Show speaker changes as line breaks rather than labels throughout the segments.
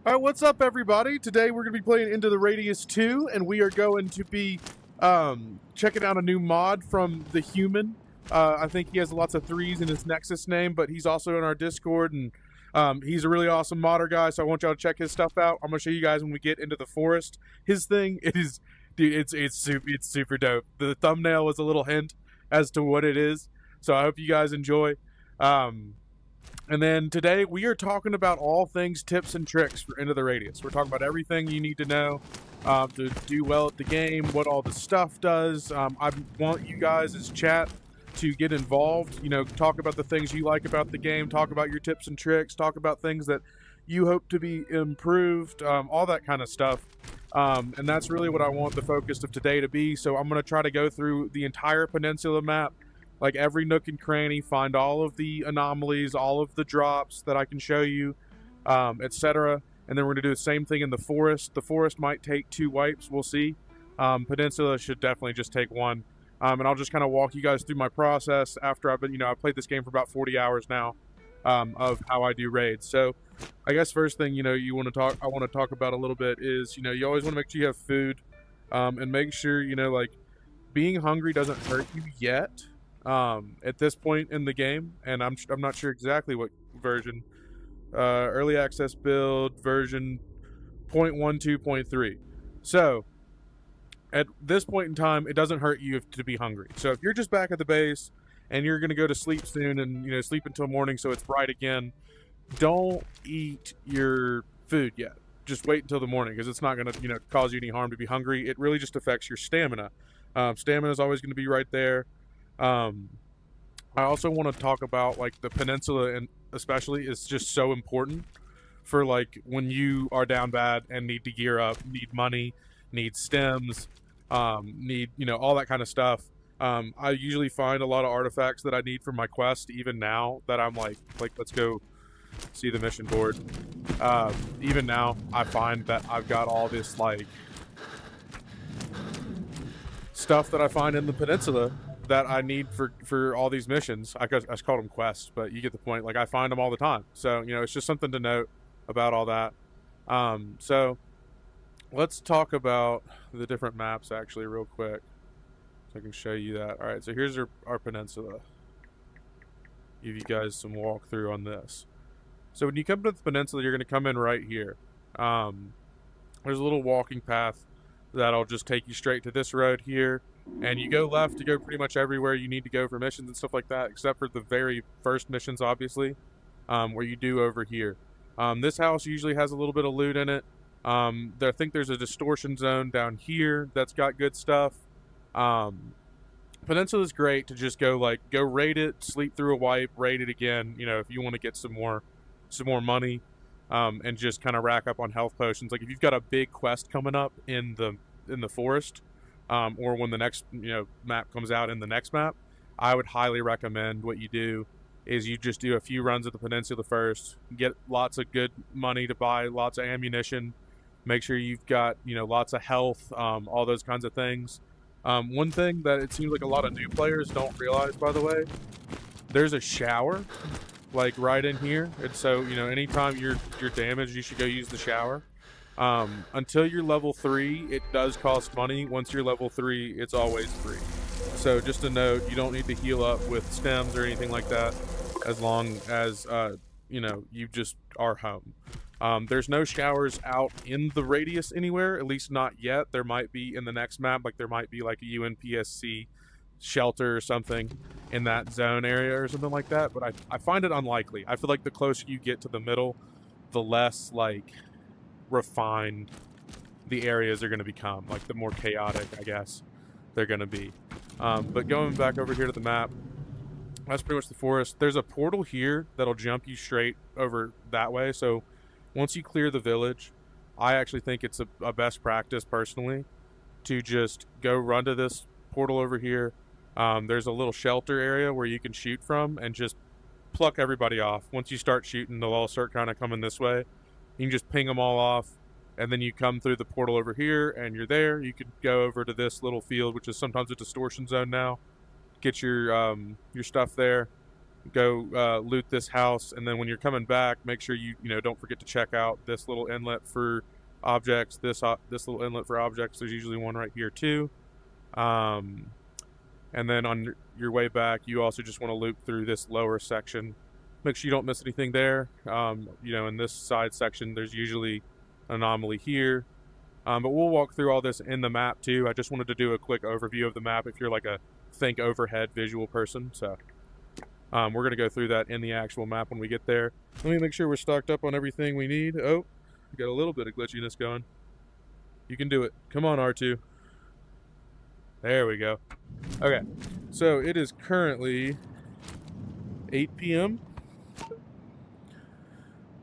All right, what's up, everybody? Today we're going to be playing Into the Radius 2, and we are going to be checking out a new mod from The Human. I think he has lots of threes in his Nexus name, but he's also in our Discord, and he's a really awesome modder guy, so I want y'all to check his stuff out. I'm going to show you guys when we get into the forest. His thing, it is, dude, it's super dope. The thumbnail was a little hint as to what it is, so I hope you guys enjoy. And then today we are talking about all things tips and tricks for Into the Radius. We're talking about everything you need to know to do well at the game, what all the stuff does. I want you guys as chat to get involved. You know, talk about the things you like about the game, talk about your tips and tricks, talk about things that you hope to be improved, all that kind of stuff. And that's really what I want the focus of today to be. So I'm going to try to go through the entire peninsula map, like every nook and cranny, find all of the anomalies, all of the drops that I can show you, etc. And then we're going to do the same thing in the forest. The forest might take 2 wipes, we'll see. Peninsula should definitely just take 1. And I'll just kind of walk you guys through my process after I've been, I've played this game for about 40 hours now, of how I do raids. So I guess first thing, I want to talk about a little bit is, you always want to make sure you have food, and make sure, like, being hungry doesn't hurt you yet. At this point in the game, and I'm not sure exactly what version. Early access build version 0.12.3. So at this point in time, it doesn't hurt you to be hungry. So if you're just back at the base and you're going to go to sleep soon and sleep until morning so it's bright again, don't eat your food yet. Just wait until the morning, because it's not going to cause you any harm to be hungry. It really just affects your stamina. Stamina is always going to be right there. I also want to talk about, like, the peninsula, and especially is just so important for, like, when you are down bad and need to gear up, need money, need stems, need all that kind of stuff. I usually find a lot of artifacts that I need for my quest even now that I'm like let's go see the mission board. Even now I find that I've got all this, like, stuff that I find in the peninsula that I need for all these missions. I called them quests, but you get the point. Like, I find them all the time. So, it's just something to note about all that. So let's talk about the different maps actually real quick, so I can show you that. All right, so here's our peninsula. Give you guys some walkthrough on this. So when you come to the peninsula, you're going to come in right here. There's a little walking path that'll just take you straight to this road here, and you go left to go pretty much everywhere you need to go for missions and stuff like that, except for the very first missions, obviously, where you do over here. This house usually has a little bit of loot in it. I think there's a distortion zone down here that's got good stuff. Peninsula is great to just go raid it, sleep through a wipe, raid it again, if you want to get some more money, and just kind of rack up on health potions. Like, if you've got a big quest coming up in the forest, or when the next map comes out in the next map, I would highly recommend what you do is you just do a few runs at the peninsula first, get lots of good money to buy lots of ammunition, make sure you've got lots of health, all those kinds of things. One thing that it seems like a lot of new players don't realize, by the way, there's a shower like right in here, and so anytime you're damaged, you should go use the shower. Until you're level 3, it does cost money. Once you're level 3, it's always free. So just a note, you don't need to heal up with stems or anything like that, as long as you just are home. There's no showers out in the radius anywhere, at least not yet. There might be in the next map, like there might be like a UNPSC shelter or something in that zone area or something like that, but I find it unlikely. I feel like the closer you get to the middle, the less, like, refined the areas are going to become, like the more chaotic, I guess, they're going to be. But going back over here to the map, that's pretty much the forest. There's a portal here that'll jump you straight over that way. So once you clear the village, I actually think it's a best practice personally to just go run to this portal over here. There's a little shelter area where you can shoot from and just pluck everybody off. Once you start shooting, they'll all start kind of coming this way. You can just ping them all off, and then you come through the portal over here, and you're there. You could go over to this little field, which is sometimes a distortion zone now. Get your stuff there, go loot this house, and then when you're coming back, make sure you don't forget to check out this little inlet for objects. This little inlet for objects. There's usually one right here too. And then on your way back, you also just want to loop through this lower section. Make sure you don't miss anything there. In this side section, there's usually an anomaly here. But we'll walk through all this in the map too. I just wanted to do a quick overview of the map if you're like a think overhead visual person. So we're going to go through that in the actual map when we get there. Let me make sure we're stocked up on everything we need. Oh, we got a little bit of glitchiness going. You can do it. Come on, R2. There we go. Okay, so it is currently 8 p.m.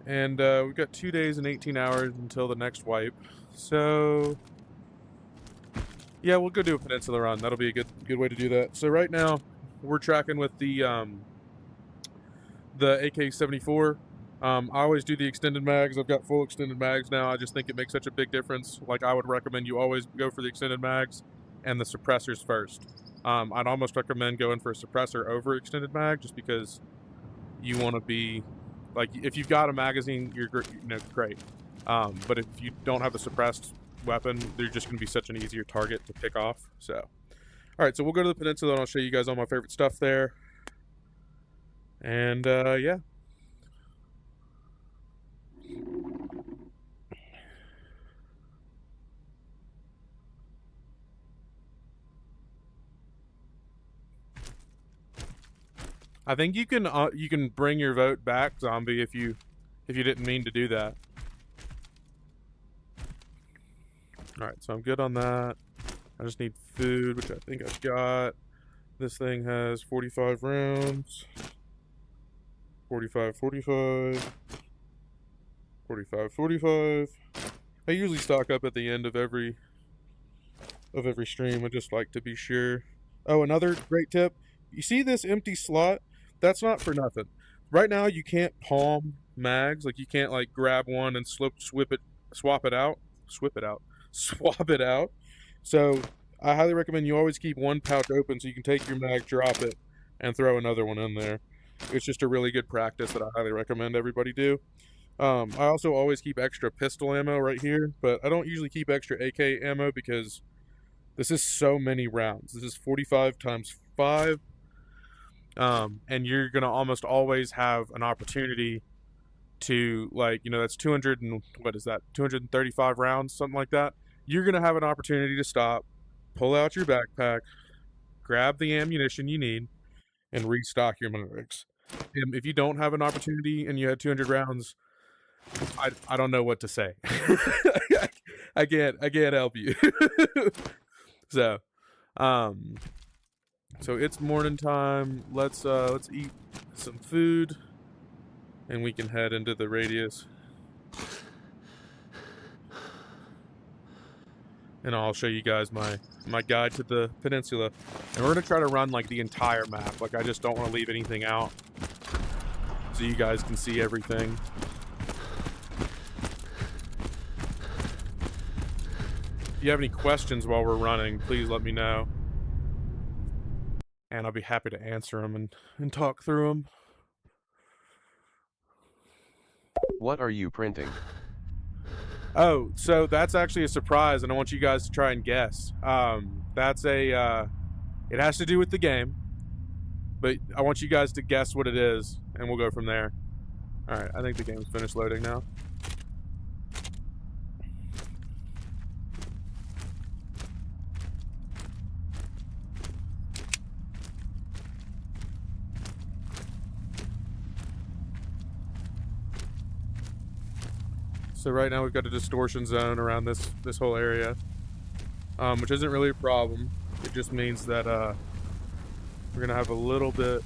And we've got 2 days and 18 hours until the next wipe. So yeah, we'll go do a peninsula run. That'll be a good way to do that. So right now we're tracking with the AK-74. I always do the extended mags. I've got full extended mags now. I just think it makes such a big difference. Like, I would recommend you always go for the extended mags and the suppressors first. I'd almost recommend going for a suppressor over extended mag, just because you want to be like, if you've got a magazine, you're great. But if you don't have a suppressed weapon, they're just going to be such an easier target to pick off. So, all right, so we'll go to the peninsula and I'll show you guys all my favorite stuff there. And yeah. I think you can bring your vote back, Zombie, if you didn't mean to do that. All right, so I'm good on that. I just need food, which I think I've got. This thing has 45 rounds. 45, 45. 45, 45. I usually stock up at the end of every stream. I just like to be sure. Oh, another great tip. You see this empty slot? That's not for nothing. Right now, you can't palm mags. Like, you can't like grab one and swap it out. So I highly recommend you always keep one pouch open so you can take your mag, drop it, and throw another one in there. It's just a really good practice that I highly recommend everybody do. I also always keep extra pistol ammo right here, but I don't usually keep extra AK ammo because this is so many rounds. This is 45 times 5. And you're going to almost always have an opportunity to, like, that's 200 and what is that? 235 rounds, something like that. You're going to have an opportunity to stop, pull out your backpack, grab the ammunition you need, and restock your mags. And if you don't have an opportunity and you had 200 rounds, I don't know what to say. I can't help you. So it's morning time. Let's eat some food, and we can head into the radius. And I'll show you guys my guide to the peninsula. And we're gonna try to run like the entire map. Like, I just don't want to leave anything out, so you guys can see everything. If you have any questions while we're running, please let me know. And I'll be happy to answer them and talk through them.
What are you printing?
Oh, so that's actually a surprise, and I want you guys to try and guess. That's it has to do with the game, but I want you guys to guess what it is, and we'll go from there. Alright, I think the game's finished loading now. So right now we've got a distortion zone around this whole area, which isn't really a problem. It just means that we're gonna have a little bit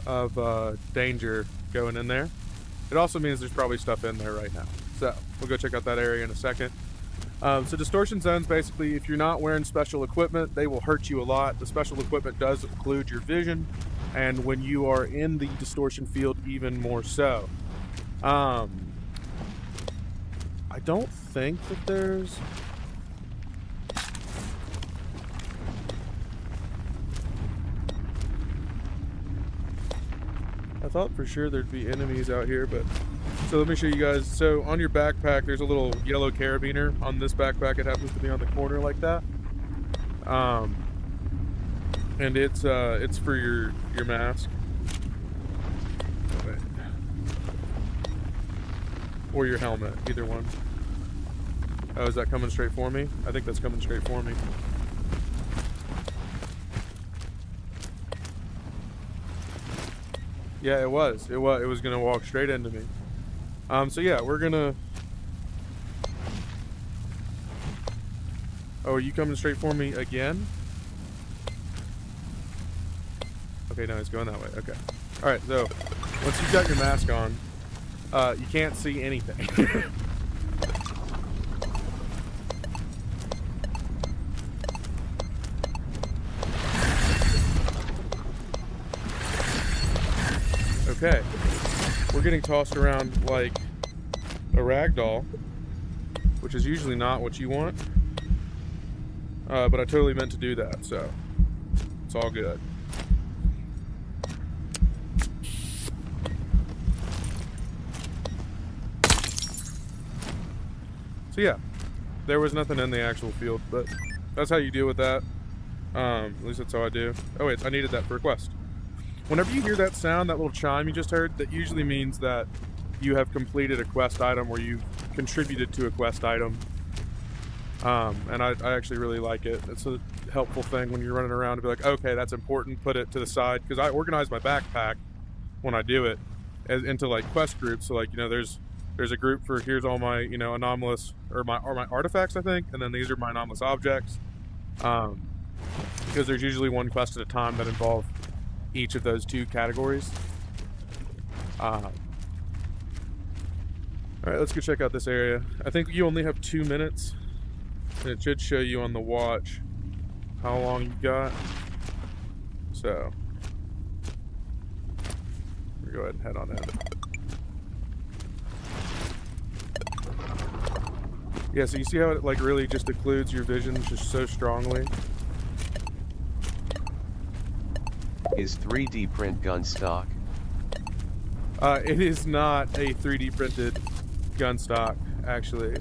of danger going in there. It also means there's probably stuff in there right now. So we'll go check out that area in a second. So distortion zones, basically, if you're not wearing special equipment, they will hurt you a lot. The special equipment does occlude your vision, and when you are in the distortion field, even more so. I don't think that there's... I thought for sure there'd be enemies out here, but... So let me show you guys. So on your backpack, there's a little yellow carabiner. On this backpack, it happens to be on the corner like that. And it's for your mask. Wait. Or your helmet, either one. Oh, is that coming straight for me? I think that's coming straight for me. Yeah, it was. It was gonna walk straight into me. So yeah, we're gonna... Oh, are you coming straight for me again? Okay, no, it's going that way. Okay. Alright, so, once you've got your mask on, you can't see anything. Okay. We're getting tossed around like a ragdoll, which is usually not what you want. But I totally meant to do that, so it's all good. So yeah, there was nothing in the actual field, but that's how you deal with that. At least that's how I do. Oh wait, I needed that for a quest. Whenever you hear that sound, that little chime you just heard, that usually means that you have completed a quest item or you've contributed to a quest item. And I actually really like it. It's a helpful thing when you're running around to be like, okay, that's important, put it to the side. Because I organize my backpack when I do it into like quest groups. So like, you know, there's a group for here's all my, you know, anomalous or my artifacts, I think, and then these are my anomalous objects. Because there's usually one quest at a time that involve each of those two categories. Alright, let's go check out this area. I think you only have 2 minutes, and it should show you on the watch how long you got. So, we'll go ahead and head on in. Yeah, so you see how it like really just occludes your vision just so strongly?
Is 3D print gun stock?
It is not a 3D printed gun stock, actually.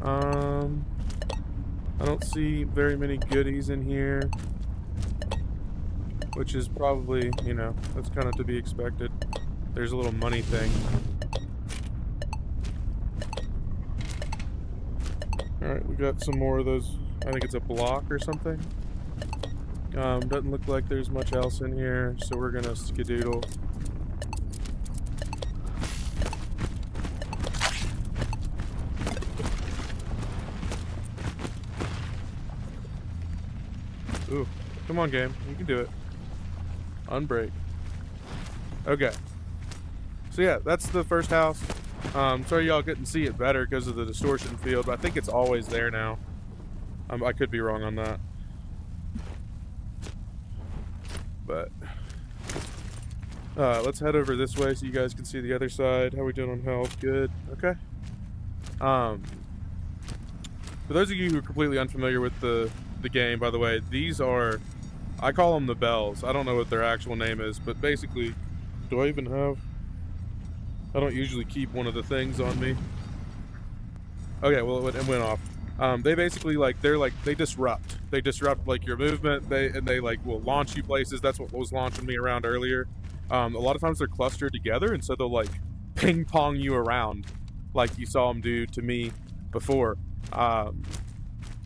I don't see very many goodies in here, which is probably, you know, that's kind of to be expected. There's a little money thing. Alright, we got some more of those. I think it's a block or something. Doesn't look like there's much else in here, so we're gonna skedoodle. Ooh, come on game, you can do it. Unbreak. Okay. So yeah, that's the first house. Sorry y'all couldn't see it better because of the distortion field, but I think it's always there now. I could be wrong on that. But let's head over this way so you guys can see the other side. How we doing on health? Good. Okay. For those of you who are completely unfamiliar with the game, by the way, these are, I call them the bells. I don't know what their actual name is, but basically, do I even have? I don't usually keep one of the things on me. Okay, well it went off. They basically they disrupt. They disrupt like your movement. They like will launch you places. That's what was launching me around earlier. A lot of times they're clustered together, and so they'll like ping pong you around, like you saw them do to me before,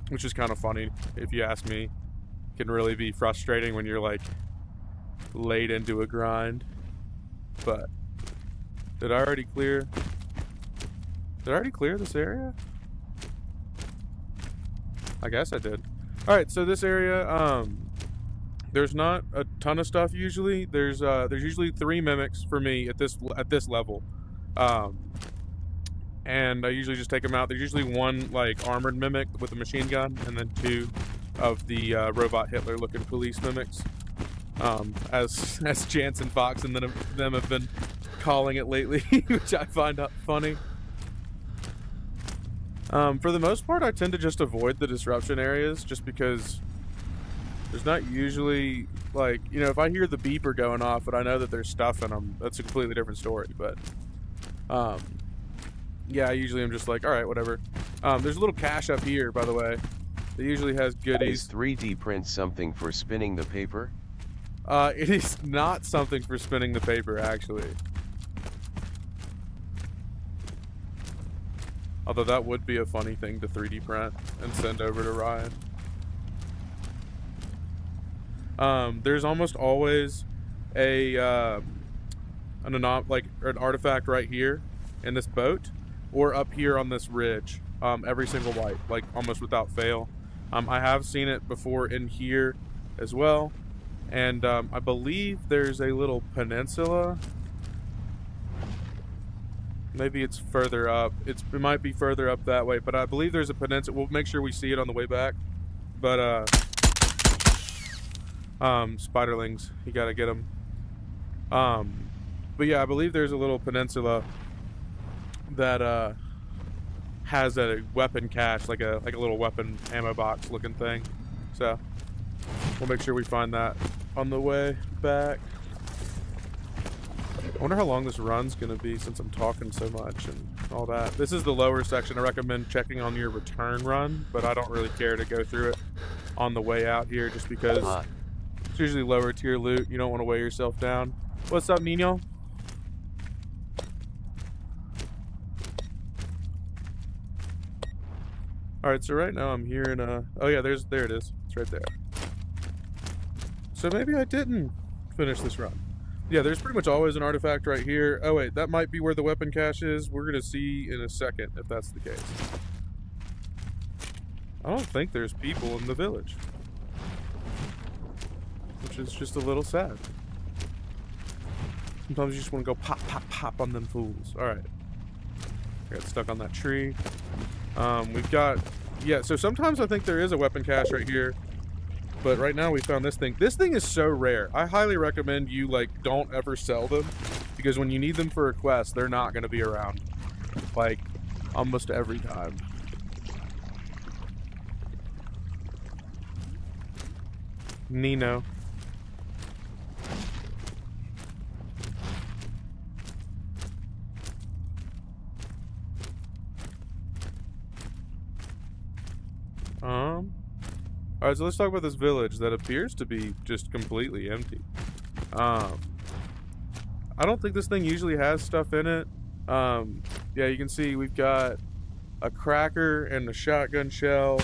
which is kind of funny if you ask me. Can really be frustrating when you're like laid into a grind. But did I already clear this area? I guess I did. Alright, so this area, there's not a ton of stuff usually. There's usually 3 mimics for me at this level. And I usually just take them out. There's usually 1 like armored mimic with a machine gun, and then 2 of the robot Hitler looking police mimics. As Jansen Fox and them have been calling it lately, which I find funny. For the most part, I tend to just avoid the disruption areas just because there's not usually, like, you know, if I hear the beeper going off but I know that there's stuff in them, that's a completely different story. But, yeah, I usually am just like, all right, whatever. There's a little cache up here, by the way. It usually has goodies.
Is 3D print something for spinning the paper?
It is not something for spinning the paper, actually. Although that would be a funny thing to 3D print and send over to Ryan. There's almost always an artifact right here in this boat, or up here on this ridge. Every single wipe, like almost without fail. I have seen it before in here as well, and I believe there's a little peninsula. Maybe it's further up. It might be further up that way, but I believe there's a peninsula. We'll make sure we see it on the way back. But spiderlings, you gotta get them. But yeah, I believe there's a little peninsula that has a weapon cache, like a little weapon ammo box looking thing. So we'll make sure we find that on the way back. I wonder how long this run's gonna be since I'm talking so much and all that. This is the lower section. I recommend checking on your return run, but I don't really care to go through it on the way out here just because it's usually lower tier loot. You don't want to weigh yourself down. What's up, Nino? Alright, so right now I'm hearing oh yeah, there it is. It's right there. So maybe I didn't finish this run. Yeah, there's pretty much always an artifact right here. Oh wait, that might be where the weapon cache is. We're gonna see in a second if that's the case. I don't think there's people in the village, which is just a little sad. Sometimes you just want to go pop, pop, pop on them fools. Alright. I got stuck on that tree. We've got... Yeah, so sometimes I think there is a weapon cache right here. But right now we found this thing. This thing is so rare. I highly recommend you, like, don't ever sell them. Because when you need them for a quest, they're not going to be around. Like, almost every time. Nino. Alright, so let's talk about this village that appears to be just completely empty. I don't think this thing usually has stuff in it. Yeah, you can see we've got a cracker and a shotgun shell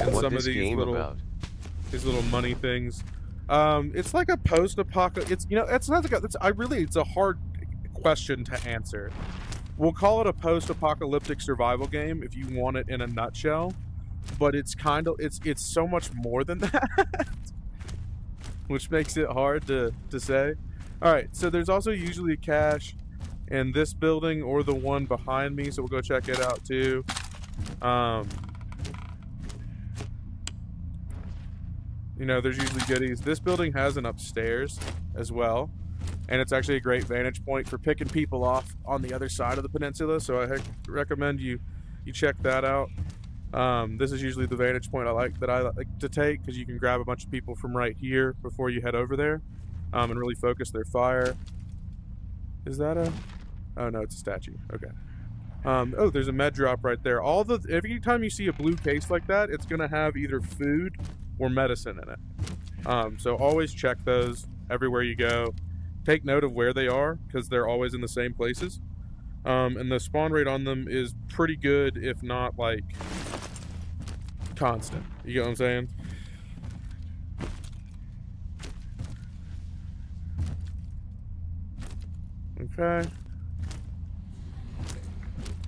and some of these little money things. It's like a post-apocalyptic. It's, you know, it's not like it's a hard question to answer. We'll call it a post-apocalyptic survival game if you want it in a nutshell. But it's kind of it's so much more than that, which makes it hard to say. All right, so there's also usually a cache in this building or the one behind me, so we'll go check it out too. You know, there's usually goodies. This building has an upstairs as well, and it's actually a great vantage point for picking people off on the other side of the peninsula. So I recommend you check that out. This is usually the vantage point I like to take, because you can grab a bunch of people from right here before you head over there, and really focus their fire. Is that a... Oh no, it's a statue. Okay. Oh, there's a med drop right there. Every time you see a blue case like that, it's gonna have either food or medicine in it. So always check those everywhere you go. Take note of where they are, because they're always in the same places. And the spawn rate on them is pretty good, if not like constant. You get what I'm saying? Okay.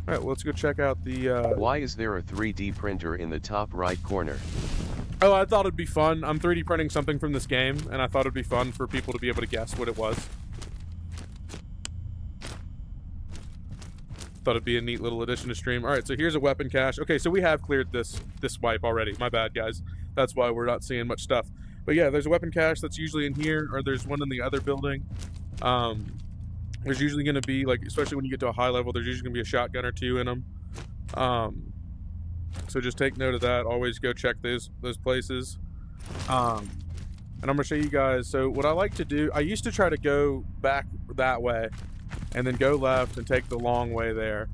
Alright, well, let's go check out the
Why is there a 3D printer in the top right corner?
Oh, I thought it'd be fun. I'm 3D printing something from this game, and I thought it'd be fun for people to be able to guess what it was. Thought it'd be a neat little addition to stream. Alright, so here's a weapon cache. Okay, so we have cleared this wipe already. My bad, guys. That's why we're not seeing much stuff. But yeah, there's a weapon cache that's usually in here, or there's one in the other building. There's usually going to be, like, especially when you get to a high level, there's usually going to be a shotgun or two in them. So just take note of that. Always go check those places. And I'm gonna show you guys. So what I like to do, I used to try to go back that way and then go left and take the long way there.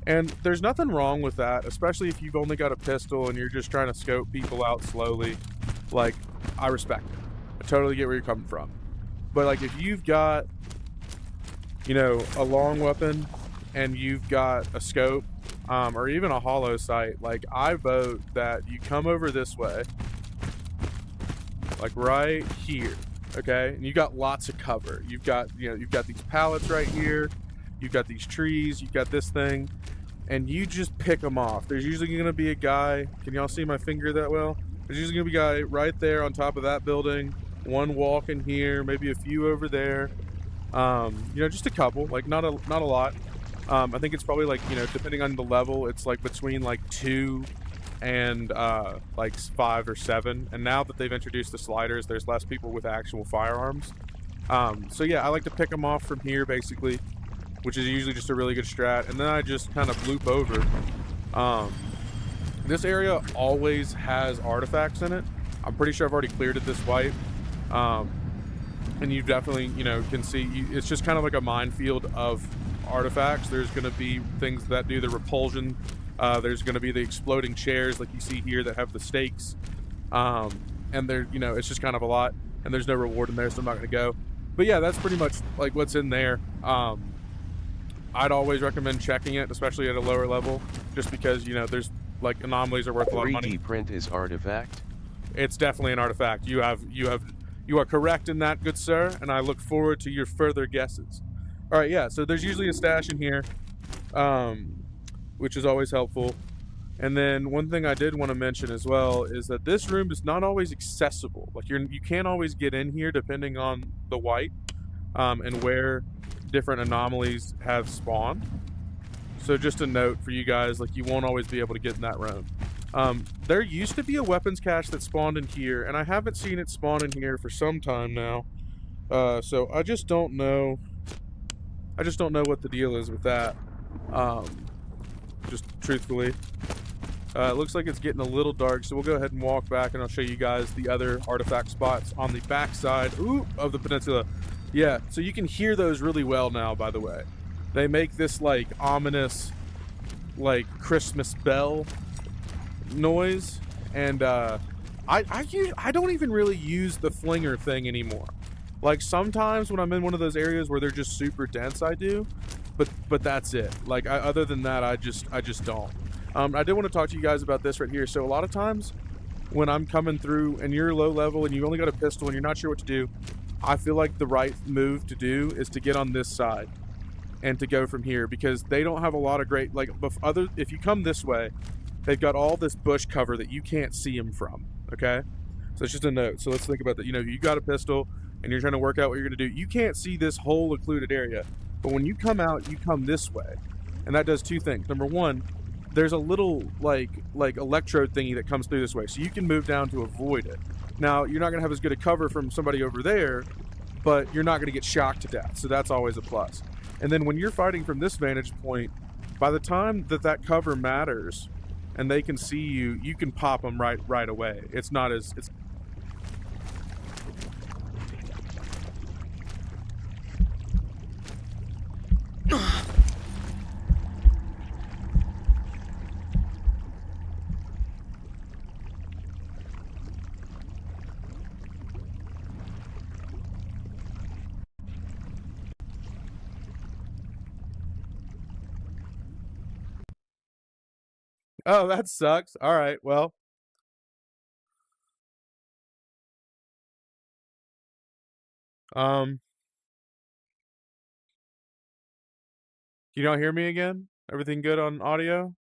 And there's nothing wrong with that, especially if you've only got a pistol and you're just trying to scope people out slowly. Like, I respect it. I totally get where you're coming from. But like if you've got, you know, a long weapon and you've got a scope, or even a hollow sight, like I vote that you come over this way, like right here, okay? And you got lots of cover. You've got, you know, you've got these pallets right here, you've got these trees, you've got this thing, and you just pick them off. There's usually gonna be a guy, can y'all see my finger that well? There's usually gonna be a guy right there on top of that building, one walking here, maybe a few over there. You know, just a couple, like not a lot. I think it's probably like, you know, depending on the level, it's like between like 2 and like 5 or 7. And now that they've introduced the sliders, there's less people with actual firearms. So yeah, I like to pick them off from here basically, which is usually just a really good strat. And then I just kind of loop over. This area always has artifacts in it. I'm pretty sure I've already cleared it this wipe. And you definitely, you know, can see, it's just kind of like a minefield of artifacts. There's going to be things that do the repulsion. There's going to be the exploding chairs like you see here that have the stakes. And there, you know, it's just kind of a lot. And there's no reward in there, so I'm not going to go. But yeah, that's pretty much like what's in there. I'd always recommend checking it, especially at a lower level, just because, you know, there's like anomalies are worth a lot of money.
3D print is artifact?
It's definitely an artifact. You are correct in that, good sir, and I look forward to your further guesses. All right, yeah, so there's usually a stash in here, which is always helpful. And then one thing I did want to mention as well is that this room is not always accessible. Like you can't always get in here depending on the wipe, and where different anomalies have spawned. So just a note for you guys, like you won't always be able to get in that room. There used to be a weapons cache that spawned in here, and I haven't seen it spawn in here for some time now. So I just don't know. I just don't know what the deal is with that. Just truthfully. It looks like it's getting a little dark, so we'll go ahead and walk back, and I'll show you guys the other artifact spots on the backside of the peninsula. Yeah, so you can hear those really well now, by the way. They make this, like, ominous, like, Christmas bell noise, and I don't even really use the flinger thing anymore. Like sometimes when I'm in one of those areas where they're just super dense, I do, but that's it. Like other than that, I just don't. I did want to talk to you guys about this right here. So a lot of times when I'm coming through and you're low level and you've only got a pistol and you're not sure what to do, I feel like the right move to do is to get on this side and to go from here, because they don't have a lot of great, like, if you come this way, they've got all this bush cover that you can't see them from, okay? So it's just a note. So let's think about that. You know, you got a pistol and you're trying to work out what you're going to do. You can't see this whole occluded area. But when you come out, you come this way. And that does two things. Number one, there's a little, like electrode thingy that comes through this way. So you can move down to avoid it. Now, you're not going to have as good a cover from somebody over there, but you're not going to get shocked to death. So that's always a plus. And then when you're fighting from this vantage point, by the time that cover matters and they can see you, you can pop them right away. It's not as... Oh, that sucks. All right, well. You don't hear me again? Everything good on audio?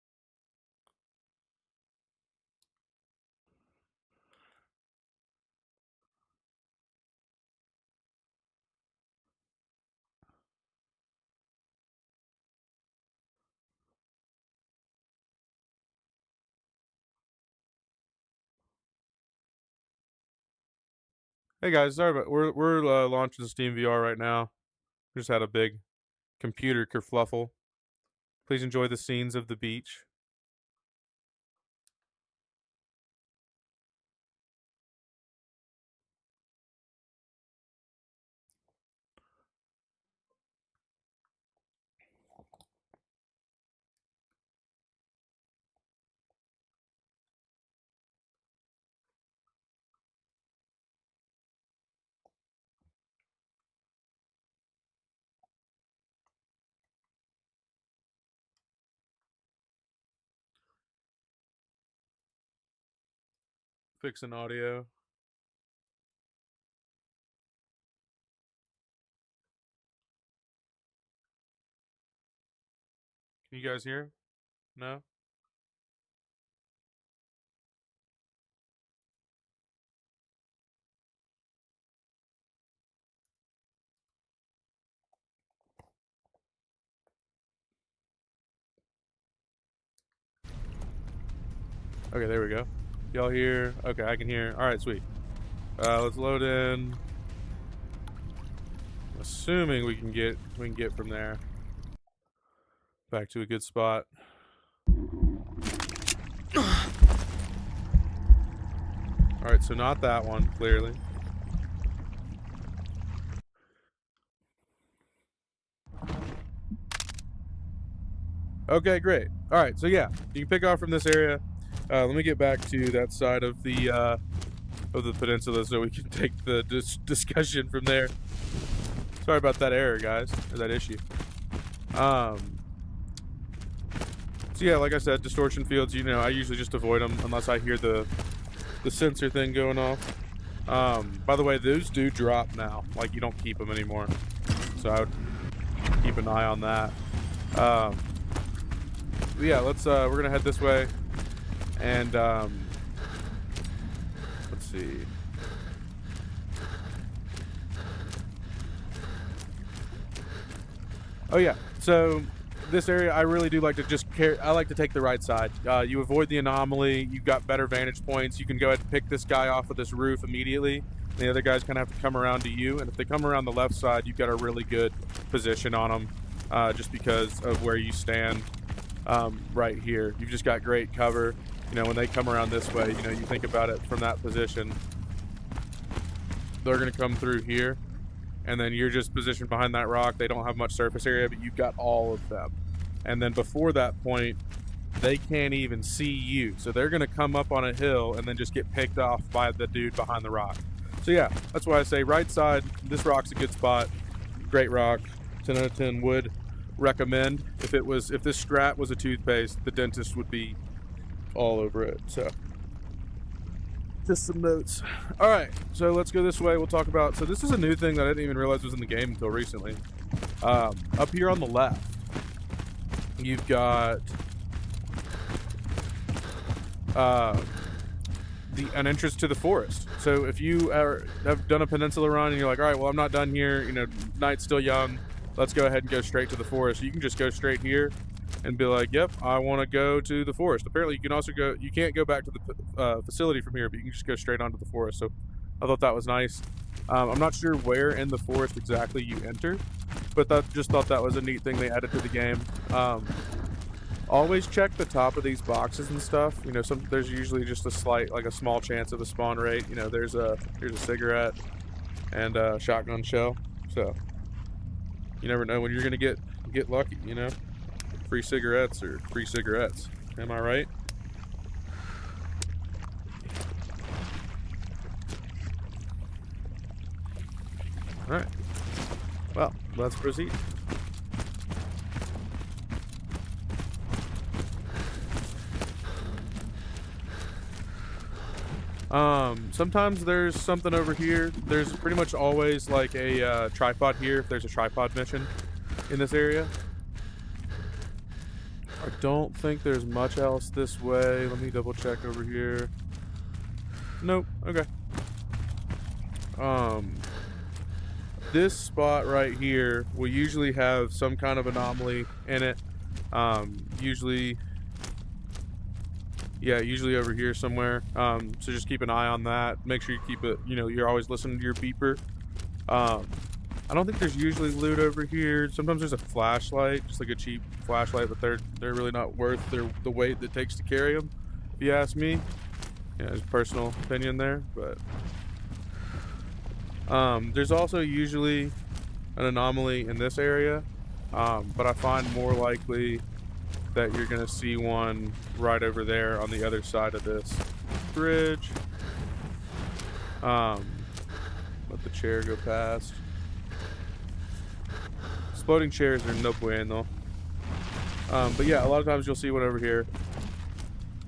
Hey guys, sorry, but we're launching Steam VR right now. We just had a big computer kerfluffle. Please enjoy the scenes of the beach. Fixing audio. Can you guys hear? No? Okay, there we go. Y'all hear? Okay, I can hear. All right, sweet. Let's load in. Assuming we can get from there back to a good spot. All right, so not that one, clearly. Okay, great. All right, so yeah, you can pick off from this area. Let me get back to that side of the peninsula so we can take the discussion from there. Sorry about that error, guys, or that issue. So yeah, like I said, distortion fields, you know, I usually just avoid them unless I hear the sensor thing going off. By the way, those do drop now. Like, you don't keep them anymore. So I would keep an eye on that. Yeah, let's we're gonna head this way, and let's see. Oh yeah, so this area I really do like to just I like to take the right side. You avoid the anomaly. You've got better vantage points. You can go ahead and pick this guy off of this roof immediately. The other guys kind of have to come around to you, and if they come around the left side, you've got a really good position on them, just because of where you stand. Right here, you've just got great cover. You know, when they come around this way, you know, you think about it from that position, they're going to come through here, and then you're just positioned behind that rock. They don't have much surface area, but you've got all of them. And then before that point, they can't even see you, so they're going to come up on a hill and then just get picked off by the dude behind the rock. So yeah, that's why I say right side. This rock's a good spot. Great rock. 10 out of 10 would recommend. If this Strat was a toothpaste, the dentist would be all over it. So just some notes. All right, so let's go this way. We'll talk about, so this is a new thing that I didn't even realize was in the game until recently. Up here on the left, you've got an entrance to the forest. So if you have done a peninsula run and you're like, all right, well, I'm not done here, you know, night's still young, let's go ahead and go straight to the forest. You can just go straight here and be like, yep, I want to go to the forest. Apparently you can also go, you can't go back to the facility from here, but you can just go straight onto the forest. So I thought that was nice. I'm not sure where in the forest exactly you enter, but just thought that was a neat thing they added to the game. Always check the top of these boxes and stuff. You know, there's usually just a small chance of a spawn rate. You know, here's a cigarette and a shotgun shell. So you never know when you're gonna get lucky. You know, free cigarettes or free cigarettes. Am I right? All right. Well, let's proceed. Sometimes there's something over here. There's pretty much always like a tripod here if there's a tripod mission in this area. I don't think there's much else this way. Let me double check over here. Nope. Okay. This spot right here will usually have some kind of anomaly in it. Usually over here somewhere. So just keep an eye on that. Make sure you keep it, you know, you're always listening to your beeper. I don't think there's usually loot over here. Sometimes there's a flashlight, just like a cheap flashlight, but they're really not worth the weight that it takes to carry them, if you ask me. Yeah, there's personal opinion there, but there's also usually an anomaly in this area, but I find more likely that you're gonna see one right over there on the other side of this bridge. Let the chair go past. Exploding chairs are no bueno. But yeah, a lot of times you'll see one over here,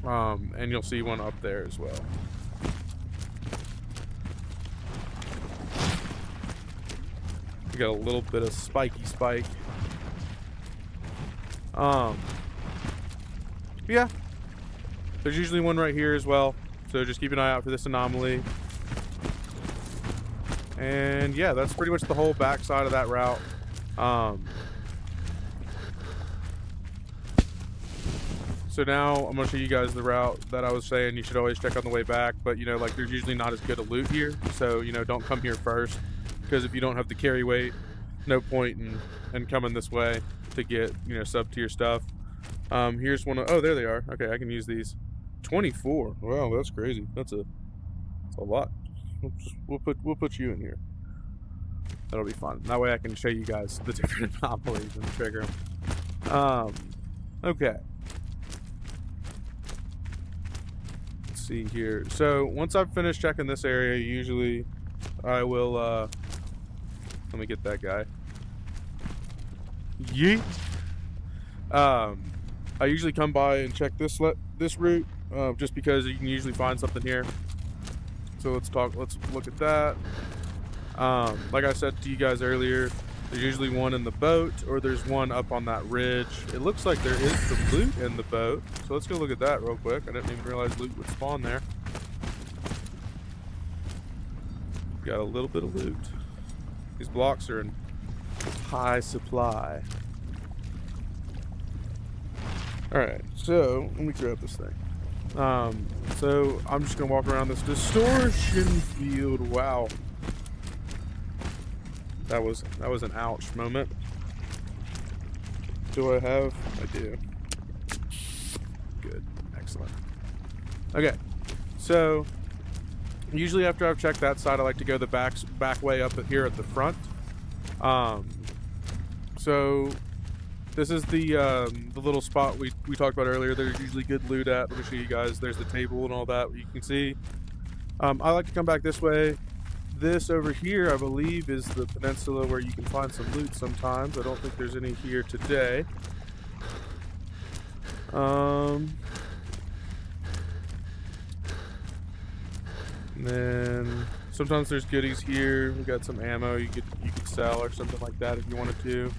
and you'll see one up there as well. We got a little bit of spiky spike. Yeah. There's usually one right here as well. So just keep an eye out for this anomaly. And yeah, that's pretty much the whole back side of that route. So now I'm gonna show you guys the route that I was saying you should always check on the way back, but you know, like there's usually not as good a loot here. So, you know, don't come here first, because if you don't have the carry weight, no point in coming this way to get, you know, sub-tier stuff. Here's one of, oh, there they are. Okay, I can use these. 24. Wow, that's crazy. That's a lot. We'll put you in here. That'll be fun. That way I can show you guys the different anomalies and trigger them. Okay. Let's see here. So once I've finished checking this area, usually I will let me get that guy. Yeet. I usually come by and check this route, just because you can usually find something here. So let's look at that. Like I said to you guys earlier, there's usually one in the boat, or there's one up on that ridge. It looks like there is some loot in the boat, so let's go look at that real quick. I didn't even realize loot would spawn there. Got a little bit of loot. These blocks are in high supply. Alright, so let me grab this thing. So I'm just gonna walk around this distortion field. Wow. That was an ouch moment. Do I have? I do. Good. Excellent. Okay. So usually after I've checked that side, I like to go the back way up here at the front. So this is the little spot we talked about earlier. There's usually good loot at. Let me show you guys. There's the table and all that you can see. I like to come back this way. This over here, I believe, is the peninsula where you can find some loot sometimes. I don't think there's any here today. And then sometimes there's goodies here. We got some ammo you could sell or something like that if you wanted to.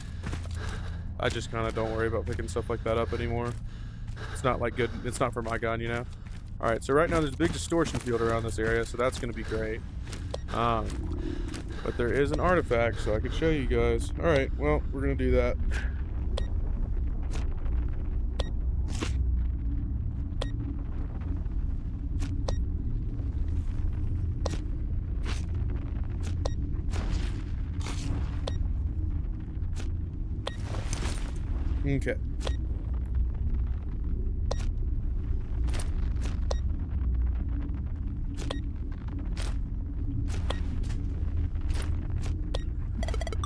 I just kind of don't worry about picking stuff like that up anymore. It's not like good. It's not for my gun, you know. All right, so right now there's a big distortion field around this area, so that's going to be great. But there is an artifact, so I can show you guys. All right, well, we're going to do that. Okay.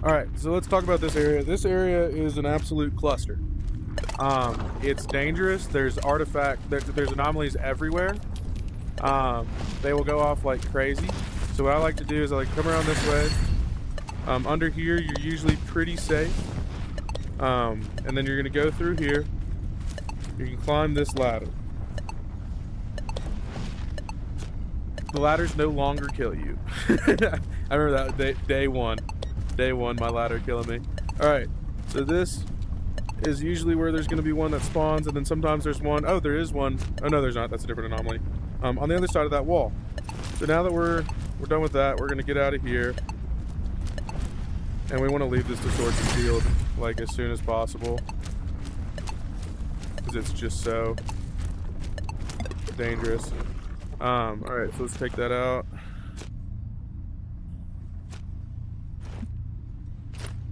Alright, so let's talk about this area. This area is an absolute cluster. It's dangerous. There's there's anomalies everywhere. They will go off like crazy. So what I like to do is I like to come around this way. Under here, you're usually pretty safe. And then you're going to go through here. You can climb this ladder. The ladders no longer kill you. I remember that day one. Day one, my ladder killing me. Alright, so this is usually where there's going to be one that spawns, and then sometimes there's one. Oh, there is one. Oh, no, there's not. That's a different anomaly. On the other side of that wall. So now that we're done with that, we're going to get out of here. And we want to leave this distortion field like as soon as possible, because it's just so dangerous. Alright, so let's take that out.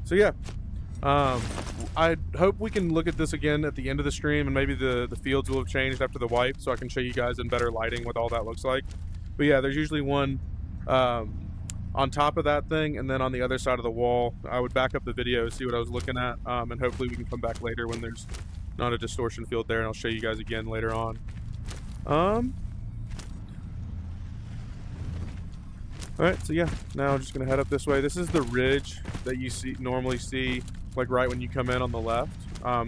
So yeah, I hope we can look at this again at the end of the stream, and maybe the fields will have changed after the wipe, so I can show you guys in better lighting what all that looks like. But yeah, there's usually one on top of that thing, and then on the other side of the wall. I would back up the video, see what I was looking at, and hopefully we can come back later when there's not a distortion field there, and I'll show you guys again later on. Alright, so yeah, now I'm just going to head up this way. This is the ridge that you normally see, like right when you come in on the left.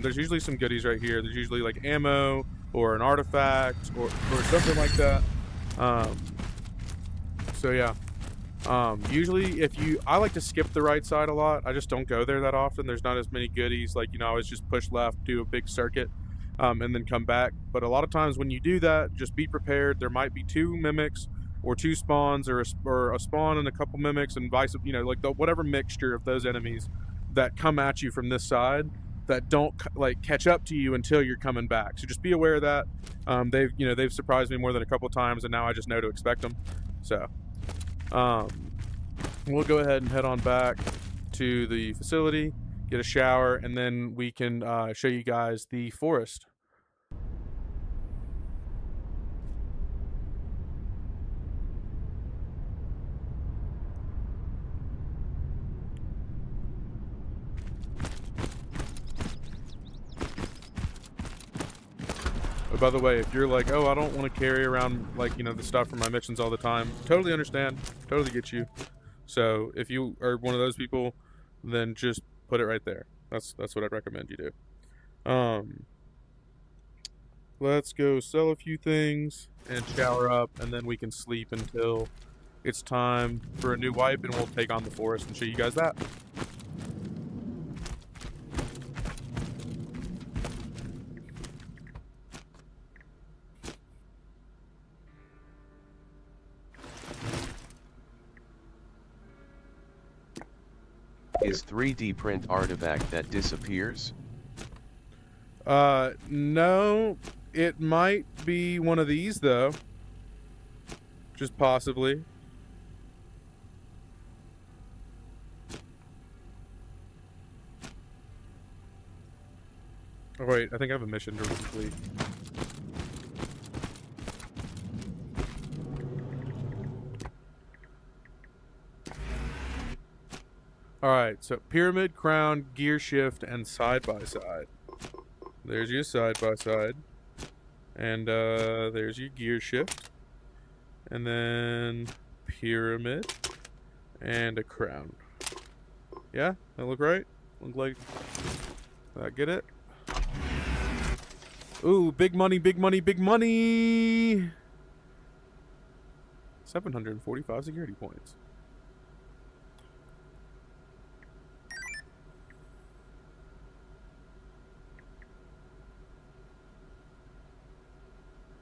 There's usually some goodies right here. There's usually like ammo or an artifact or something like that. So yeah, Usually I like to skip the right side a lot. I just don't go there that often. There's not as many goodies. Like, I always just push left, do a big circuit, and then come back. But a lot of times when you do that, just be prepared. There might be 2 mimics or 2 spawns, or a spawn and a couple mimics, and vice, like whatever mixture of those enemies that come at you from this side that don't like catch up to you until you're coming back. So just be aware of that. They've surprised me more than a couple times, and now I just know to expect them. So we'll go ahead and head on back to the facility, get a shower, and then we can show you guys the forest. But by the way, if you're like, oh, I don't want to carry around the stuff from my missions all the time, totally understand, totally get you. So if you are one of those people, then just put it right there. That's what I'd recommend you do. Let's go sell a few things and shower up, and then we can sleep until it's time for a new wipe, and we'll take on the forest and show you guys that.
Is 3D print artifact that disappears?
No. It might be one of these, though. Just possibly. Oh, wait. I think I have a mission to complete. Alright, so pyramid, crown, gear shift, and side-by-side. There's your side-by-side. And there's your gear shift. And then pyramid. And a crown. Yeah? That look right? Look like... Did I get it? Ooh, big money, big money, big money! 745 security points.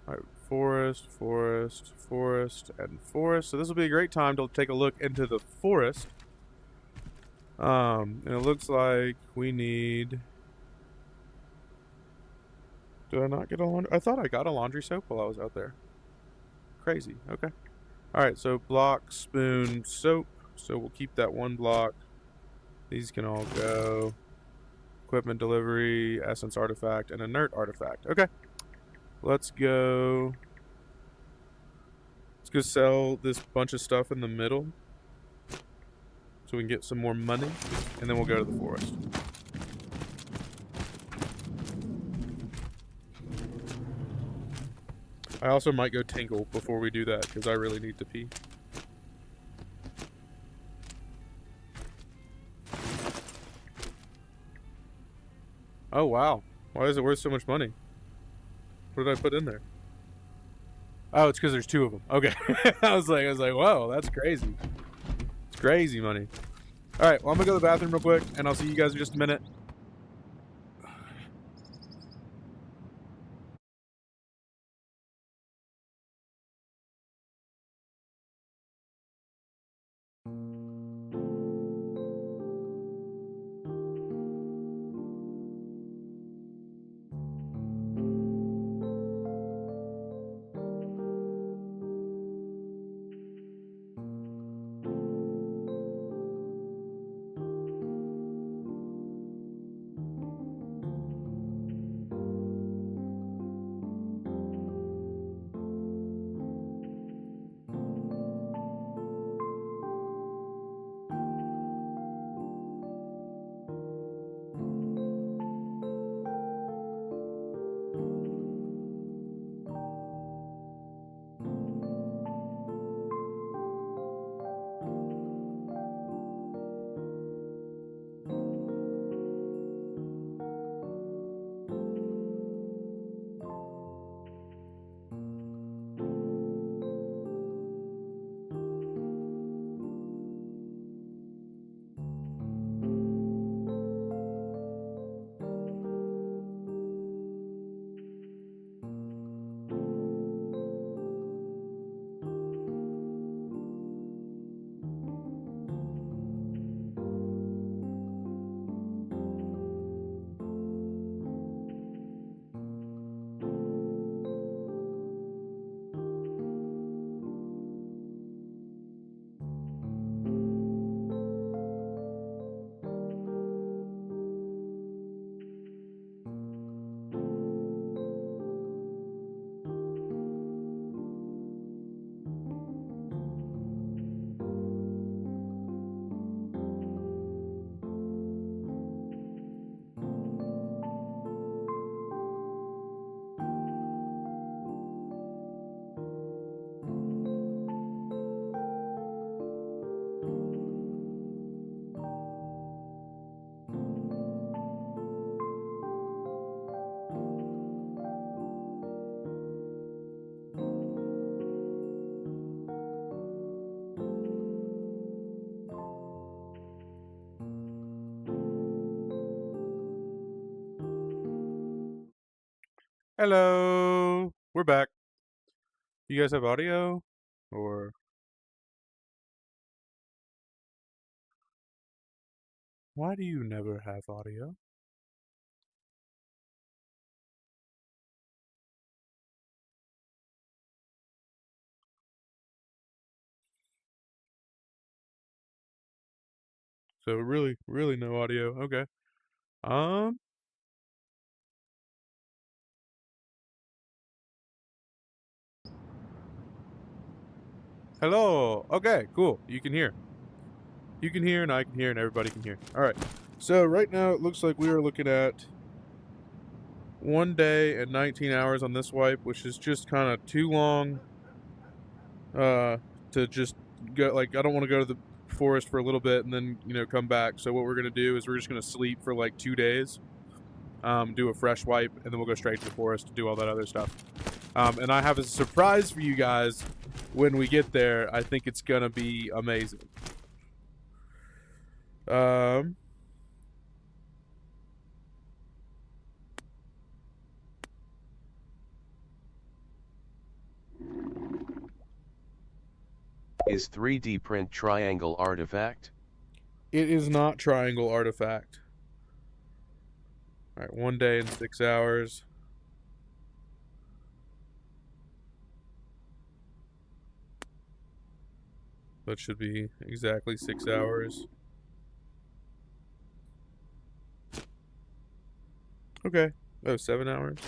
Alright, forest, forest, forest, and forest. So this will be a great time to take a look into the forest. And it looks like we need... Did I not get a laundry? I thought I got a laundry soap while I was out there. Crazy. Okay. Alright, so block, spoon, soap. So we'll keep that 1 block. These can all go. Equipment delivery, essence artifact, and inert artifact. Okay. Let's go sell this bunch of stuff in the middle so we can get some more money, and then we'll go to the forest. I also might go tinkle before we do that, because I really need to pee. Oh, wow. Why is it worth so much money? What did I put in there? Oh, it's because there's 2 of them. Okay. I was like, whoa, that's crazy. It's crazy money. All right, well, I'm gonna go to the bathroom real quick, and I'll see you guys in just a minute. Hello. We're back. You guys have audio? Or why do you never have audio? So really, really no audio. Okay. Um. Hello. Okay, cool. You can hear. You can hear, and I can hear, and everybody can hear. All right. So right now it looks like we are looking at 1 day and 19 hours on this wipe, which is just kind of too long. To just go. Like, I don't want to go to the forest for a little bit and then come back. So what we're gonna do is we're just gonna sleep for like 2 days. Do a fresh wipe, and then we'll go straight to the forest to do all that other stuff. And I have a surprise for you guys when we get there. I think it's gonna be amazing.
Is 3D print triangle artifact?
It is not triangle artifact. All right, 1 day and 6 hours. That should be exactly 6 hours. Okay. Oh, 7 hours.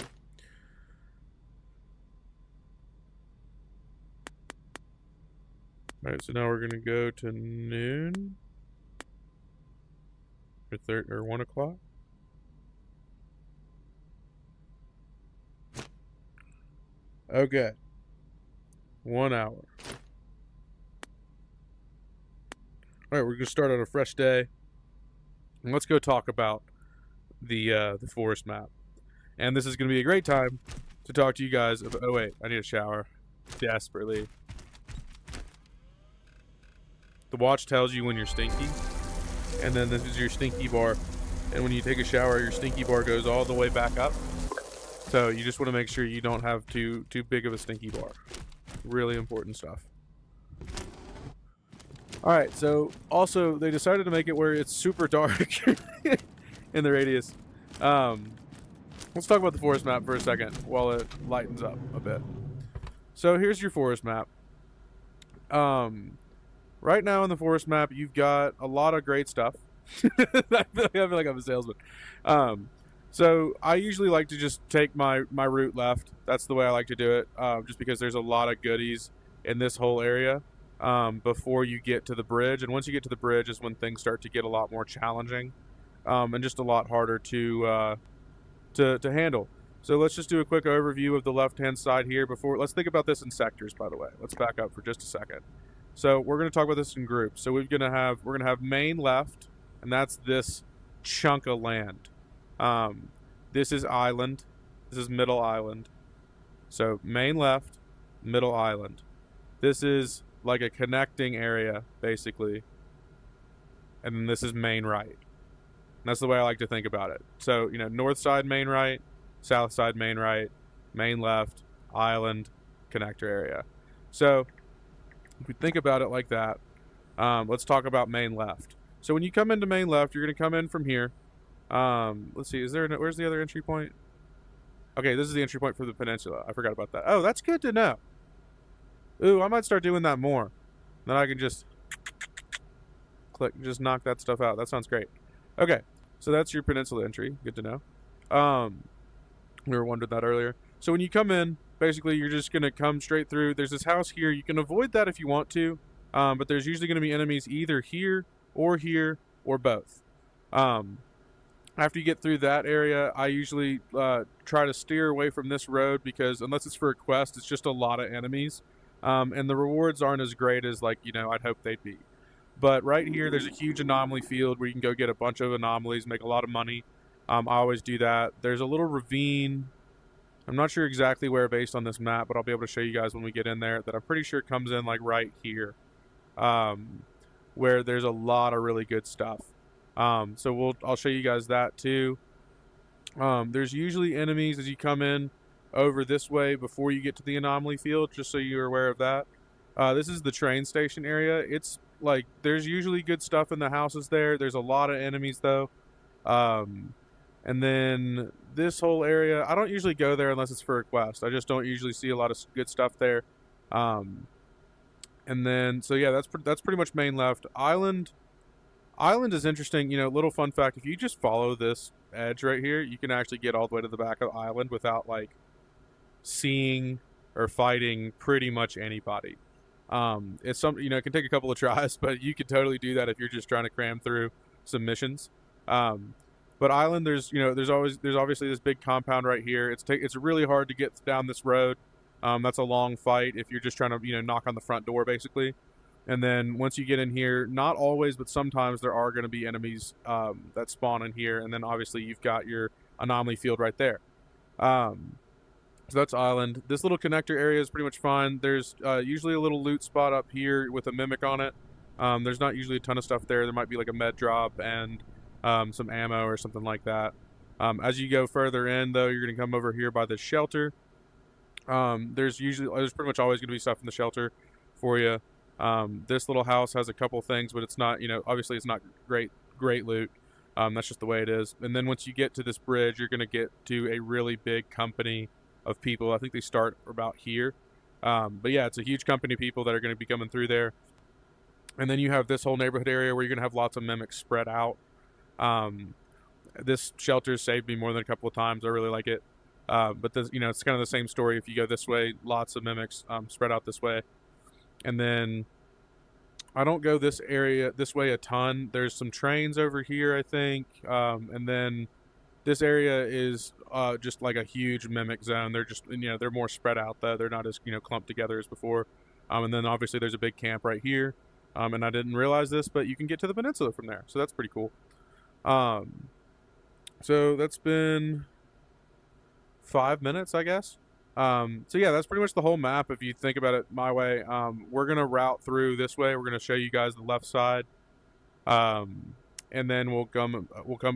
Alright, so now we're gonna go to noon. Or 1 o'clock. Okay. 1 hour. Alright, we're gonna start on a fresh day. And let's go talk about the forest map. And this is gonna be a great time to talk to you guys about. Oh wait, I need a shower. Desperately. The watch tells you when you're stinky, and then this is your stinky bar. And when you take a shower, your stinky bar goes all the way back up. So you just want to make sure you don't have too big of a stinky bar. Really important stuff. All right, so also they decided to make it where it's super dark in the radius. Let's talk about the forest map for a second while it lightens up a bit. So here's your forest map. Right now in the forest map, you've got a lot of great stuff. I feel like I'm a salesman. So I usually like to just take my route left. That's the way I like to do it, just because there's a lot of goodies in this whole area before you get to the bridge. And once you get to the bridge is when things start to get a lot more challenging and just a lot harder to handle. So let's just do a quick overview of the left-hand side here. Let's think about this in sectors, by the way. Let's back up for just a second. So we're going to talk about this in groups. So we're going to have main left, and that's this chunk of land. This is island. This is middle island. So main left, middle island. This is like a connecting area, basically. And then this is main right. And that's the way I like to think about it. So, north side main right, south side main right, main left, island, connector area. So if we think about it like that, let's talk about main left. So when you come into main left, you're going to come in from here. Let's see, where's the other entry point? Okay, this is the entry point for the peninsula. I forgot about that. Oh, that's good to know. Ooh, I might start doing that more. Then I can just just knock that stuff out. That sounds great. Okay, so that's your peninsula entry. Good to know. We were wondering that earlier. So when you come in, basically you're just going to come straight through. There's this house here. You can avoid that if you want to, but there's usually going to be enemies either here or both. After you get through that area, I usually try to steer away from this road because unless it's for a quest, it's just a lot of enemies. And the rewards aren't as great as I'd hope they'd be. But right here, there's a huge anomaly field where you can go get a bunch of anomalies, make a lot of money. I always do that. There's a little ravine. I'm not sure exactly where based on this map, but I'll be able to show you guys when we get in there that I'm pretty sure it comes in like right here, where there's a lot of really good stuff. So I'll show you guys that too. There's usually enemies as you come in. over this way before you get to the anomaly field, just so you're aware of that. This is the train station area. It's like there's usually good stuff in the houses there. There's a lot of enemies though. And then this whole area, I don't usually go there unless it's for a quest. I just don't usually see a lot of good stuff there. And then, so yeah, that's pretty much main left. Island is interesting. You know, little fun fact, if you just follow this edge right here, you can actually get all the way to the back of the island without like seeing or fighting pretty much anybody. It's some, you know, it can take a couple of tries, but you can totally do that if you're just trying to cram through some missions. But island, there's obviously this big compound right here. It's really hard to get down this road. That's a long fight if you're just trying to, you know, knock on the front door basically. And then once you get in here, not always, but sometimes there are going to be enemies that spawn in here. And then obviously you've got your anomaly field right there. So that's island. This little connector area is pretty much fine. There's usually a little loot spot up here with a mimic on it. There's not usually a ton of stuff there. There might be like a med drop and some ammo or something like that. As you go further in, though, you're going to come over here by the shelter. There's pretty much always going to be stuff in the shelter for you. This little house has a couple things, but it's not, you know, obviously it's not great loot. That's just the way it is. And then once you get to this bridge, you're going to get to a really big company of people. I think they start about here. But yeah, it's a huge company of people that are going to be coming through there. And then you have this whole neighborhood area where you're going to have lots of mimics spread out. This shelter saved me more than a couple of times. I really like it. But this, you know, it's kind of the same story. If you go this way, lots of mimics spread out this way. And then I don't go this way a ton. There's some trains over here, I think. And then this area is just like a huge mimic zone. They're just, you know, they're more spread out though. They're not as, you know, clumped together as before. And then obviously there's a big camp right here. And I didn't realize this, but you can get to the peninsula from there. So that's pretty cool. So that's been 5 minutes, I guess. So yeah, that's pretty much the whole map if you think about it my way. We're going to route through this way. We're going to show you guys the left side. And then we'll come,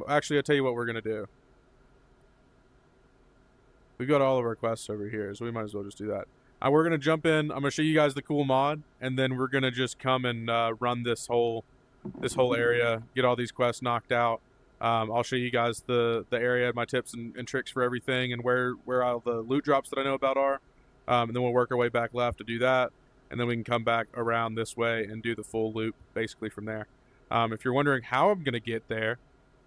actually, I'll tell you what we're going to do. We've got all of our quests over here, so we might as well just do that. We're going to jump in. I'm going to show you guys the cool mod, and then we're going to just come and run this whole area, get all these quests knocked out. I'll show you guys the area, my tips and tricks for everything, and where all the loot drops that I know about are. And then we'll work our way back left to do that, and then we can come back around this way and do the full loop basically from there. If you're wondering how I'm going to get there,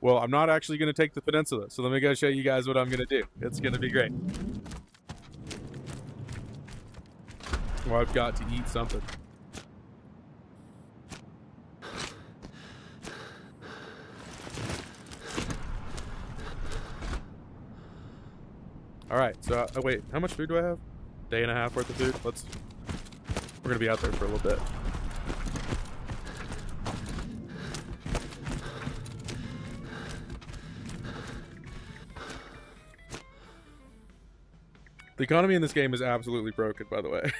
well, I'm not actually going to take the peninsula, so let me go show you guys what I'm going to do. It's going to be great. Well, I've got to eat something. All right, so wait, how much food do I have? Day and a half worth of food. We're gonna be out there for a little bit. The economy in this game is absolutely broken, by the way.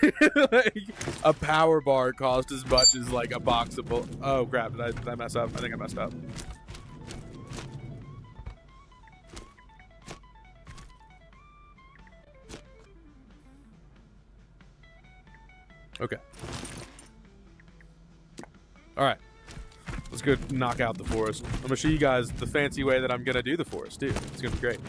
Like, a power bar cost as much as like a box of oh crap, did I mess up? I think I messed up. Okay. Alright. Let's go knock out the forest. I'm going to show you guys the fancy way that I'm going to do the forest, too. It's going to be great.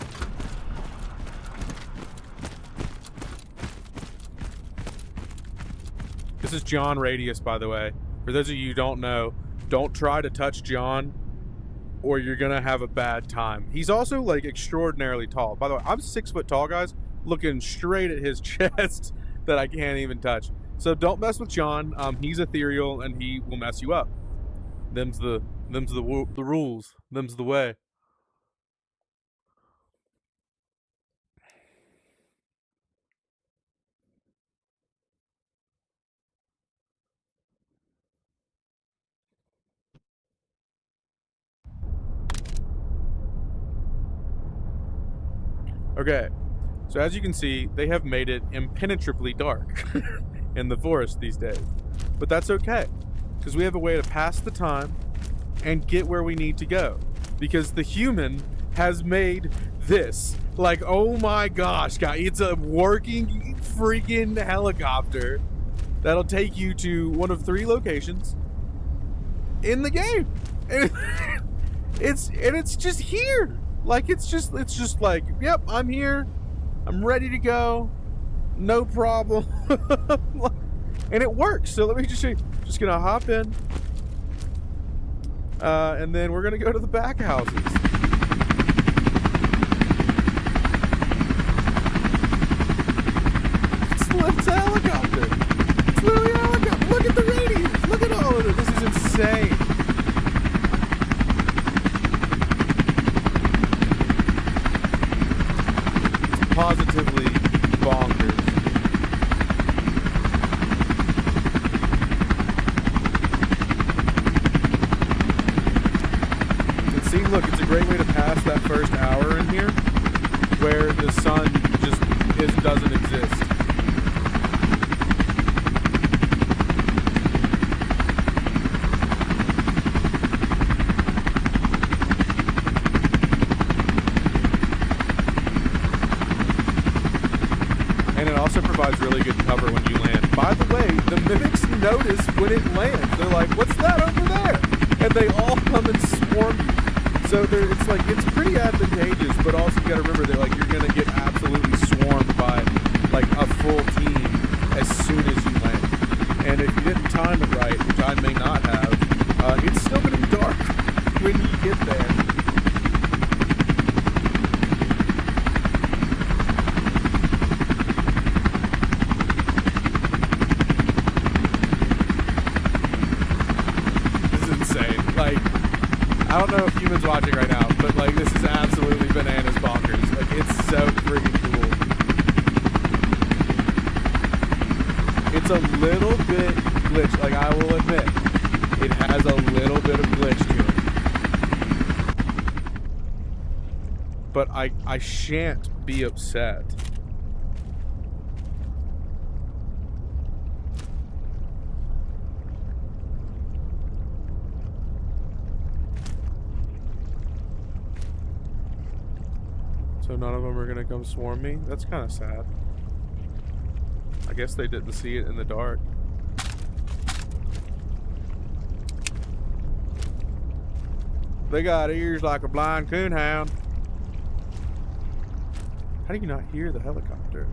This is John Radius, by the way. For those of you who don't know, don't try to touch John or you're going to have a bad time. He's also, like, extraordinarily tall. By the way, I'm 6 foot tall, guys, looking straight at his chest that I can't even touch. So don't mess with John. He's ethereal and he will mess you up. Them's the rules. Them's the way. Okay. So as you can see, they have made it impenetrably dark in the forest these days. But that's okay, because we have a way to pass the time and get where we need to go. Because the human has made this. Like, oh my gosh, guys, it's a working freaking helicopter that'll take you to one of 3 locations in the game. And it's just here. Like, it's just like, yep, I'm here. I'm ready to go. No problem. And it works. So let me just show you. Just gonna hop in. And then we're gonna go to the back houses. It's a helicopter. It's literally a helicopter. Look at the radius. Look at all of it. This is insane. It's positively bonkers. And see, look, it's a great way to pass that first hour in here where the sun just doesn't exist. And it also provides really good cover when you land. By the way, the mimics notice when it lands. They're like, what's that over there? And they all come and swarm you. So it's like, it's pretty advantageous, but also you gotta remember that like you're gonna get absolutely swarmed by like a full team as soon as you land. And if you didn't time it right, which I may not have, it's still gonna be dark when you get there. Like, I don't know if humans watching right now, but like this is absolutely bananas bonkers. Like, it's so freaking cool. It's a little bit glitch, like I will admit, it has a little bit of glitch to it. But I shan't be upset. So none of them are gonna come swarm me? That's kind of sad. I guess they didn't see it in the dark. They got ears like a blind coonhound. How do you not hear the helicopter?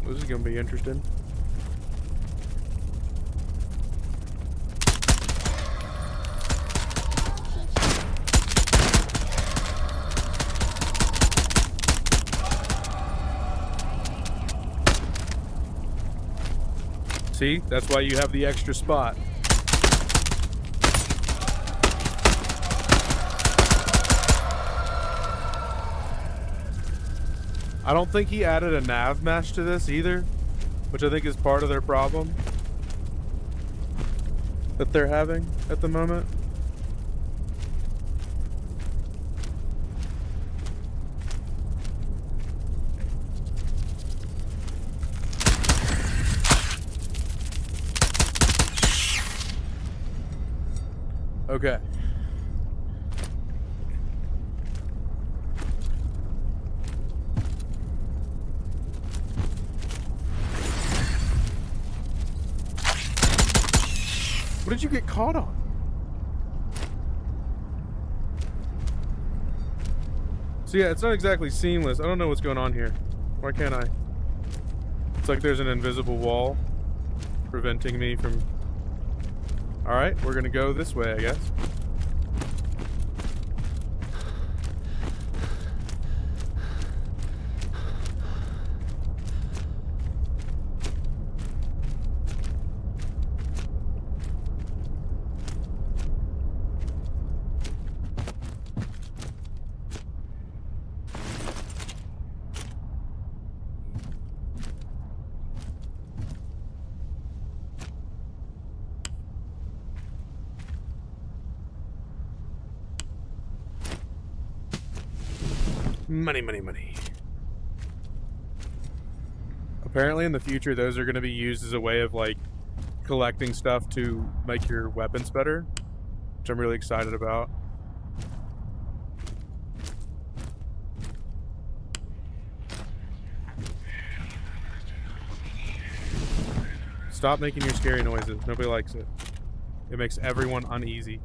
This is gonna be interesting. See, that's why you have the extra spot. I don't think he added a nav mesh to this either, which I think is part of their problem that they're having at the moment. Okay. What did you get caught on? So yeah, it's not exactly seamless. I don't know what's going on here. Why can't I? It's like there's an invisible wall preventing me from... Alright, we're gonna go this way, I guess. Money, money, money. Apparently in the future, those are going to be used as a way of, like, collecting stuff to make your weapons better, which I'm really excited about. Stop making your scary noises. Nobody likes it. It makes everyone uneasy.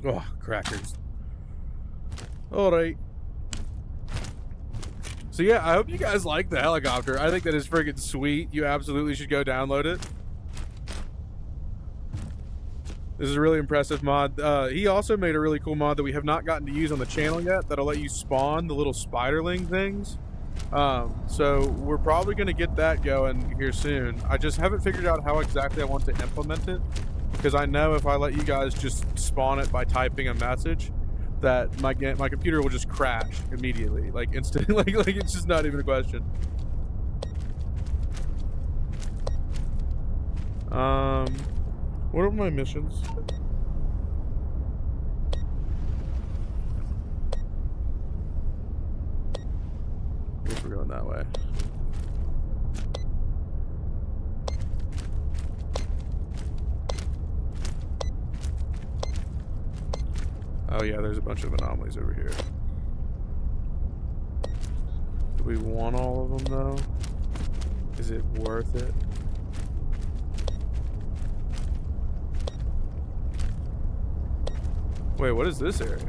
Oh, crackers. Alright. So yeah, I hope you guys like the helicopter. I think that is friggin' sweet. You absolutely should go download it. This is a really impressive mod. He also made a really cool mod that we have not gotten to use on the channel yet that'll let you spawn the little spiderling things. So we're probably going to get that going here soon. I just haven't figured out how exactly I want to implement it. Because I know if I let you guys just spawn it by typing a message, that my computer will just crash immediately, like instantly, like it's just not even a question. What are my missions? I guess we're going that way. Oh yeah, there's a bunch of anomalies over here. Do we want all of them though? Is it worth it? Wait, what is this area?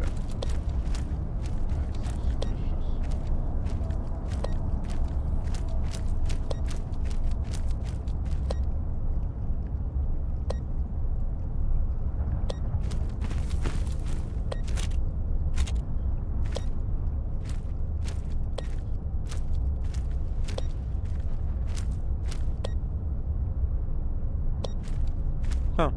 Huh.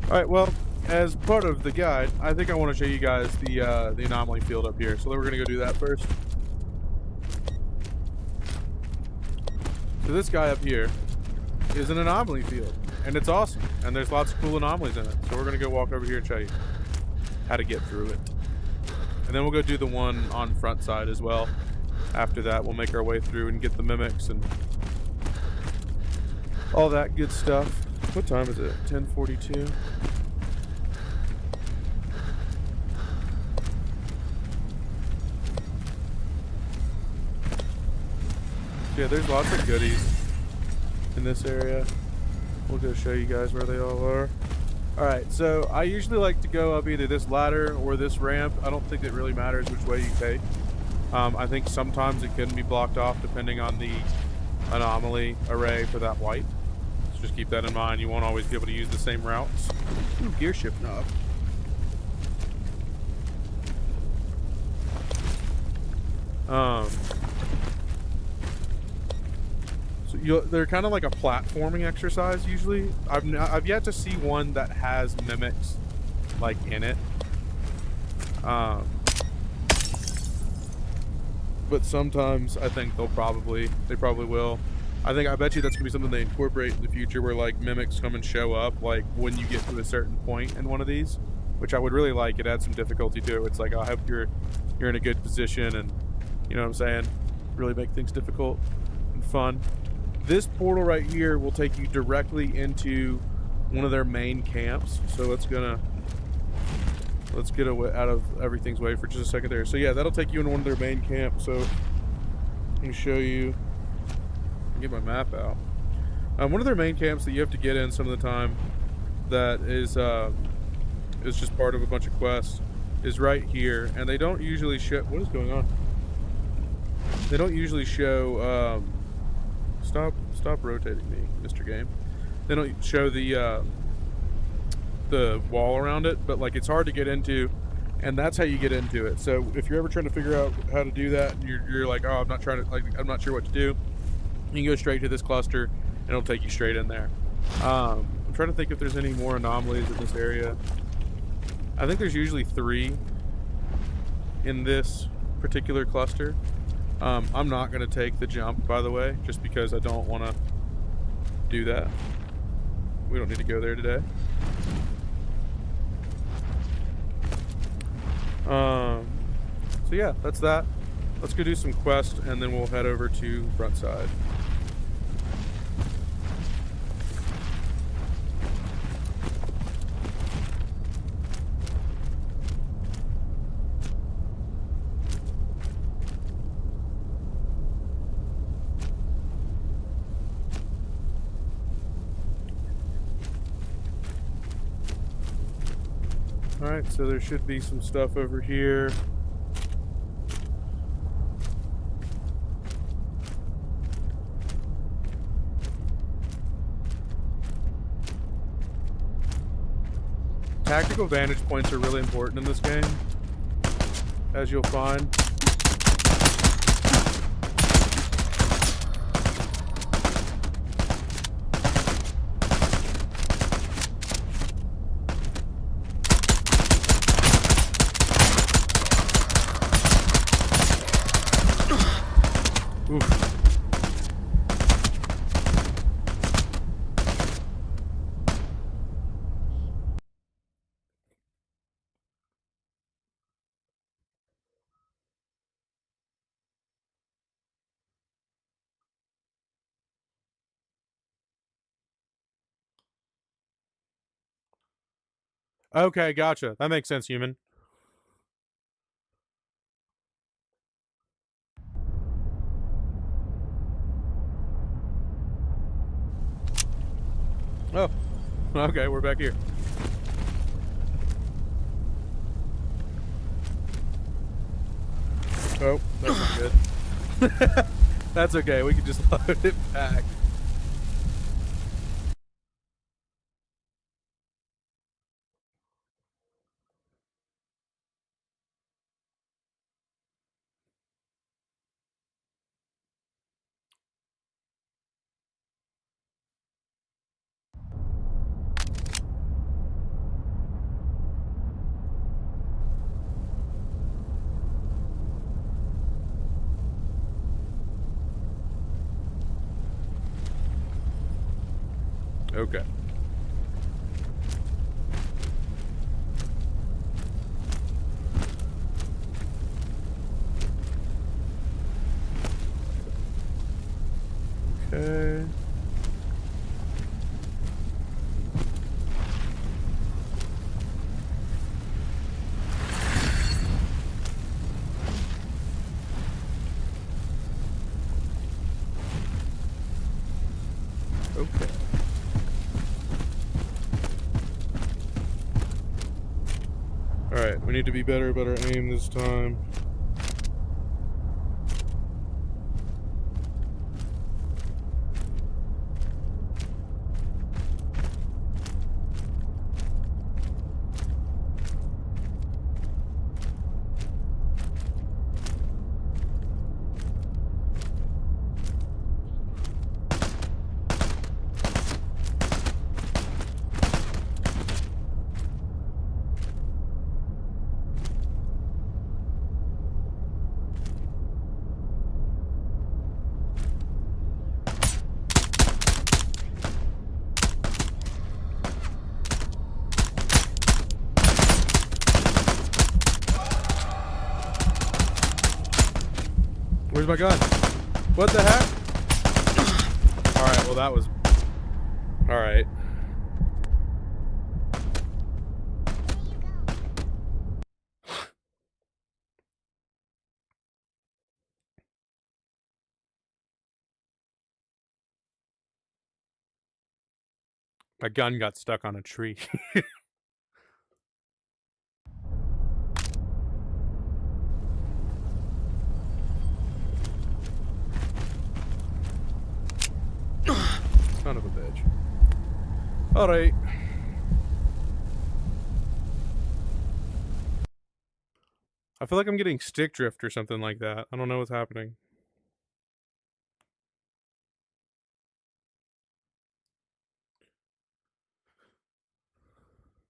Alright, well, as part of the guide, I think I want to show you guys the anomaly field up here. So we're going to go do that first. So this guy up here is an anomaly field, and it's awesome. And there's lots of cool anomalies in it. So we're going to go walk over here and show you how to get through it. And then we'll go do the one on front side as well. After that, we'll make our way through and get the mimics and all that good stuff. What time is it? 10:42. Yeah, there's lots of goodies in this area. We'll go show you guys where they all are. Alright, so I usually like to go up either this ladder or this ramp. I don't think it really matters which way you take. I think sometimes it can be blocked off depending on the anomaly array for that white. So just keep that in mind. You won't always be able to use the same routes. Ooh, gear shift knob. They're kind of like a platforming exercise usually. I've yet to see one that has mimics like in it. But sometimes I think they probably will. I bet you that's gonna be something they incorporate in the future, where like mimics come and show up like when you get to a certain point in one of these, which I would really like. It adds some difficulty to it. It's like, I hope you're in a good position, and you know what I'm saying, really make things difficult and fun. This portal right here will take you directly into one of their main camps. So let's get out of everything's way for just a second there. So yeah, that'll take you into one of their main camps. So let me show you. Get my map out. One of their main camps that you have to get in some of the time, that is just part of a bunch of quests, is right here. And they don't usually show. What is going on? They don't usually show. Stop rotating me, Mr. Game. They don't show the the wall around it, but like it's hard to get into, and that's how you get into it. So if you're ever trying to figure out how to do that, and you're like, oh, I'm not sure what to do, you can go straight to this cluster, and it'll take you straight in there. I'm trying to think if there's any more anomalies in this area. I think there's usually 3 in this particular cluster. I'm not going to take the jump, by the way, just because I don't want to do that. We don't need to go there today. So yeah, that's that. Let's go do some quests, and then we'll head over to front side. Alright, so there should be some stuff over here. Tactical vantage points are really important in this game, as you'll find. Oof. Okay, gotcha. That makes sense, human. Oh, okay, we're back here. Oh, that's not good. That's okay, we can just load it back. Okay. Okay. Okay. Alright, we need to be better about our aim this time. Where's my gun? What the heck? Alright, well that was... Alright. My gun got stuck on a tree. Son of a bitch. Alright. I feel like I'm getting stick drift or something like that. I don't know what's happening.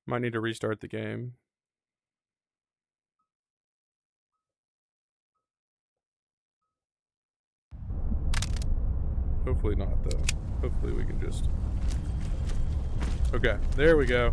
Might need to restart the game. Hopefully not, though. Hopefully we can just... Okay, there we go.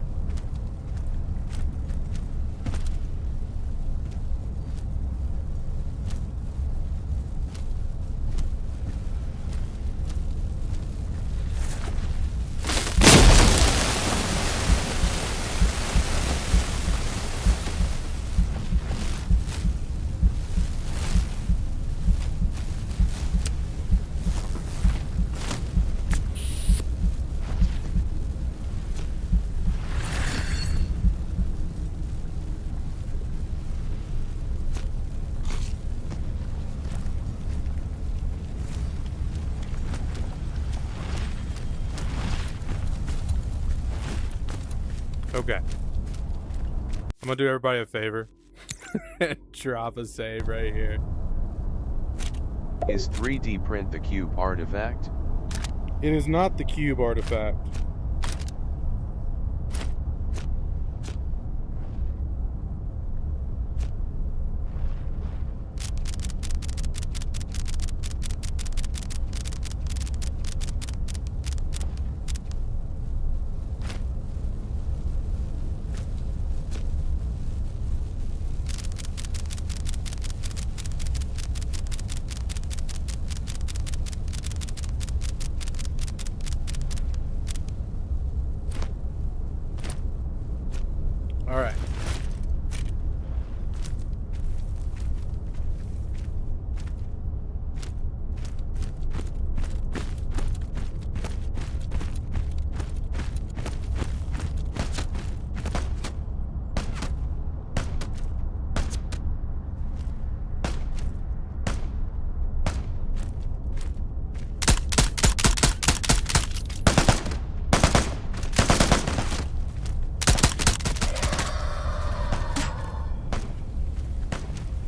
Okay. I'm gonna do everybody a favor. And drop a save right here.
Is 3D print the cube artifact?
It is not the cube artifact. All right.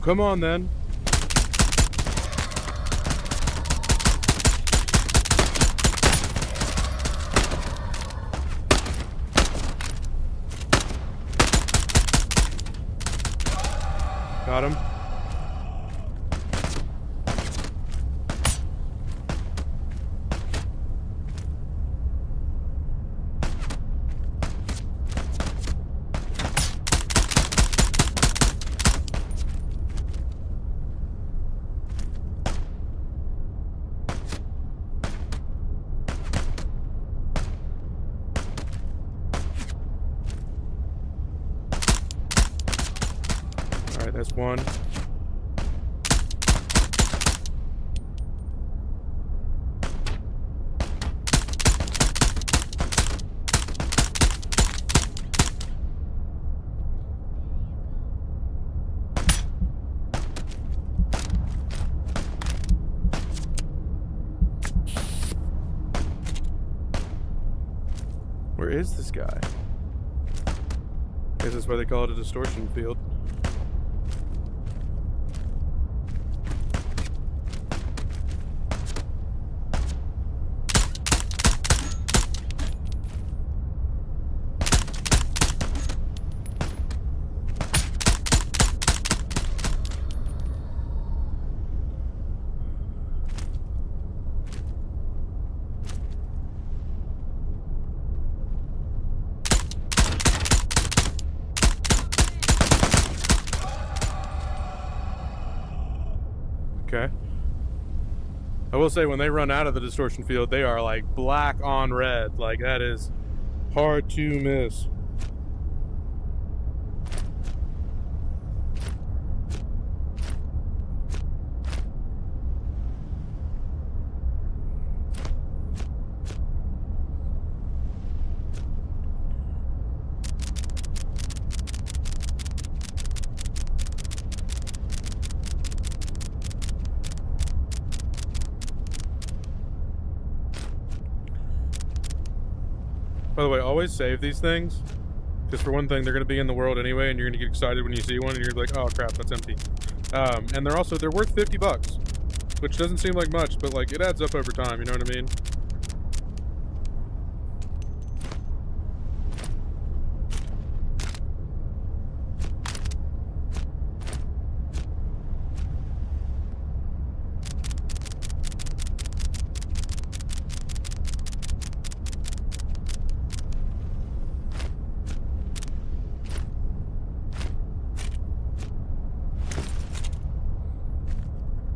Come on, then. Got him. Alright, that's one. Where is this guy? Guess that's why they call it a distortion field. Okay. I will say when they run out of the distortion field, they are like black on red. Like that is hard to miss. By the way, always save these things, Because for one thing, they're going to be in the world anyway, and you're going to get excited when you see one, and you're like, oh crap, that's empty. And they're worth $50, which doesn't seem like much, but like it adds up over time. You know what I mean?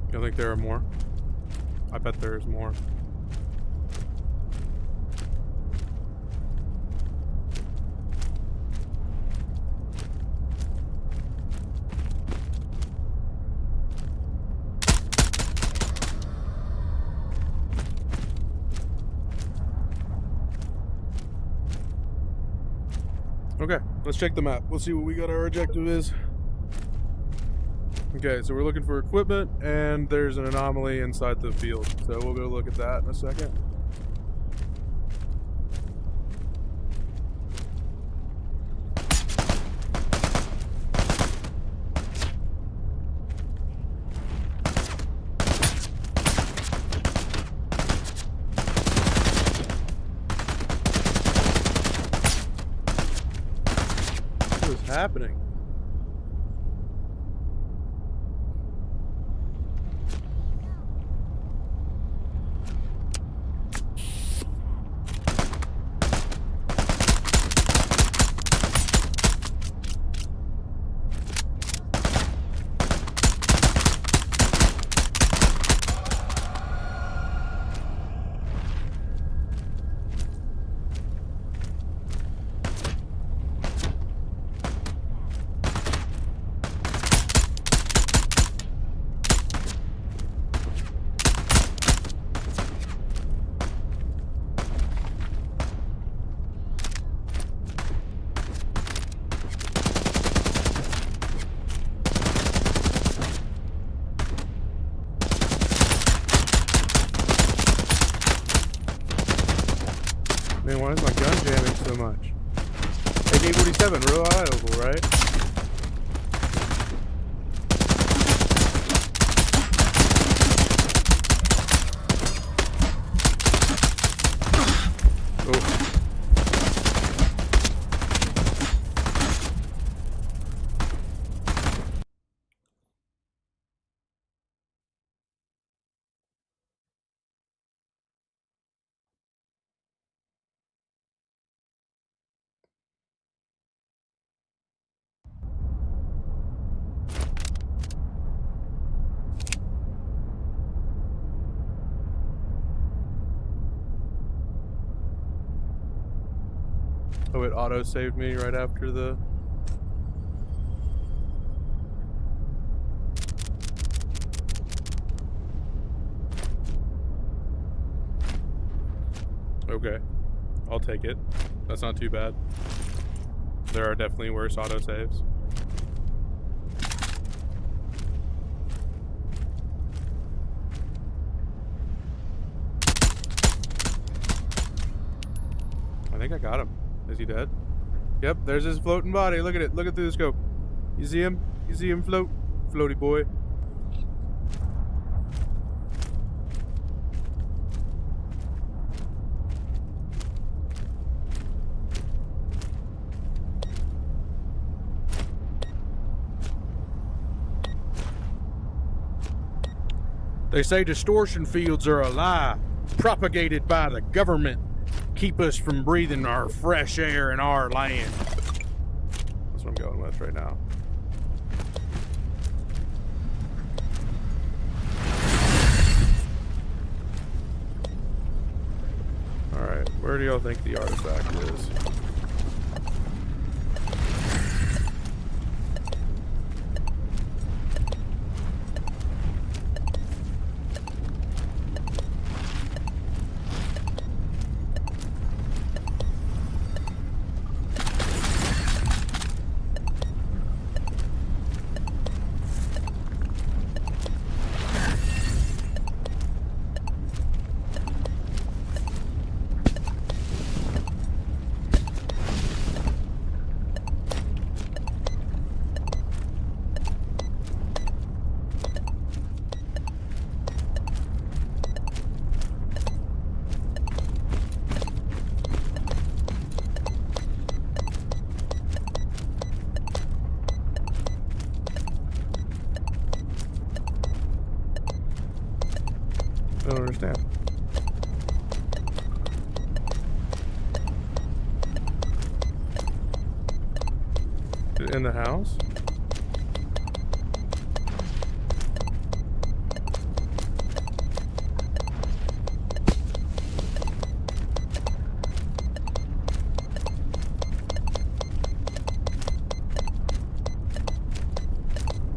I think there are more. I bet there is more. Okay, let's check the map. We'll see what we got our objective is. Okay, so we're looking for equipment, and there's an anomaly inside the field. So we'll go look at that in a second. What is happening? Man, why is my gun jamming so much? AK-47, reliable, right? Oh. Oh, it auto-saved me right after the... Okay. I'll take it. That's not too bad. There are definitely worse autosaves. I think I got him. Is he dead? Yep, there's his floating body. Look at it. Look at through the scope. You see him? You see him float? Floaty boy. They say distortion fields are a lie, propagated by the government. Keep us from breathing our fresh air in our land. That's what I'm going with right now. Alright, where do y'all think the artifact is? I don't understand. In the house?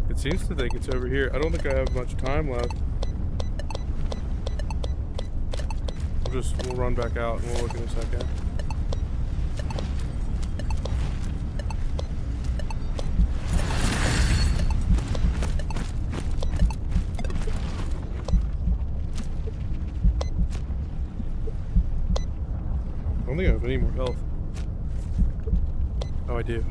It seems to think it's over here. I don't think I have much time left. We'll run back out and we'll look in a second. I don't think I have any more health. Oh, I do.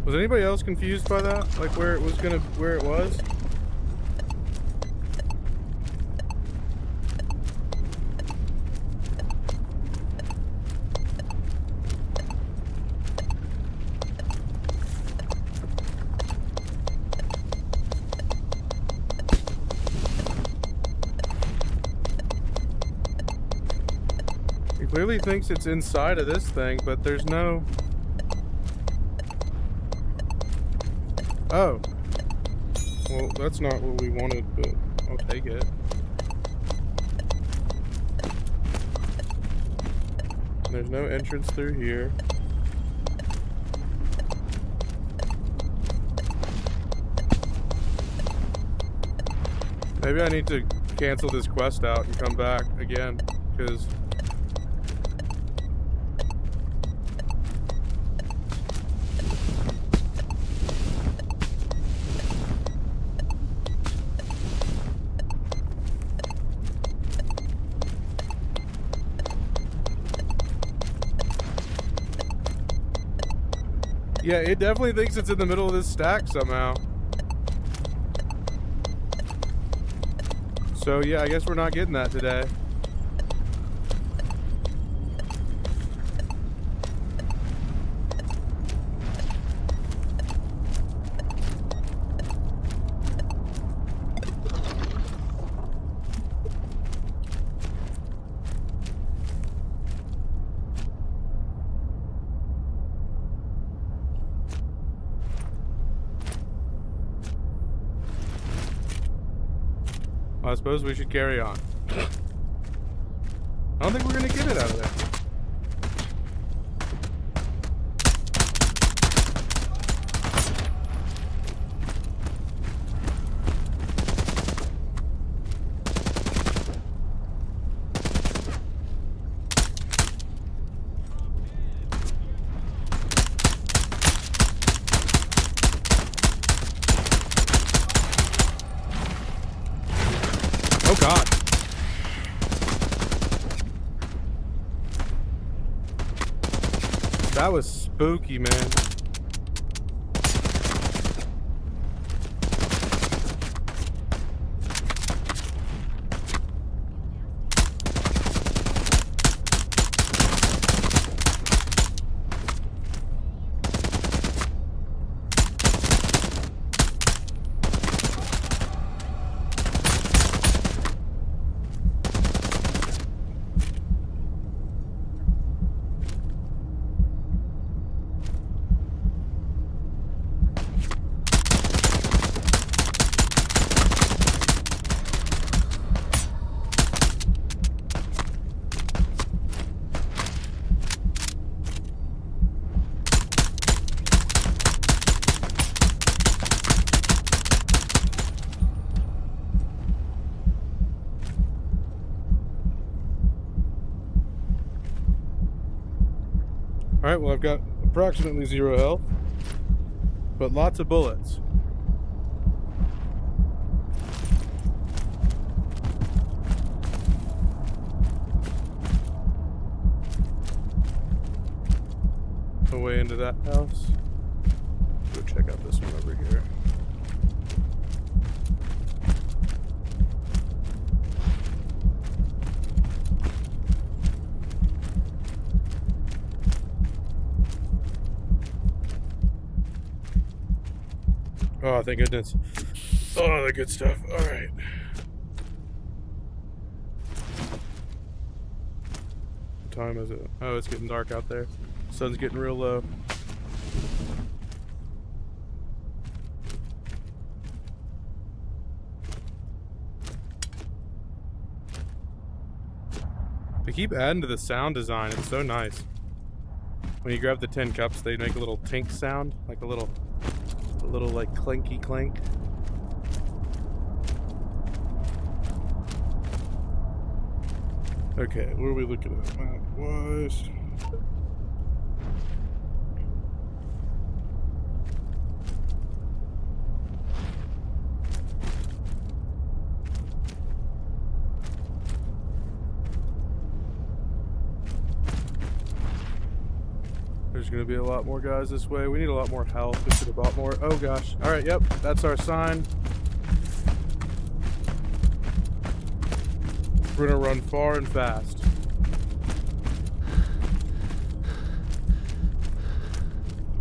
Was anybody else confused by that? Like where it was? He clearly thinks it's inside of this thing, but there's no... Oh. Well, that's not what we wanted, but I'll take it. There's no entrance through here. Maybe I need to cancel this quest out and come back again, because... Yeah, it definitely thinks it's in the middle of this stack somehow. So yeah, I guess we're not getting that today. I suppose we should carry on. I don't think we're gonna get it out of there. Oh God. That was spooky, man. Alright, well I've got approximately 0 health, but lots of bullets. Away into that house. Go check out this one over here. Oh, thank goodness. Oh, the good stuff. All right. What time is it? Oh, it's getting dark out there. Sun's getting real low. They keep adding to the sound design. It's so nice. When you grab the 10 cups, they make a little tink sound, like a little like clinky clink. Okay, what are we looking at? Map was. There's gonna be a lot more guys this way. We need a lot more health. We should have bought more. Oh gosh. Alright, yep, that's our sign. We're gonna run far and fast.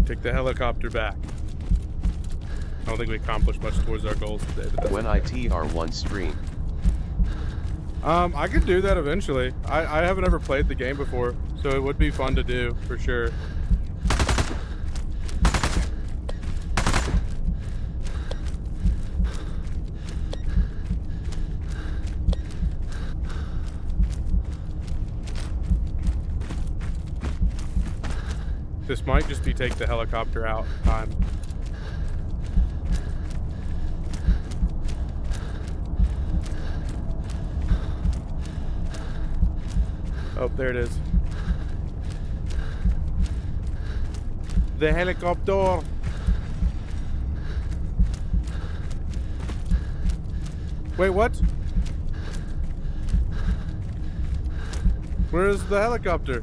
Take the helicopter back. I don't think we accomplished much towards our goals today. But
When ITR1 stream.
I could do that eventually. I haven't ever played the game before, so it would be fun to do for sure. This might just be take the helicopter out time. Oh, there it is. The helicopter. Wait, what? Where's the helicopter?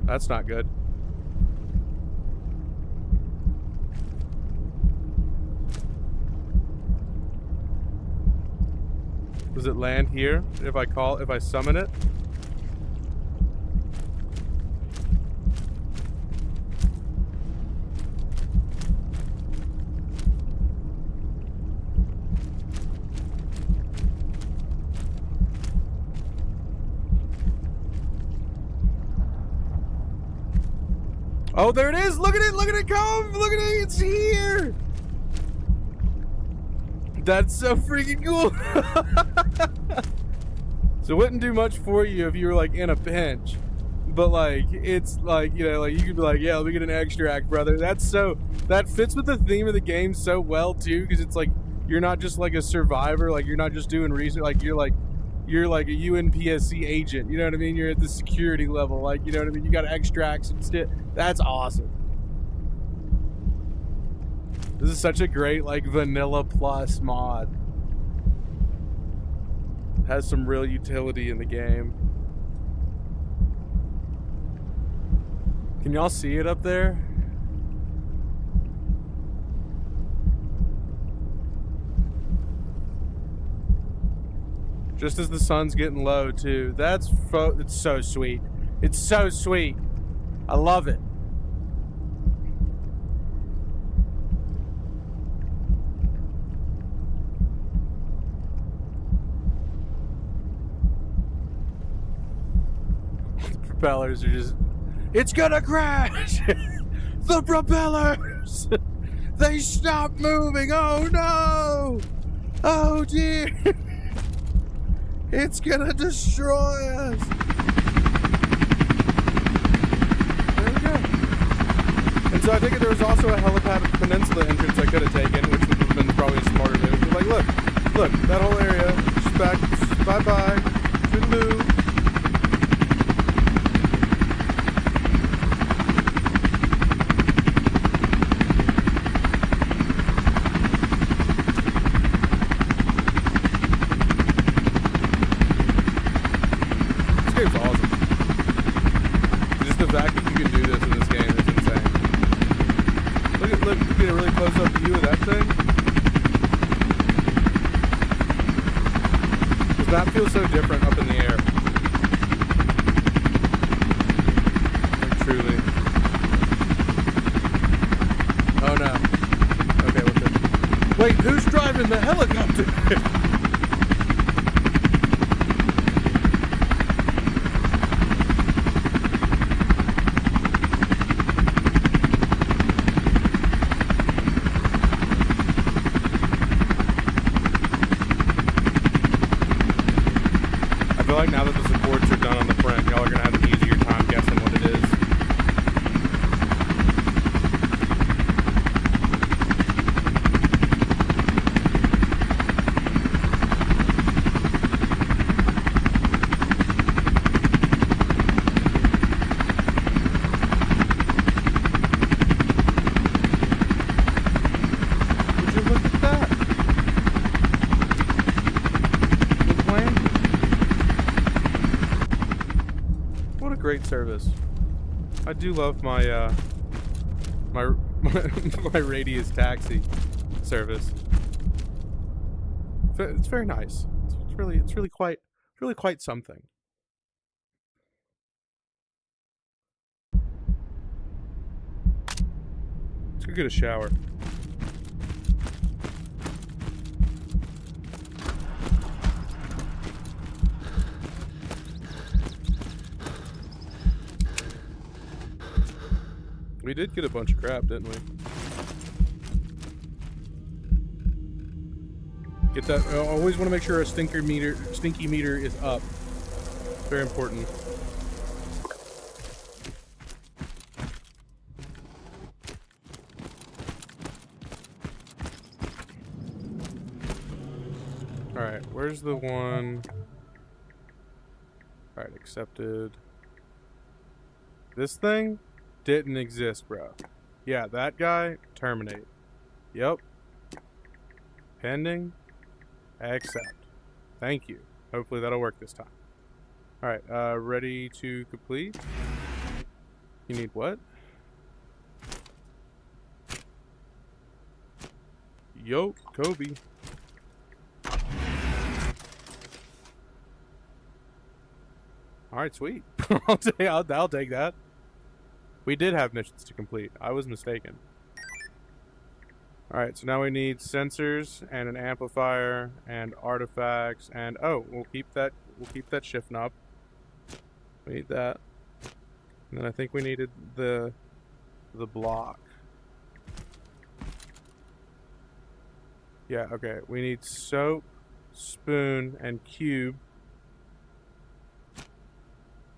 That's not good. Does it land here if I summon it? Oh, there it is! Look at it come! Look at it, it's here! That's so freaking cool! So it wouldn't do much for you if you were like in a pinch. But like, it's like, you know, like you could be like, yeah, let me get an extract, brother. That fits with the theme of the game so well too, because it's like, you're not just like a survivor, like you're not just doing research, like you're like a UNPSC agent, you know what I mean? You're at the security level, like, you know what I mean? You got extracts and stuff. That's awesome. This is such a great, like, vanilla plus mod. Has some real utility in the game. Can y'all see it up there? Just as the sun's getting low, too. It's so sweet. It's so sweet. I love it. The propellers are just... It's gonna crash! The propellers! They stopped moving! Oh no! Oh dear! It's gonna destroy us! There we go. And so I think there was also a helipad at the peninsula entrance I could have taken, which would have been probably a smarter move. But like, look, that whole area, just back, bye-bye, toodaloo. This game's awesome. Just the fact that you can do this in this game is insane. Look, you get a really close-up view of that thing. This map feels so different up in the air. Like, truly. Wait, who's driving the helicopter? I feel like now that the supports are done on the print, y'all are gonna have an easier time guessing what it is. Would you look at that? The plan? What a great service. I do love my my Radius taxi service. It's very nice. It's really quite something. Let's go get a shower. We did get a bunch of crap, didn't we? Get that. I always want to make sure our stinky meter is up. Very important. All right, where's the one? All right, accepted. This thing didn't exist, bro. Yeah, that guy, terminate. Yep. Pending. Accept. Thank you. Hopefully that'll work this time. Alright, ready to complete? You need what? Yo, Kobe. Alright, sweet. I'll take that. We did have missions to complete. I was mistaken. Alright, so now we need sensors and an amplifier and artifacts and oh, we'll keep that shift knob. We need that. And then I think we needed the block. Yeah, okay. We need soap, spoon, and cube.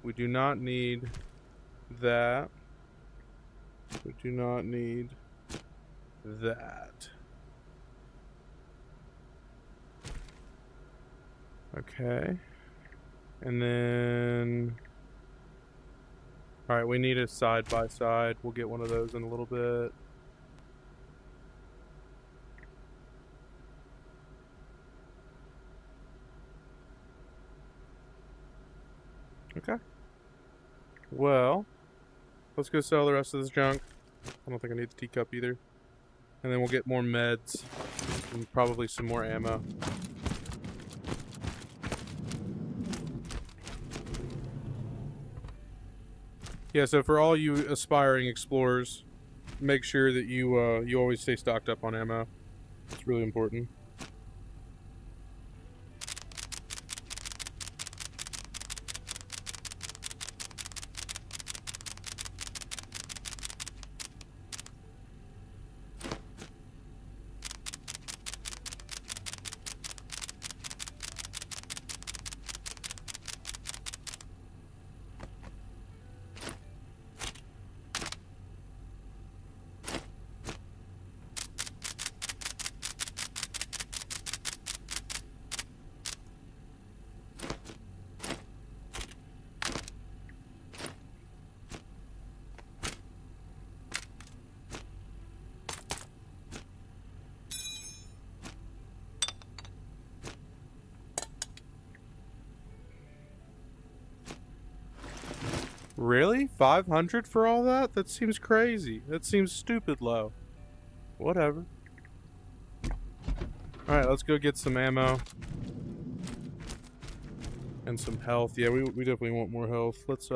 We do not need that. We do not need that. Okay. And then... Alright, we need a side-by-side. We'll get one of those in a little bit. Okay. Well, let's go sell the rest of this junk. I don't think I need the teacup either. And then we'll get more meds and probably some more ammo. Yeah, so for all you aspiring explorers, make sure that you always stay stocked up on ammo. It's really important. Really? 500 for all that? That seems crazy. That seems stupid low. Whatever. Alright, let's go get some ammo. And some health. Yeah, we definitely want more health. Let's,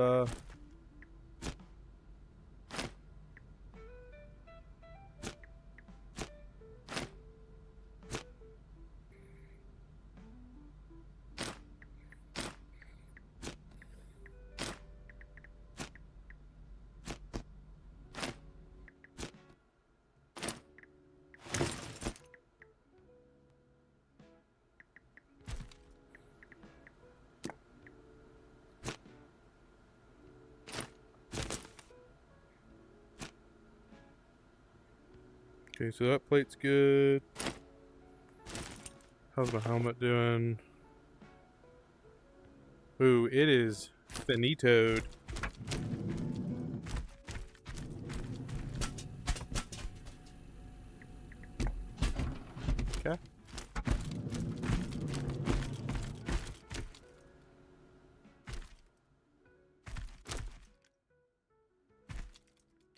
Okay, so that plate's good. How's my helmet doing? Ooh, it is finitoed. Okay.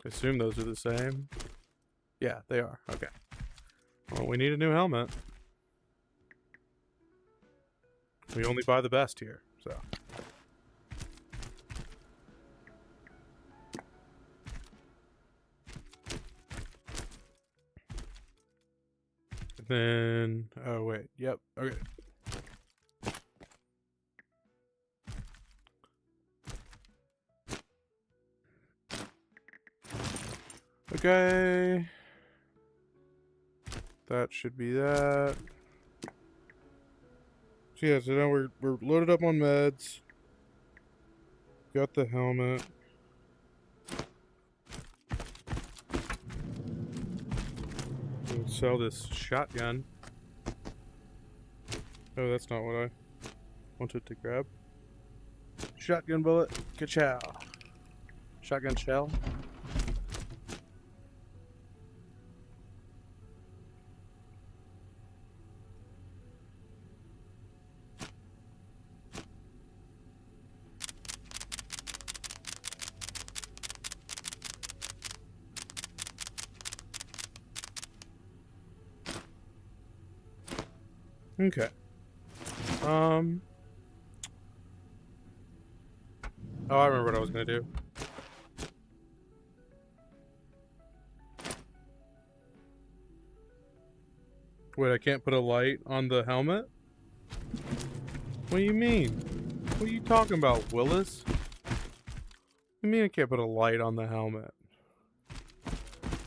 I assume those are the same. Yeah, they are. Okay. Well, we need a new helmet. We only buy the best here, so. And then, oh wait, yep, okay. Okay. That should be that. So yeah, so now we're loaded up on meds. Got the helmet. We'll sell this shotgun. Oh, that's not what I wanted to grab. Shotgun bullet. Ka-chow. Shotgun shell. Okay. Oh, I remember what I was gonna do. Wait, I can't put a light on the helmet? What do you mean? What are you talking about, Willis? What do you mean I can't put a light on the helmet?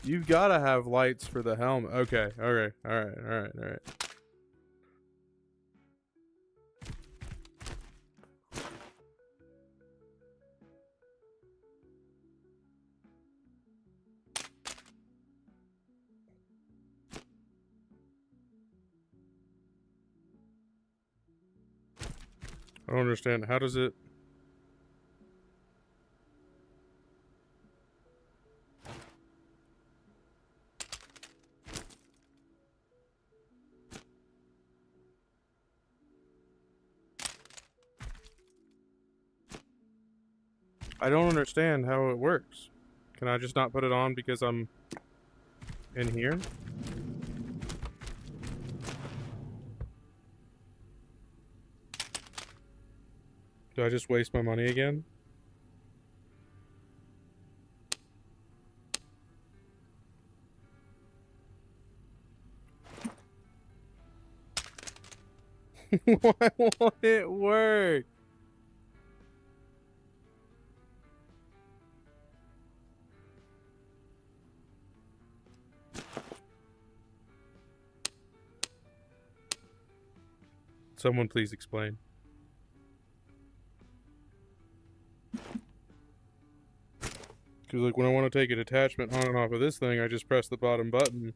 You've gotta have lights for the helmet. Okay, alright. I don't understand. How does it... I don't understand how it works. Can I just not put it on because I'm in here? Do I just waste my money again? Why won't it work? Someone please explain. Because like when I want to take an attachment on and off of this thing, I just press the bottom button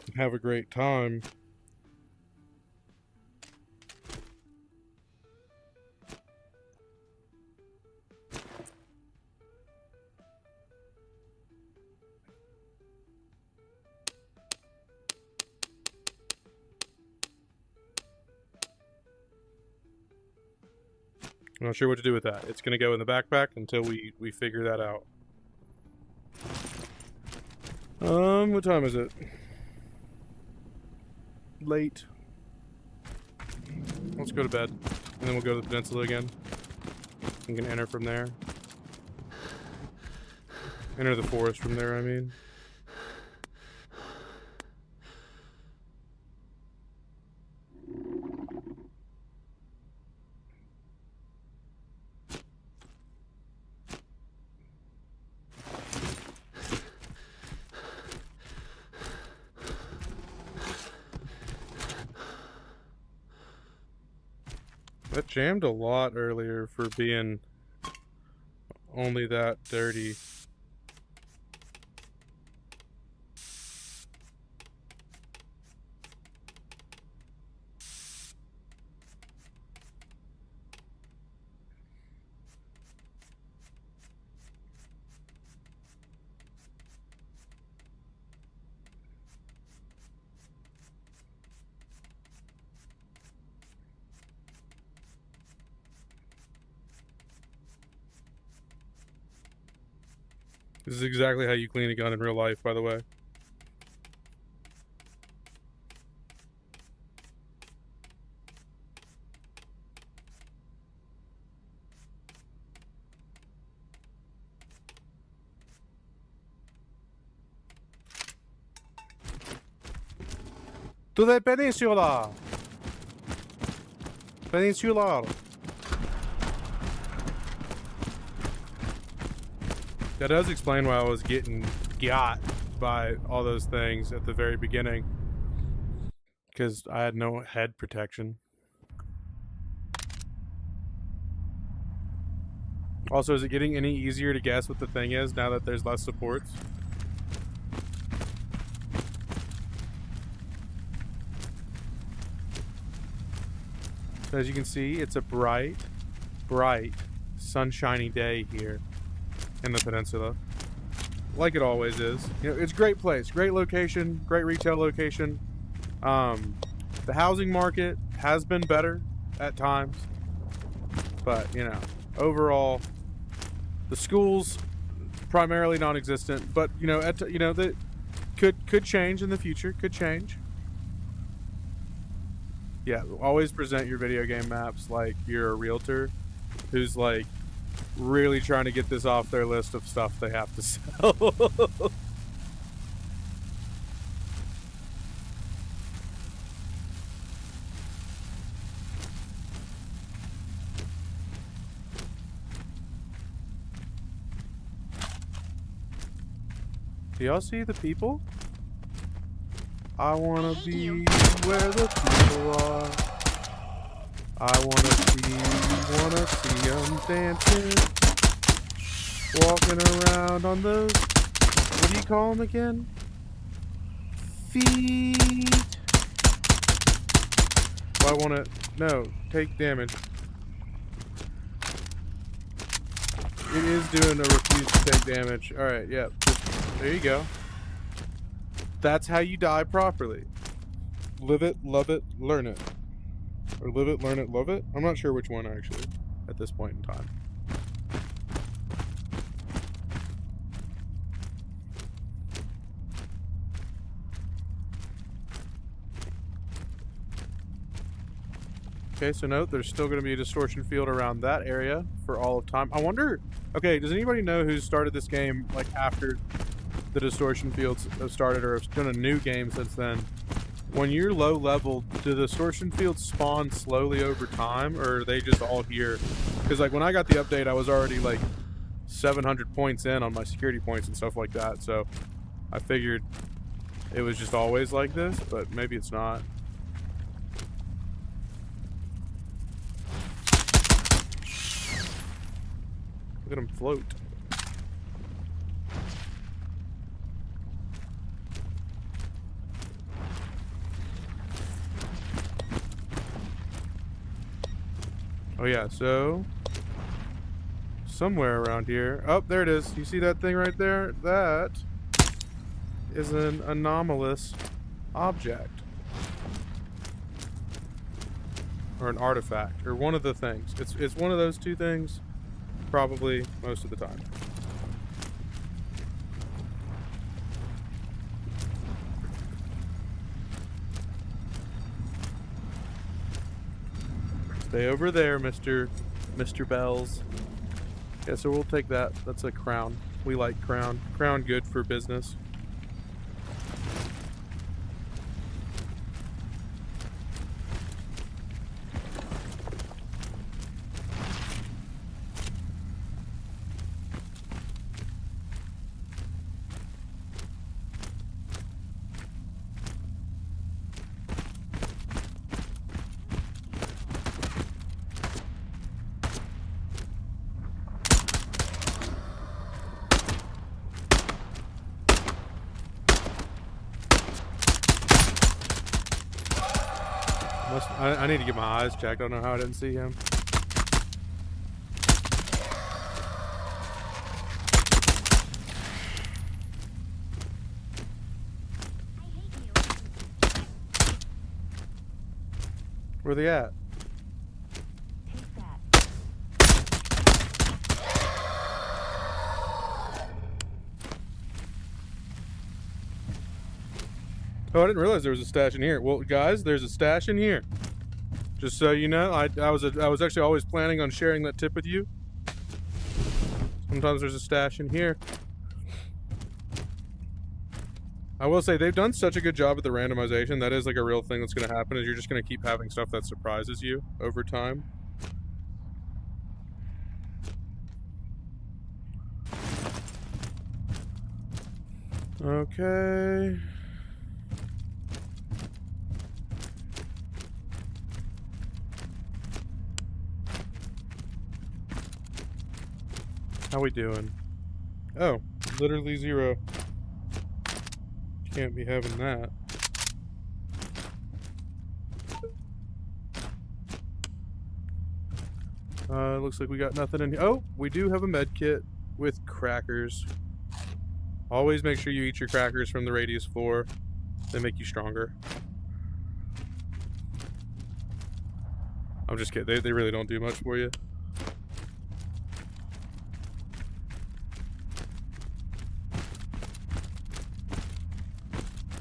and have a great time. I'm not sure what to do with that. It's going to go in the backpack until we figure that out. What time is it? Late. Let's go to bed. And then we'll go to the peninsula again. We can enter from there. Enter the forest from there, I mean. That jammed a lot earlier for being only that dirty. This is exactly how you clean a gun in real life, by the way. To the peninsula! Peninsular! That does explain why I was getting got by all those things at the very beginning. Because I had no head protection. Also, is it getting any easier to guess what the thing is now that there's less supports? So as you can see, it's a bright, sunshiny day here in the peninsula. Like it always is. You know, it's a great place, great location, great retail location. The housing market has been better at times, but you know, overall, the schools primarily non-existent. But you know, that could change in the future. Could change. Yeah, always present your video game maps like you're a realtor who's like really trying to get this off their list of stuff they have to sell. Do y'all see the people? I wanna be where the people are. I wanna see them dancing, walking around on those, what do you call them again? Feet. Well, I wanna, no, take damage. It is doing a refuse to take damage. Alright, yeah, there you go. That's how you die properly. Live it, love it, learn it. Or live it, learn it, love it? I'm not sure which one actually at this point in time. Okay, so note, there's still going to be a distortion field around that area for all of time. I wonder, okay, does anybody know who started this game like after the distortion fields have started or have done a new game since then? When you're low level, do the distortion fields spawn slowly over time, or are they just all here? Because like when I got the update, I was already like 700 points in on my security points and stuff like that, so I figured it was just always like this, but maybe it's not. Look at him float. Oh yeah, so somewhere around here. Oh, there it is. You see that thing right there? That is an anomalous object. Or an artifact, or one of the things. It's one of those two things, probably most of the time. Stay over there, Mr. Bells. Yeah, so we'll take that. That's a crown. We like crown. Crown good for business. I need to get my eyes checked. I don't know how I didn't see him. Where are they at? Oh, I didn't realize there was a stash in here. Well, guys, there's a stash in here. Just so you know, I was actually always planning on sharing that tip with you. Sometimes there's a stash in here. I will say they've done such a good job at the randomization. That is like a real thing that's going to happen, is you're just going to keep having stuff that surprises you over time. Okay. How we doing? Oh, literally 0. Can't be having that. Looks like we got nothing in here. Oh, we do have a med kit with crackers. Always make sure you eat your crackers from the Radius 4. They make you stronger. I'm just kidding. They really don't do much for you.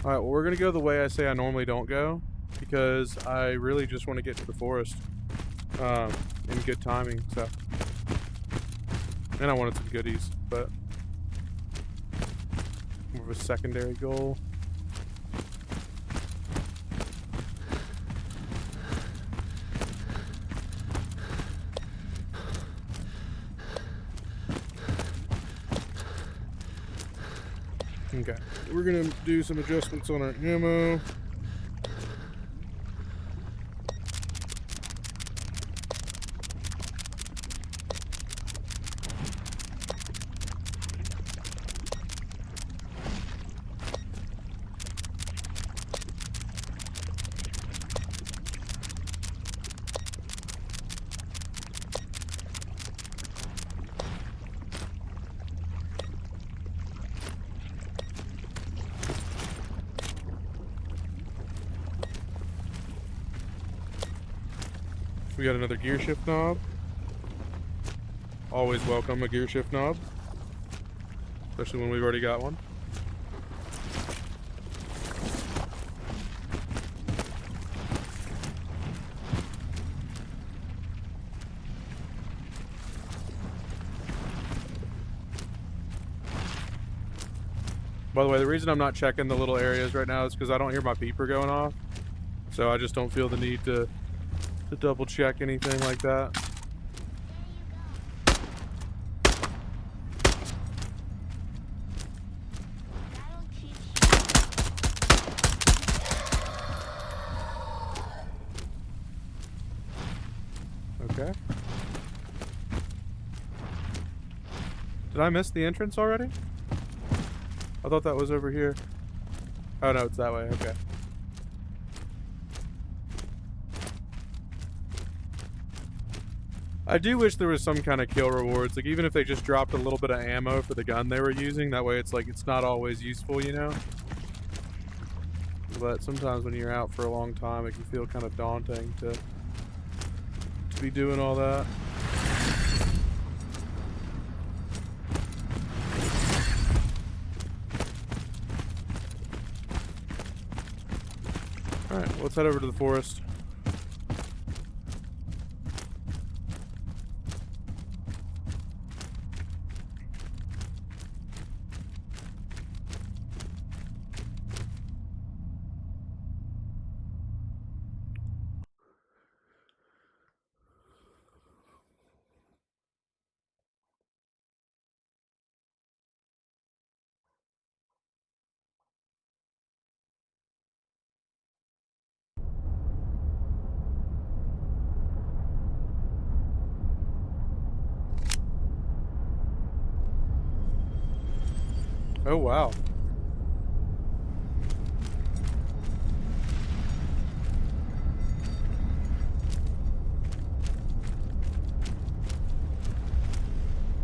Alright, well, we're going to go the way I say I normally don't go, because I really just want to get to the forest in good timing, so. And I wanted some goodies, but more of a secondary goal. Okay, we're gonna do some adjustments on our ammo. We got another gear shift knob. Always welcome a gear shift knob, especially when we've already got one. By the way, the reason I'm not checking the little areas right now is because I don't hear my beeper going off, so I just don't feel the need to double check anything like that. Okay. Did I miss the entrance already? I thought that was over here. Oh no, it's that way, okay. I do wish there was some kind of kill rewards, like even if they just dropped a little bit of ammo for the gun they were using, that way it's like it's not always useful, you know? But sometimes when you're out for a long time, it can feel kind of daunting to be doing all that. Alright, let's head over to the forest. Oh, wow.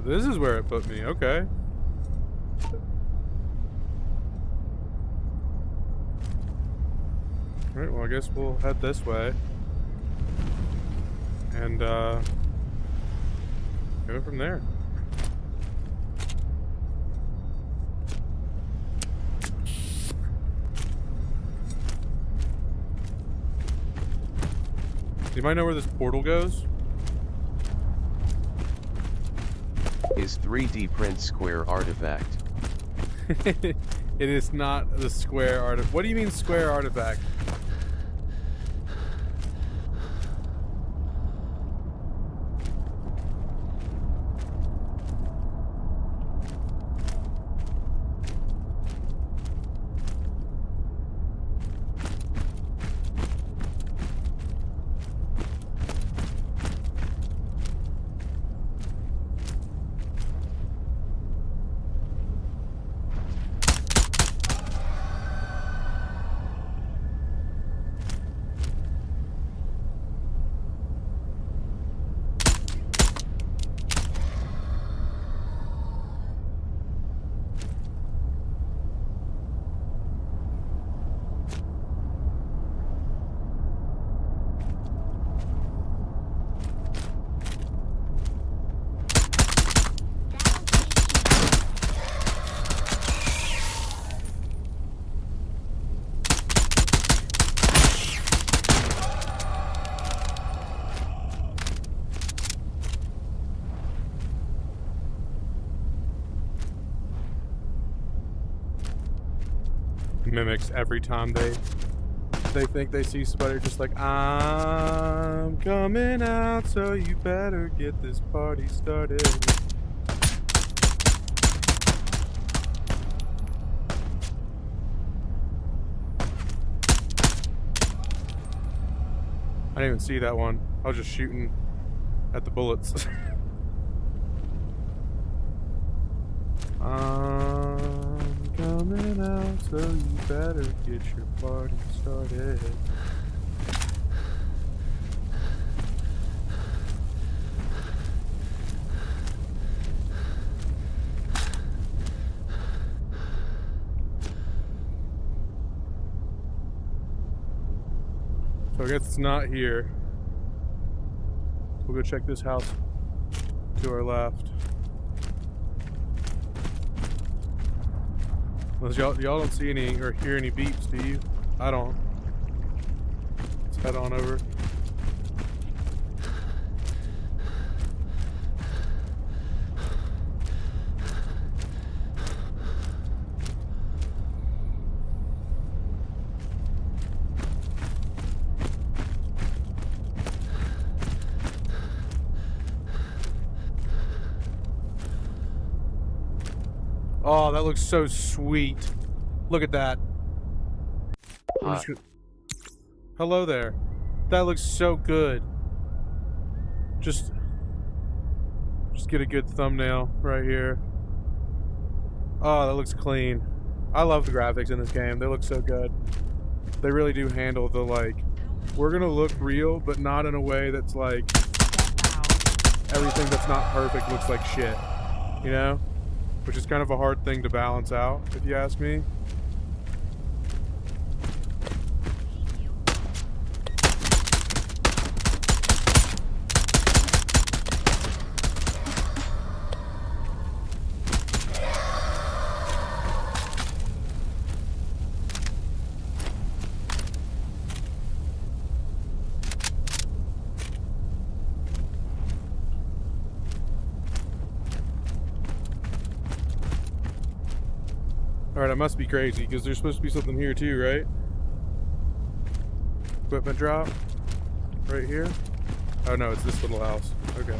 This is where it put me, okay. Alright, well I guess we'll head this way. And, go from there. Anybody know where this portal goes?
Is 3D print square artifact?
It is not the square artifact. What do you mean square artifact? Mimics every time they think they see somebody, just like, I'm coming out, so you better get this party started. I didn't even see that one. I was just shooting at the bullets. I'm coming out, so you better get your party started. So I guess it's not here. We'll go check this house to our left. Unless y'all don't see any or hear any beeps, do you? I don't. Let's head on over. Oh, that looks so sweet. Look at that. Hello there. That looks so good. Just get a good thumbnail right here. Oh, that looks clean. I love the graphics in this game. They look so good. They really do handle the, like, we're gonna look real, but not in a way that's like everything that's not perfect looks like shit. You know? Which is kind of a hard thing to balance out, if you ask me. Alright, I must be crazy, because there's supposed to be something here too, right? Equipment drop? Right here? Oh no, it's this little house. Okay.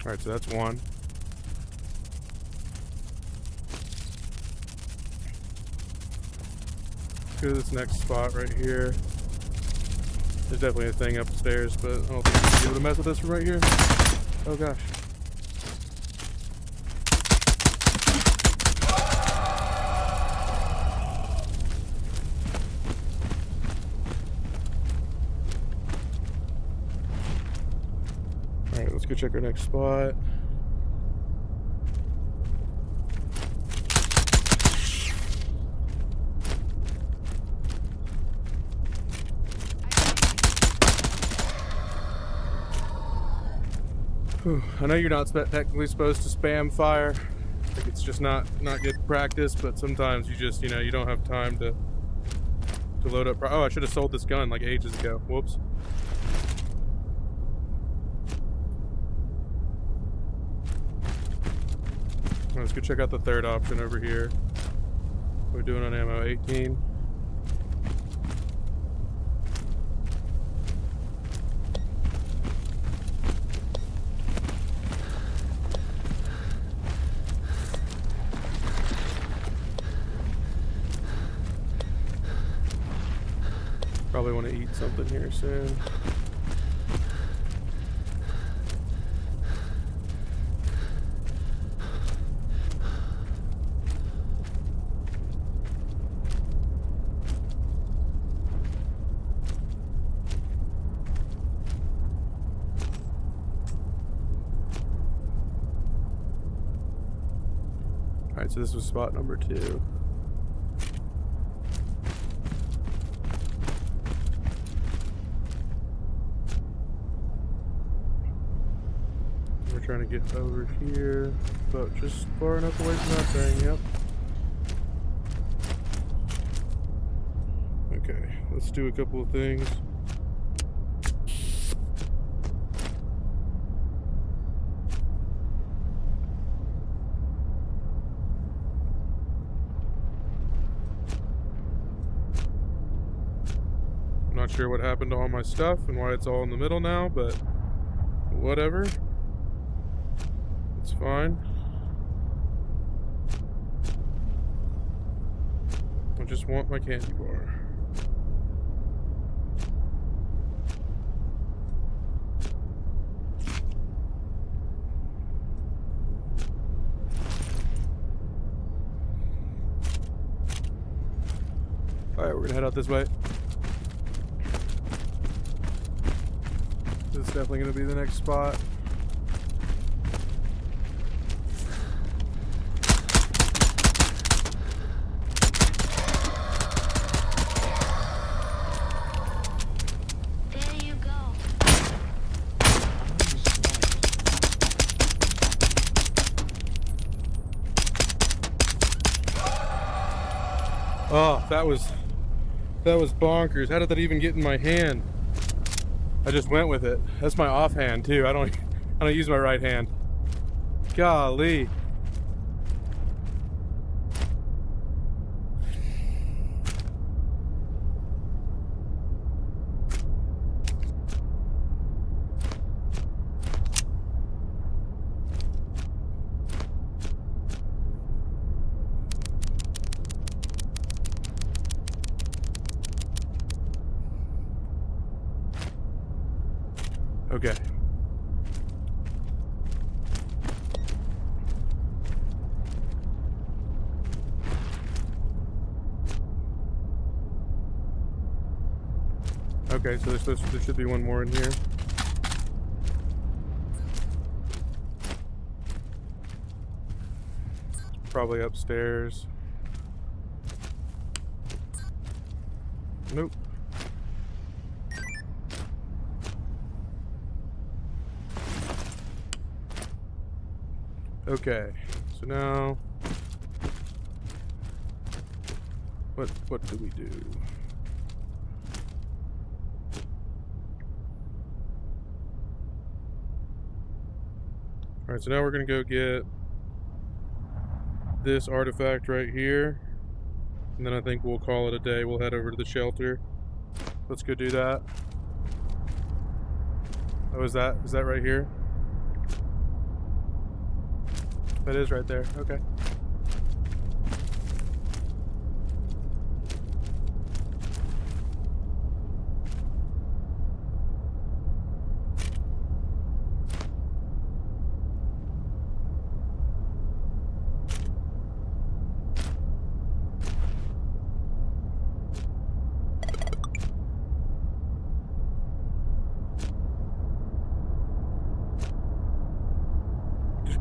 Alright, so that's one. Let's go to this next spot right here. There's definitely a thing upstairs, but I don't think we'll be able to mess with this from right here. Oh gosh. Let's go check our next spot. I know you're not technically supposed to spam fire. Like, it's just not good practice, but sometimes you just, you don't have time to load up. Oh, I should have sold this gun like ages ago. Whoops. Let's go check out the third option over here. We're doing on ammo 18. Probably want to eat something here soon. Alright, so this was spot number 2. We're trying to get over here, but just far enough away from that thing, yep. Okay, let's do a couple of things. Not sure what happened to all my stuff and why it's all in the middle now, but whatever. It's fine. I just want my candy bar. Alright, we're gonna head out this way. This is definitely gonna be the next spot. Oh, that was bonkers. How did that even get in my hand? I just went with it. That's my offhand too. I don't use my right hand. Golly. Okay. Okay, so there should be one more in here. Probably upstairs. Nope. Okay, so now what do we do? All right, so now we're gonna go get this artifact right here, and then I think we'll call it a day. We'll head over to the shelter. Let's go do that. Oh, is that right here? That is right there. Okay.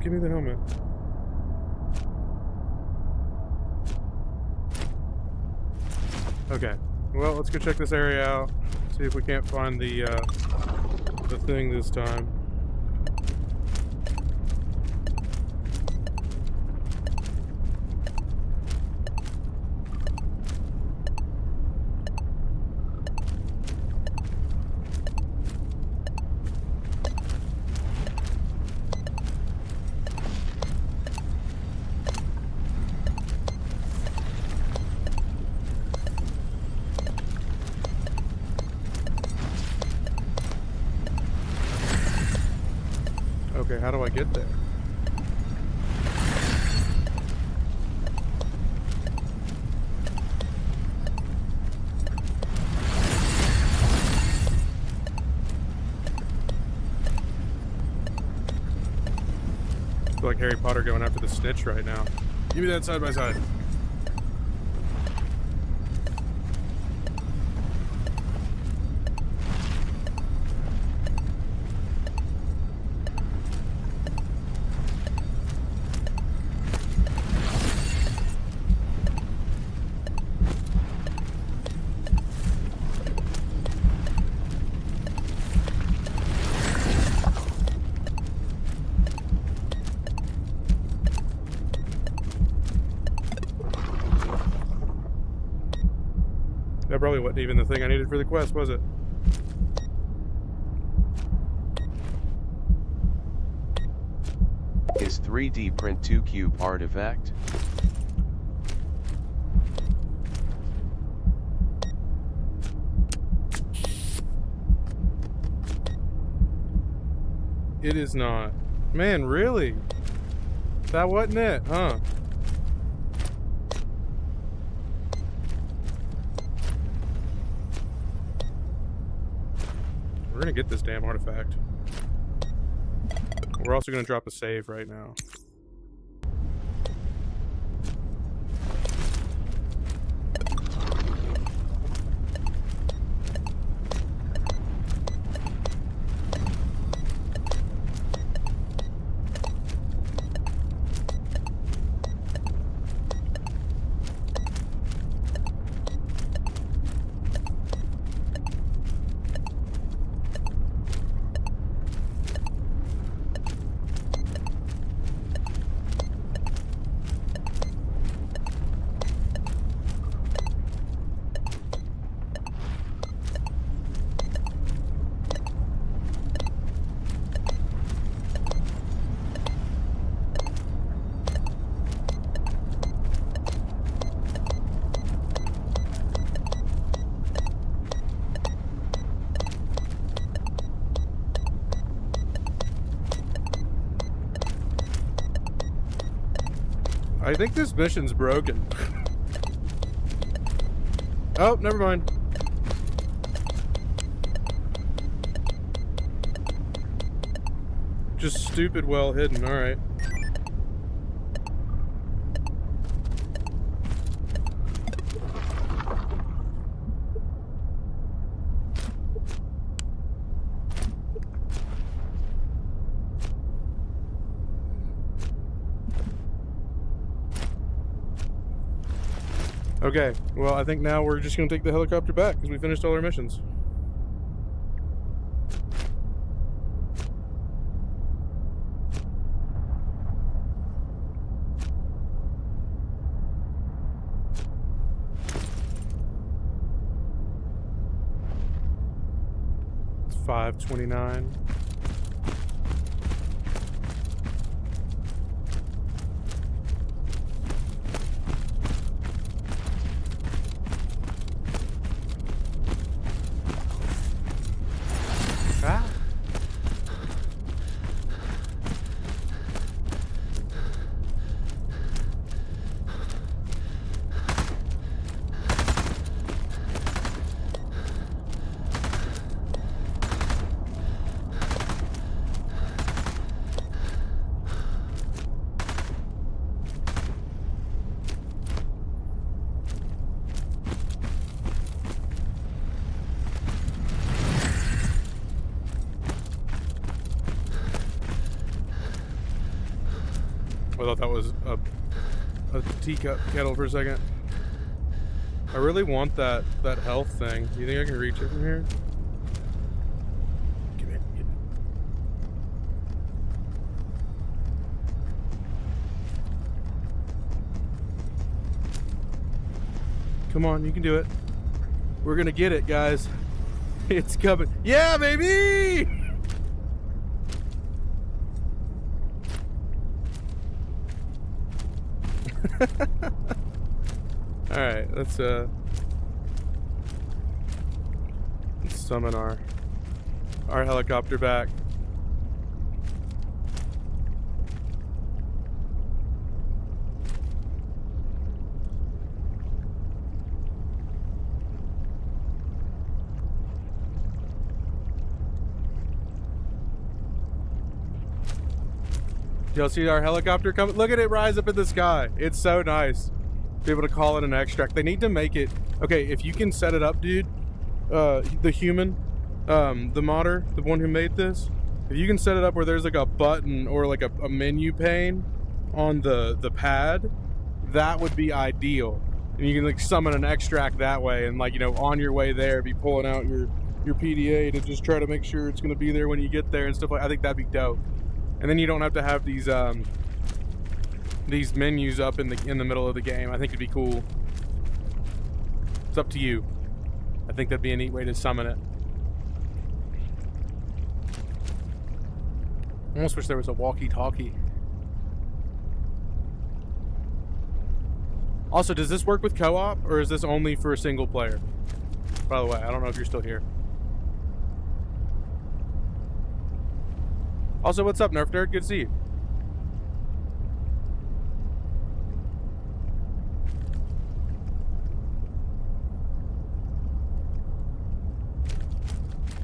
Give me the helmet. Okay. Well, let's go check this area out. See if we can't find the thing this time. Okay, how do I get there? I feel like Harry Potter going after the snitch right now. Give me that side by side. That probably wasn't even the thing I needed for the quest, was it?
Is 3D print 2 cube artifact?
It is not. Man, really? That wasn't it, huh? We're gonna get this damn artifact. We're also gonna drop a save right now. I think this mission's broken. Oh, never mind. Just stupid well hidden, alright. Okay, well, I think now we're just going to take the helicopter back because we finished all our missions. It's 5:29. I thought that was a teacup kettle for a second. I really want that health thing. Do you think I can reach it from here? Give it. Come on, you can do it. We're gonna get it, guys. It's coming. Yeah, baby! Alright, let's summon our helicopter back. Y'all see our helicopter coming? Look at it rise up in the sky. It's so nice. Be able to call it an extract. They need to make it. Okay, if you can set it up, dude, the human, the modder, the one who made this, if you can set it up where there's like a button or like a menu pane on the pad, that would be ideal. And you can like summon an extract that way, and like, you know, on your way there, be pulling out your PDA to just try to make sure it's gonna be there when you get there and stuff like. I think that'd be dope. And then you don't have to have these menus up in the middle of the game. I think it'd be cool. It's up to you. I think that'd be a neat way to summon it. I almost wish there was a walkie-talkie. Also, does this work with co-op, or is this only for a single player? By the way, I don't know if you're still here. Also, what's up, Nerf Nerd? Good to see you.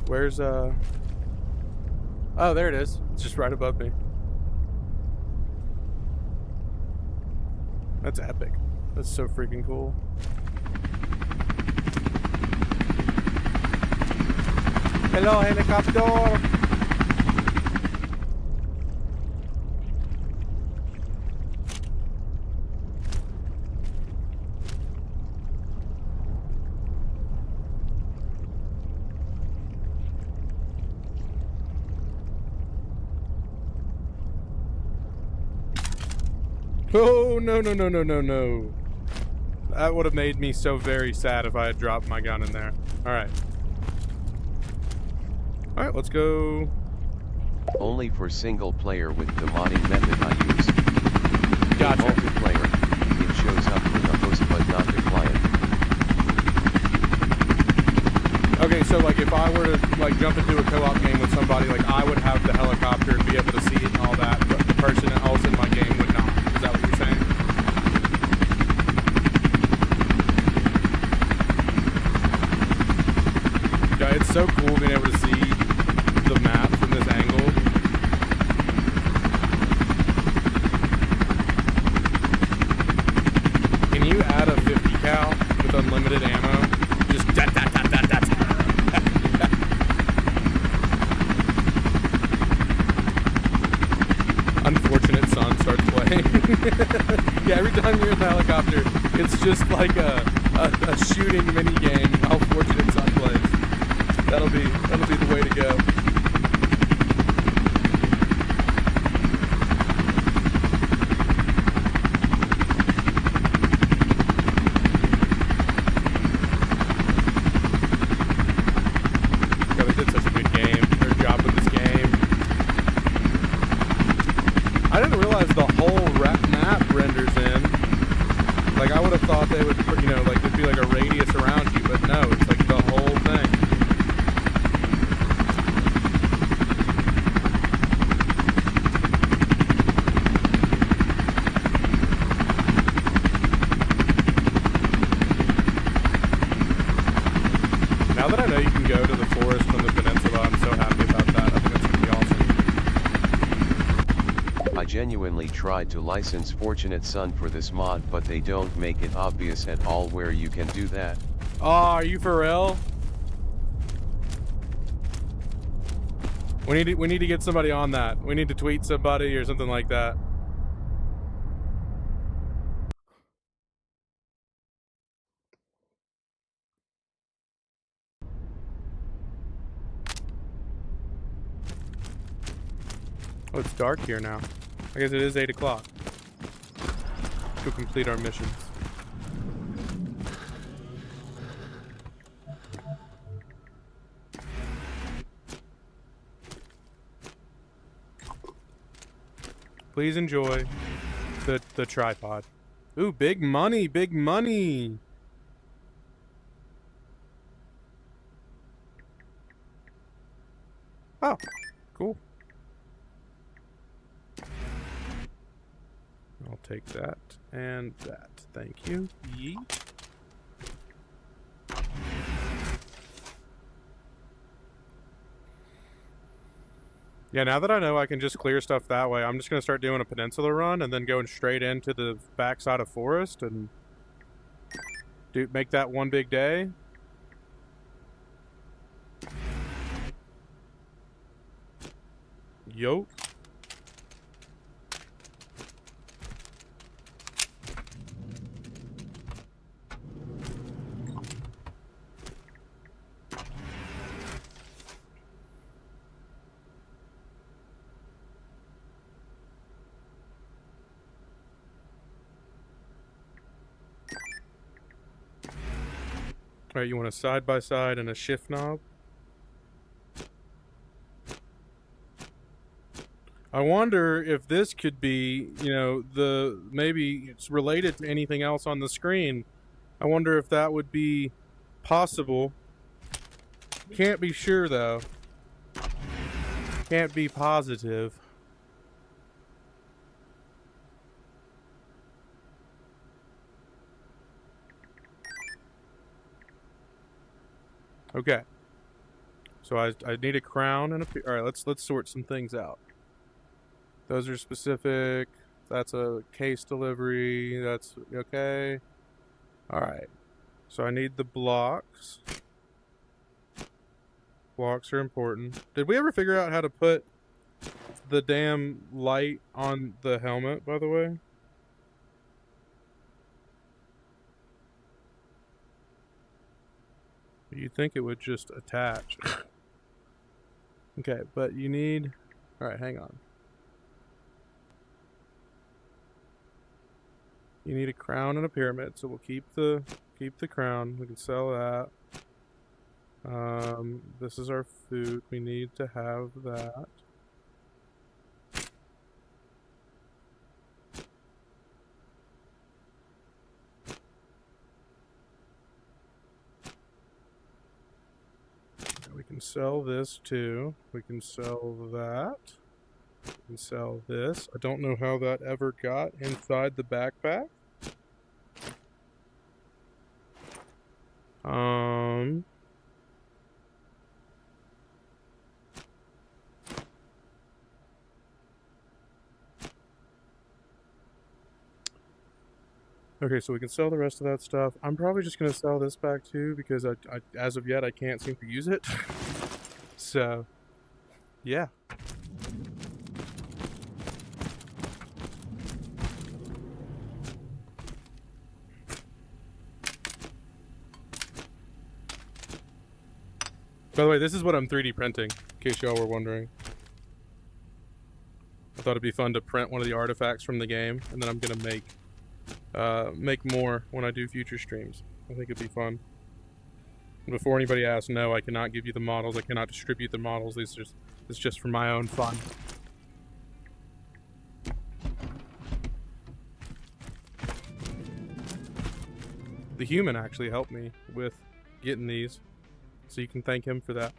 Where's, oh, there it is. It's just right above me. That's epic. That's so freaking cool. Hello, helicopter! Oh, no, no, no, no, no, no. That would have made me so very sad if I had dropped my gun in there. Alright. Alright, let's go.
Only for single player with the modding method I use.
Gotcha.
In multiplayer, it shows up with the host but not the client.
Okay, so like if I were to like jump into a co-op game with somebody, like I would have the helicopter and be able to see it and all that, but the person else in my game would not. Is that what you're saying? Yeah, it's so cool being able to see the map from this angle. Can you add a 50 cal with unlimited ammo? Just Unfortunate Son starts playing. Yeah, every time you're in the helicopter, it's just like a shooting mini game while Fortunate Son plays. That'll be the way to go. God, they did such a good game. Their job with this game. I didn't realize the whole map renders in. Like, I would have thought they would, you know, like, there'd be like a radius around you, but no, it's like the whole thing. Now that I know you can go to the forest from the peninsula, I'm so happy about that. I think that's going to be awesome.
I genuinely tried to license Fortunate Son for this mod, but they don't make it obvious at all where you can do that.
Oh, are you for real? We need to get somebody on that. We need to tweet somebody or something like that. Oh, it's dark here now. I guess it is 8 o'clock. To complete our missions. Please enjoy the tripod. Ooh, big money, big money. Oh, cool. I'll take that and that. Thank you. Yeet. Yeah, now that I know I can just clear stuff that way, I'm just going to start doing a peninsula run and then going straight into the backside of forest and make that one big day. Yo. Alright, you want a side-by-side and a shift knob? I wonder if this could be, you know, maybe it's related to anything else on the screen. I wonder if that would be possible. Can't be sure, though. Can't be positive. Okay. So I need a crown and a... Alright, let's sort some things out. Those are specific. That's a case delivery. That's okay. Alright. So I need the blocks. Blocks are important. Did we ever figure out how to put the damn light on the helmet, by the way? You'd think it would just attach. Okay, but you need... Alright, hang on. You need a crown and a pyramid, so we'll keep the crown. We can sell that. This is our food. We need to have that. We can sell this too. We can sell that. We can sell this. I don't know how that ever got inside the backpack. Okay, so we can sell the rest of that stuff. I'm probably just gonna sell this back too because I as of yet I can't seem to use it. So, yeah. By the way, this is what I'm 3D printing, in case y'all were wondering. I thought it'd be fun to print one of the artifacts from the game, and then I'm gonna make more when I do future streams. I think it'd be fun. And before anybody asks, no, I cannot give you the models. I cannot distribute the models. It's just for my own fun. The human actually helped me with getting these, so you can thank him for that.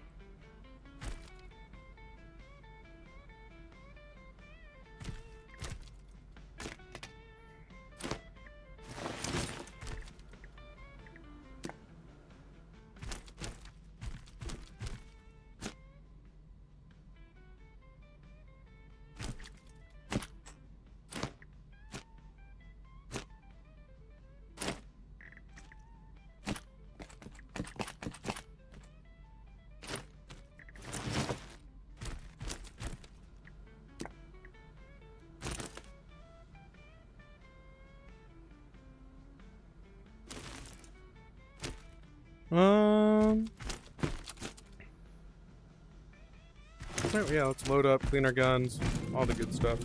Yeah, let's load up, clean our guns, all the good stuff.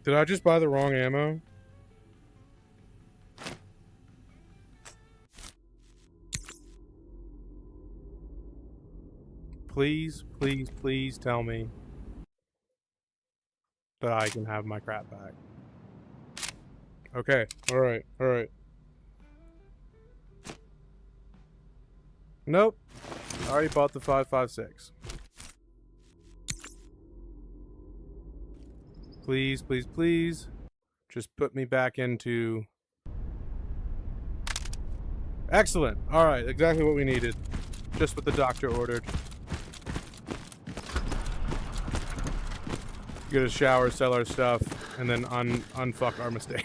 Did I just buy the wrong ammo? Please, please, please tell me that I can have my crap back. Okay, alright, alright. Nope. I already bought the 5.56. Please, please, please. Just put me back into... Excellent. Alright, exactly what we needed. Just what the doctor ordered. Get a shower, sell our stuff, and then unfuck our mistake.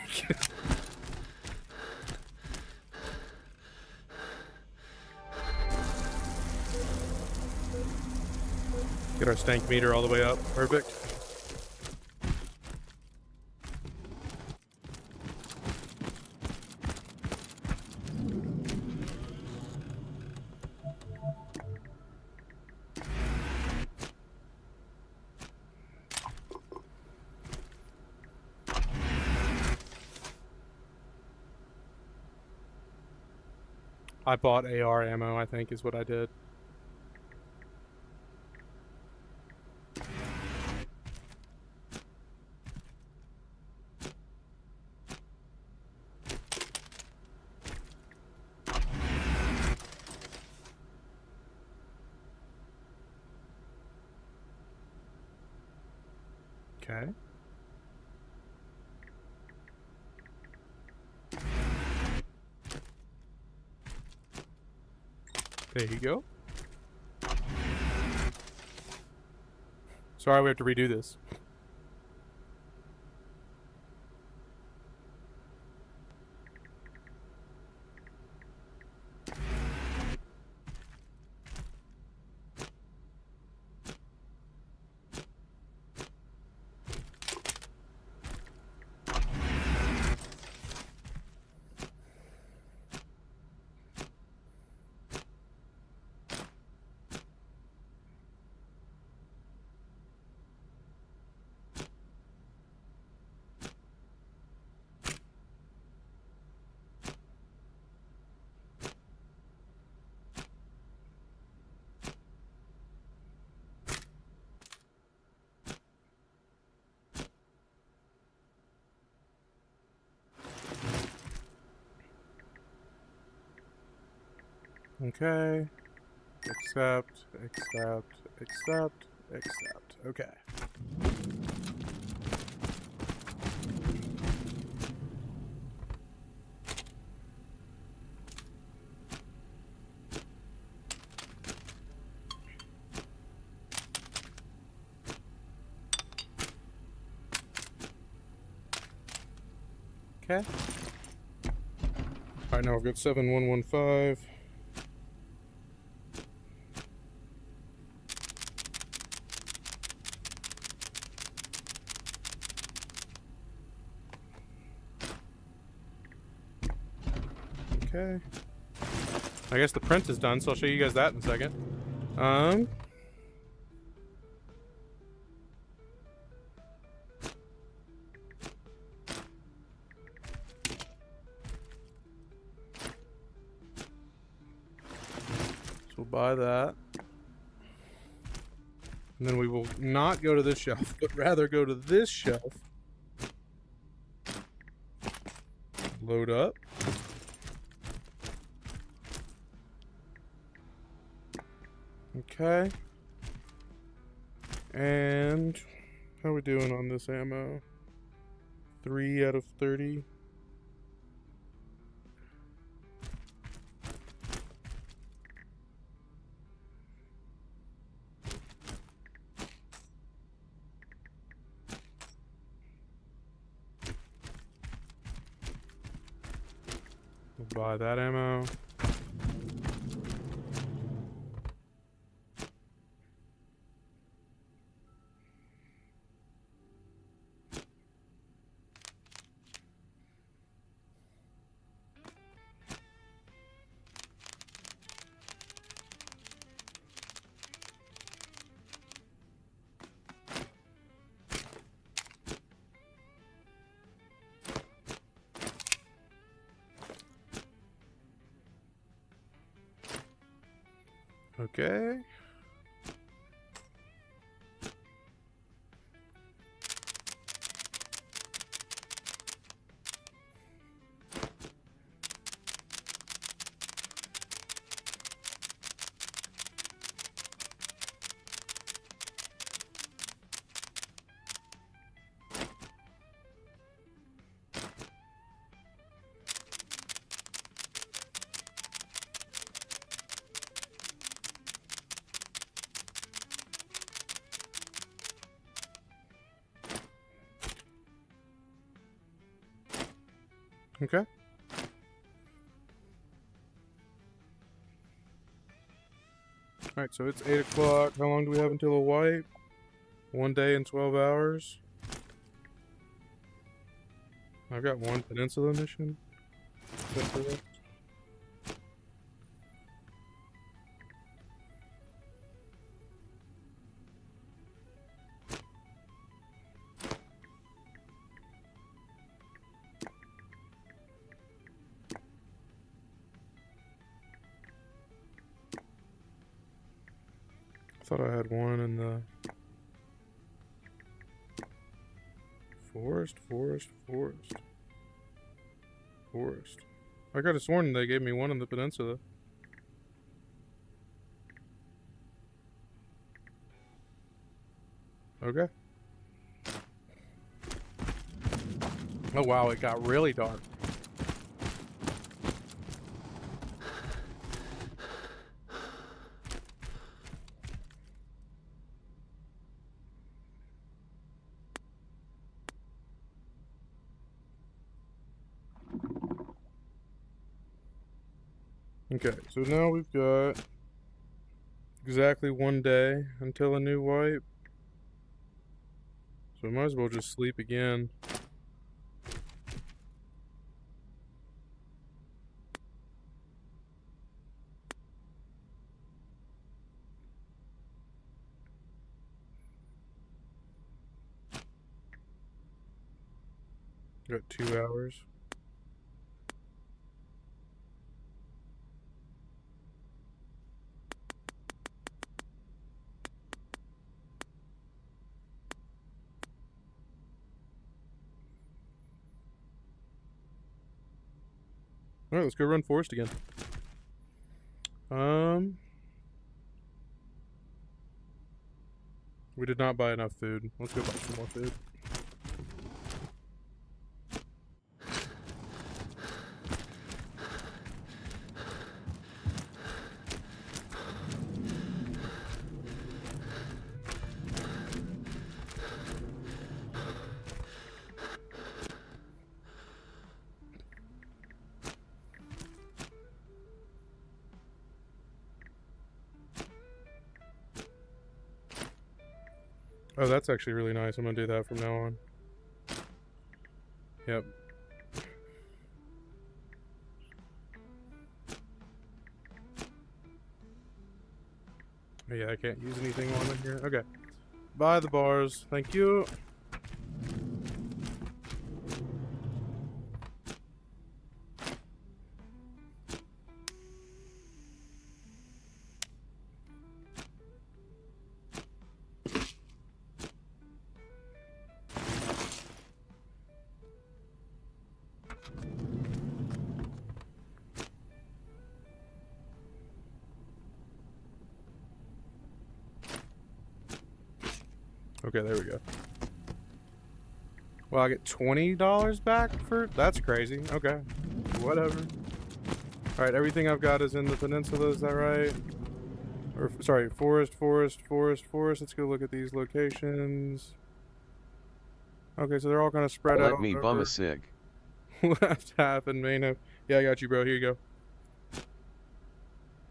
Get our stank meter all the way up. Perfect. I bought AR ammo, I think, is what I did. Okay. There you go. Sorry, we have to redo this. Okay. Accept, accept, accept, accept. Okay. Okay. Alright, now we've got 7115. Okay. I guess the print is done, so I'll show you guys that in a second. So we'll buy that. And then we will not go to this shelf, but rather go to this shelf. Load up. Okay. And how are we doing on this ammo? 3 out of 30. We'll buy that ammo. Okay. Okay. Alright, so it's 8 o'clock. How long do we have until a wipe? 1 day and 12 hours. I've got one peninsula mission. Is that correct? I thought I had one in the forest. I could have sworn they gave me one in the peninsula. Okay. Oh wow, it got really dark. Okay, so now we've got exactly 1 day until a new wipe. So we might as well just sleep again. Got 2 hours. Alright, let's go run forest again. We did not buy enough food. Let's go buy some more food. Oh, that's actually really nice. I'm gonna do that from now on. Yep. Yeah, I can't use anything on it here. Okay. Buy the bars. Thank you. Okay, there we go. Well, I get $20 back for... That's crazy. Okay. Whatever. Alright, everything I've got is in the peninsula, is that right? Or, sorry, forest. Let's go look at these locations. Okay, so they're all kind of spread out.
Let me bum a cig.
Left half and main half. Yeah, I got you, bro. Here you go.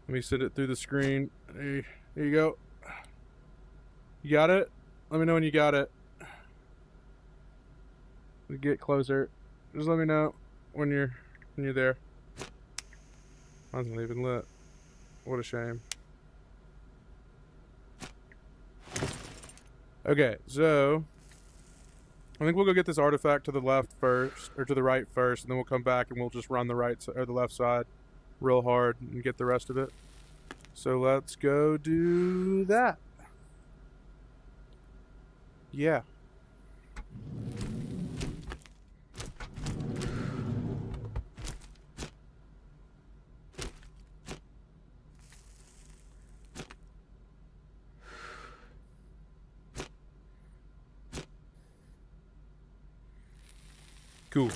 Let me send it through the screen. Hey, here you go. You got it? Let me know when you got it. We get closer. Just let me know when you're there. Mine's not even lit. What a shame. Okay, so I think we'll go get this artifact to the left first, or to the right first, and then we'll come back and we'll just run the right or the left side real hard and get the rest of it. So let's go do that. Yeah. Cool.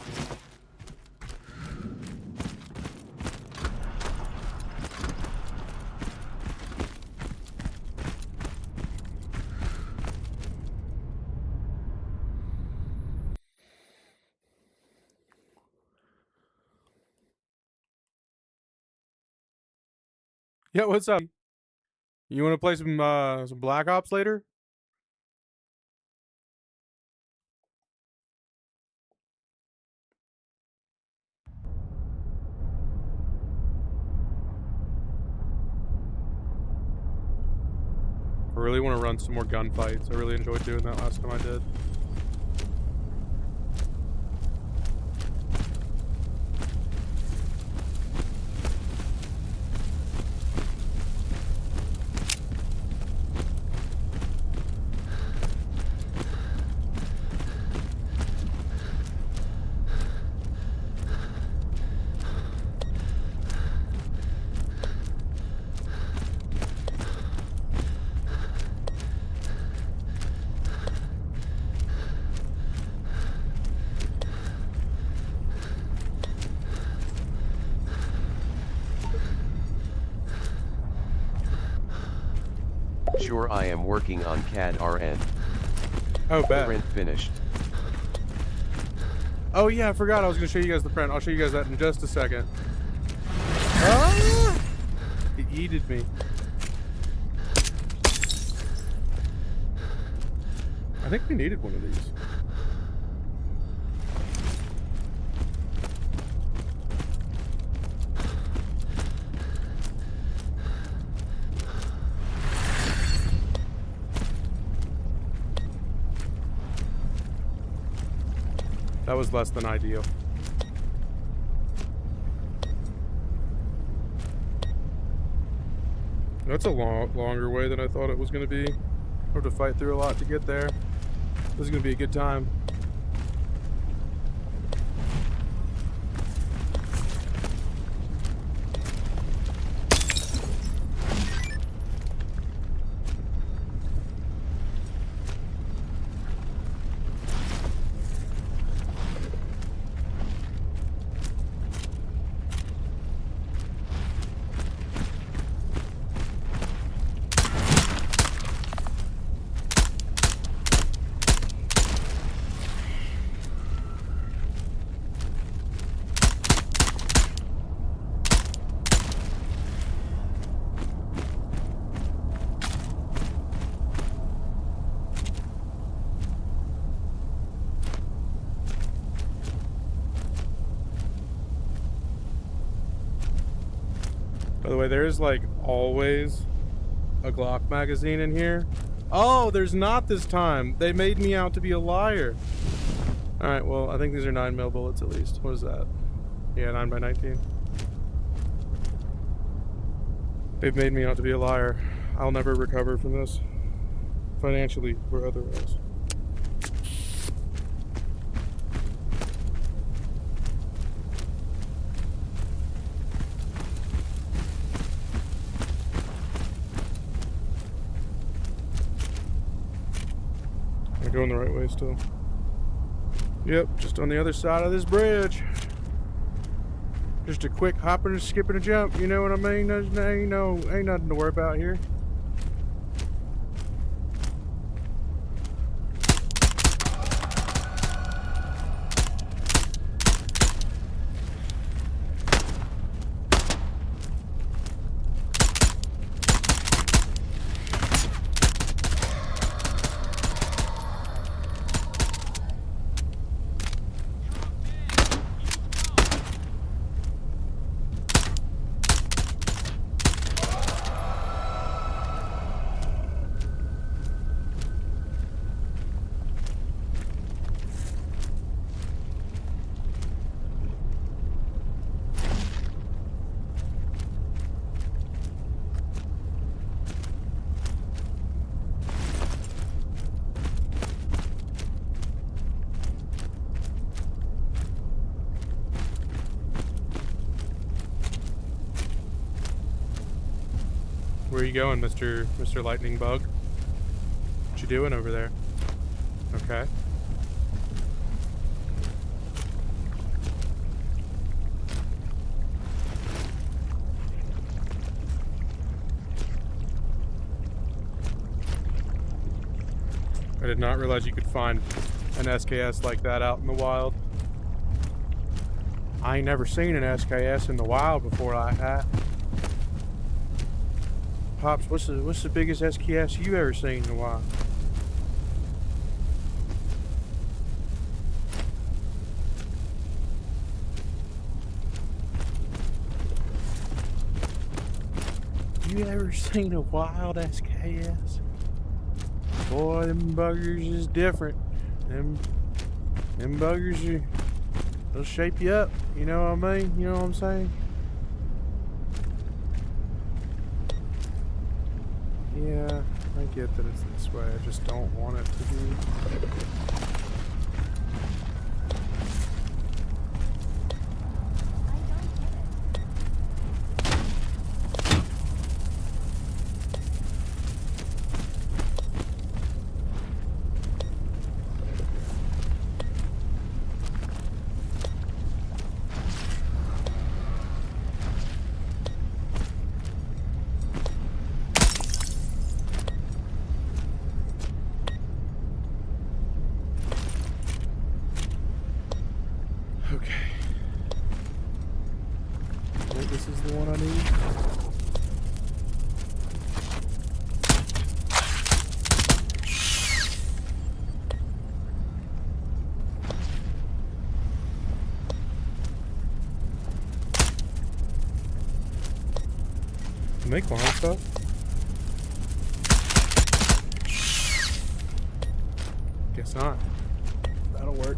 Yeah, what's up? You want to play some Black Ops later? I really want to run some more gunfights. I really enjoyed doing that last time I did.
Sure, I am working on CAD RN.
Oh, bad.
Print finished.
Oh yeah, I forgot I was going to show you guys the print. I'll show you guys that in just a second. Ah! It yeeted me. I think we needed one of these. That was less than ideal. That's a longer way than I thought it was going to be. I have to fight through a lot to get there. This is going to be a good time. By the way, there's like always a Glock magazine in here. Oh, there's not this time. They made me out to be a liar. Alright, well, I think these are 9mm bullets at least. What is that? Yeah, 9x19. They've made me out to be a liar. I'll never recover from this. Financially or otherwise. I'm going the right way still. Yep, just on the other side of this bridge. Just a quick hop and a skip and a jump, you know what I mean? There's ain't nothing to worry about here. Where are you going, Mr. Lightning Bug? What you doing over there? Okay. I did not realize you could find an SKS like that out in the wild. I ain't never seen an SKS in the wild before like that. Pops, what's the biggest SKS you ever seen in the wild? You ever seen a wild SKS? Boy, them buggers is different. Them buggers they'll shape you up. You know what I mean? You know what I'm saying? Yeah, I get that it's this way. I just don't want it to be. Okay. I think this is the one I need. Make long stuff. Guess not. That'll work.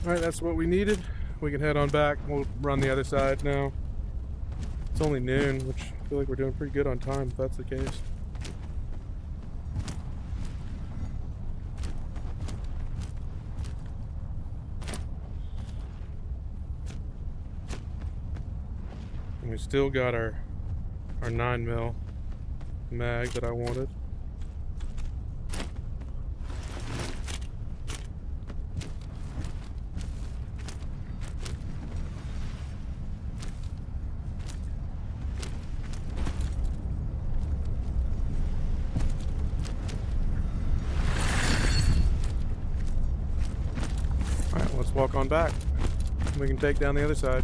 Alright, that's what we needed. We can head on back. We'll run the other side now. It's only noon, which I feel like we're doing pretty good on time if that's the case. And we still got our 9mm mag that I wanted. Let's walk on back. We can take down the other side.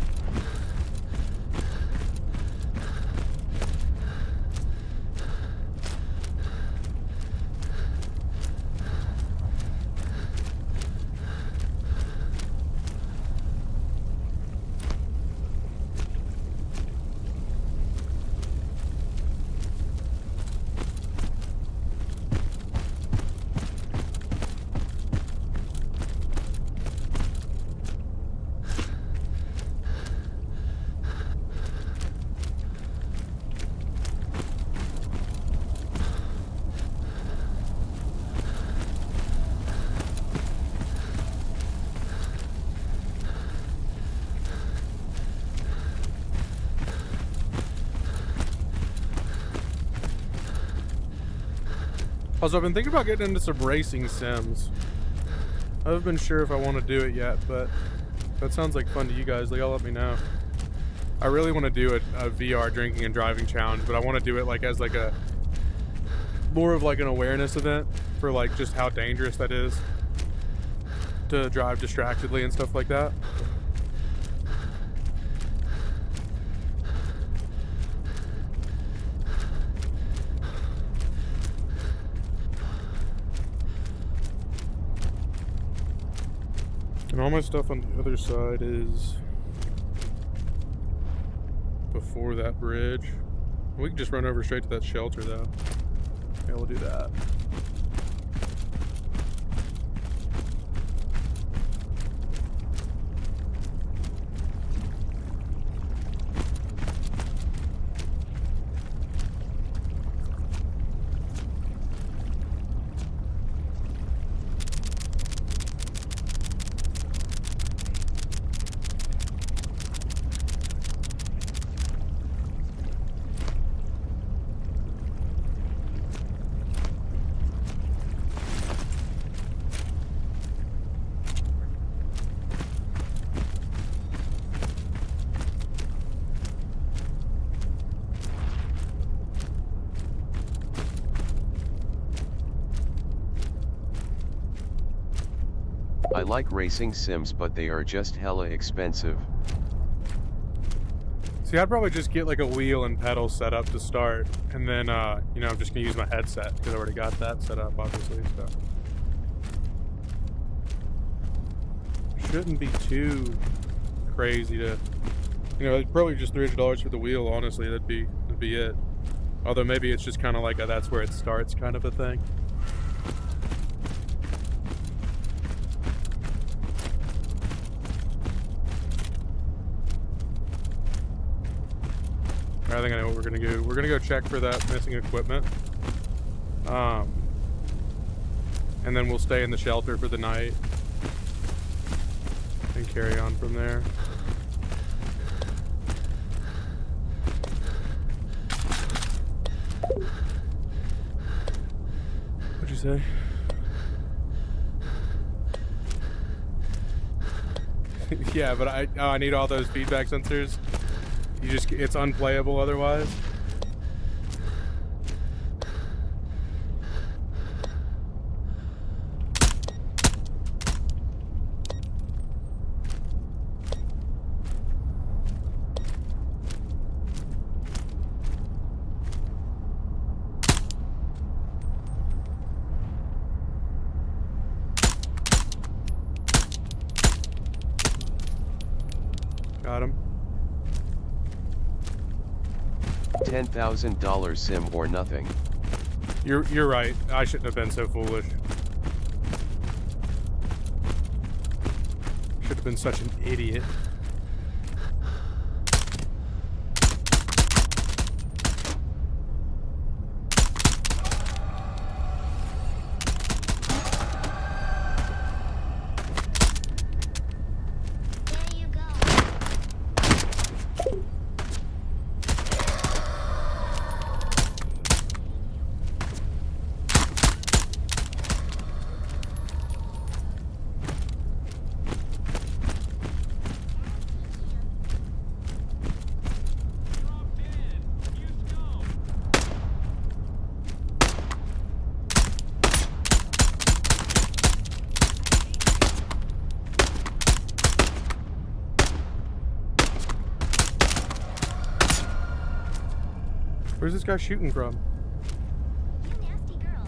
Also, I've been thinking about getting into some racing sims. I haven't been sure if I want to do it yet, but that sounds like fun to you guys. Like, y'all let me know. I really want to do a VR drinking and driving challenge, but I want to do it like as like a more of like an awareness event for like just how dangerous that is to drive distractedly and stuff like that. And all my stuff on the other side is before that bridge. We can just run over straight to that shelter though. Yeah, we'll do that.
I like racing sims, but they are just hella expensive.
See, I'd probably just get like a wheel and pedal set up to start, and then, you know, I'm just gonna use my headset because I already got that set up, obviously, so. Shouldn't be too crazy to, you know, probably just $300 for the wheel, honestly, that'd be it. Although maybe it's just kind of like a that's where it starts kind of a thing. I think I know what we're gonna do. We're gonna go check for that missing equipment. And then we'll stay in the shelter for the night and carry on from there. What'd you say? Yeah, but I need all those feedback sensors. It's unplayable otherwise. Got him.
$10,000 sim or nothing.
You're right. I shouldn't have been so foolish. Should have been such an idiot. Where's this guy shooting from?
You nasty girl.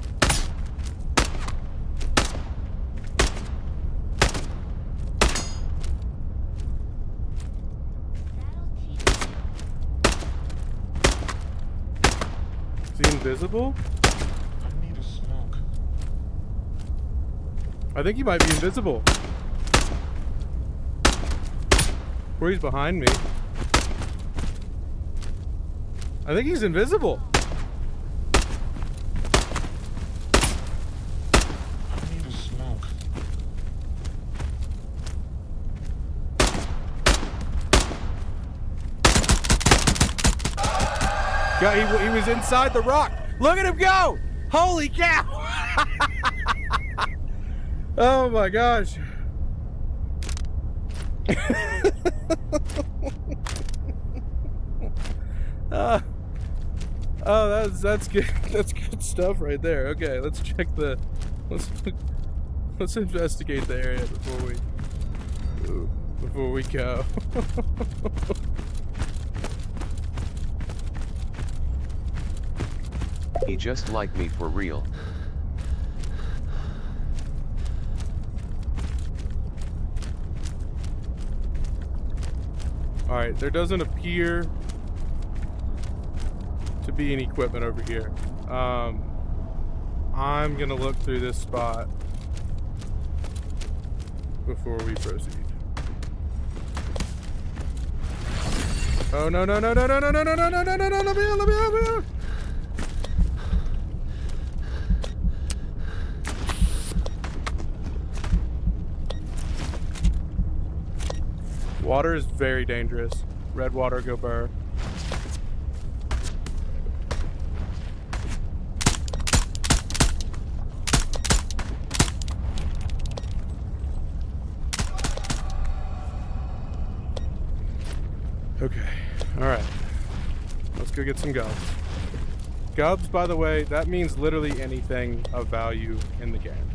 That'll teach you.
Is he invisible?
I need a smoke.
I think he might be invisible. Where he's behind me. I think he's invisible.
I need a smoke.
God, he was inside the rock. Look at him go! Holy cow! Oh my gosh. Oh, that's good. That's good stuff right there. Okay, let's check the. Let's investigate the area before we go.
He just like me for real.
All right, there doesn't appear to be any equipment over here. I'm gonna look through this spot before we proceed. Oh no no no no no no no no no no no no no! Let me out! Let me out! Let me out! Water is very dangerous. Red water, go burr. Okay, alright. Let's go get some gubs. Gubs, by the way, that means literally anything of value in the game.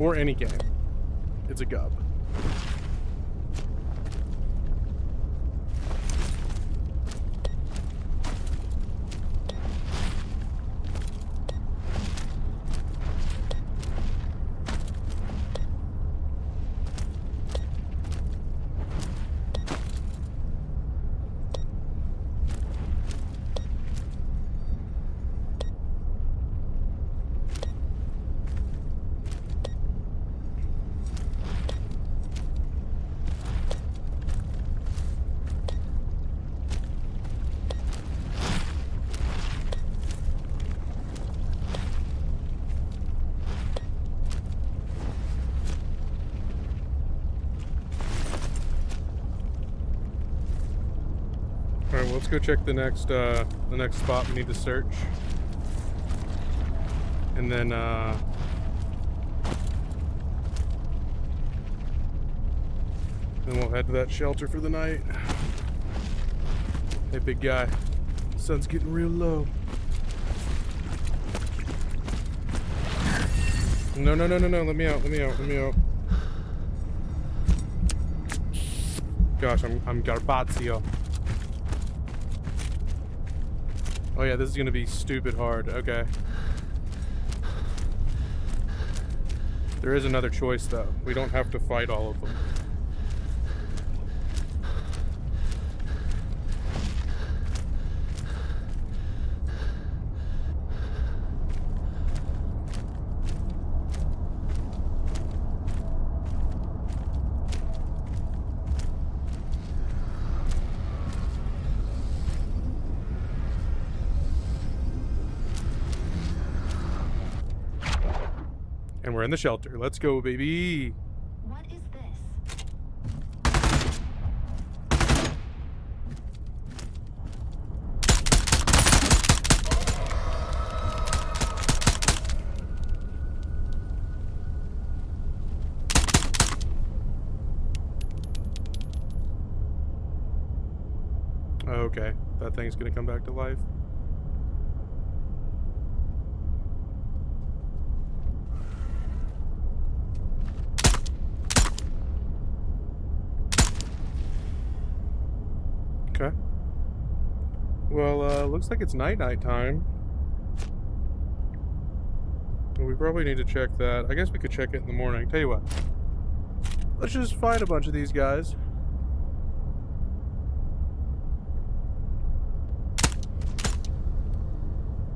Or any game. It's a gub. Alright, well, let's go check the next spot we need to search. And then, we'll head to that shelter for the night. Hey, big guy. Sun's getting real low. No, no, no, no, no. Let me out, let me out, let me out. Gosh, I'm Garbazio. Oh yeah, this is gonna be stupid hard. Okay. There is another choice though. We don't have to fight all of them. And we're in the shelter. Let's go, baby.
What is this?
Okay, that thing's gonna come back to life. Okay. Well, looks like it's night time. Well, we probably need to check that. I guess we could check it in the morning. Tell you what. Let's just fight a bunch of these guys.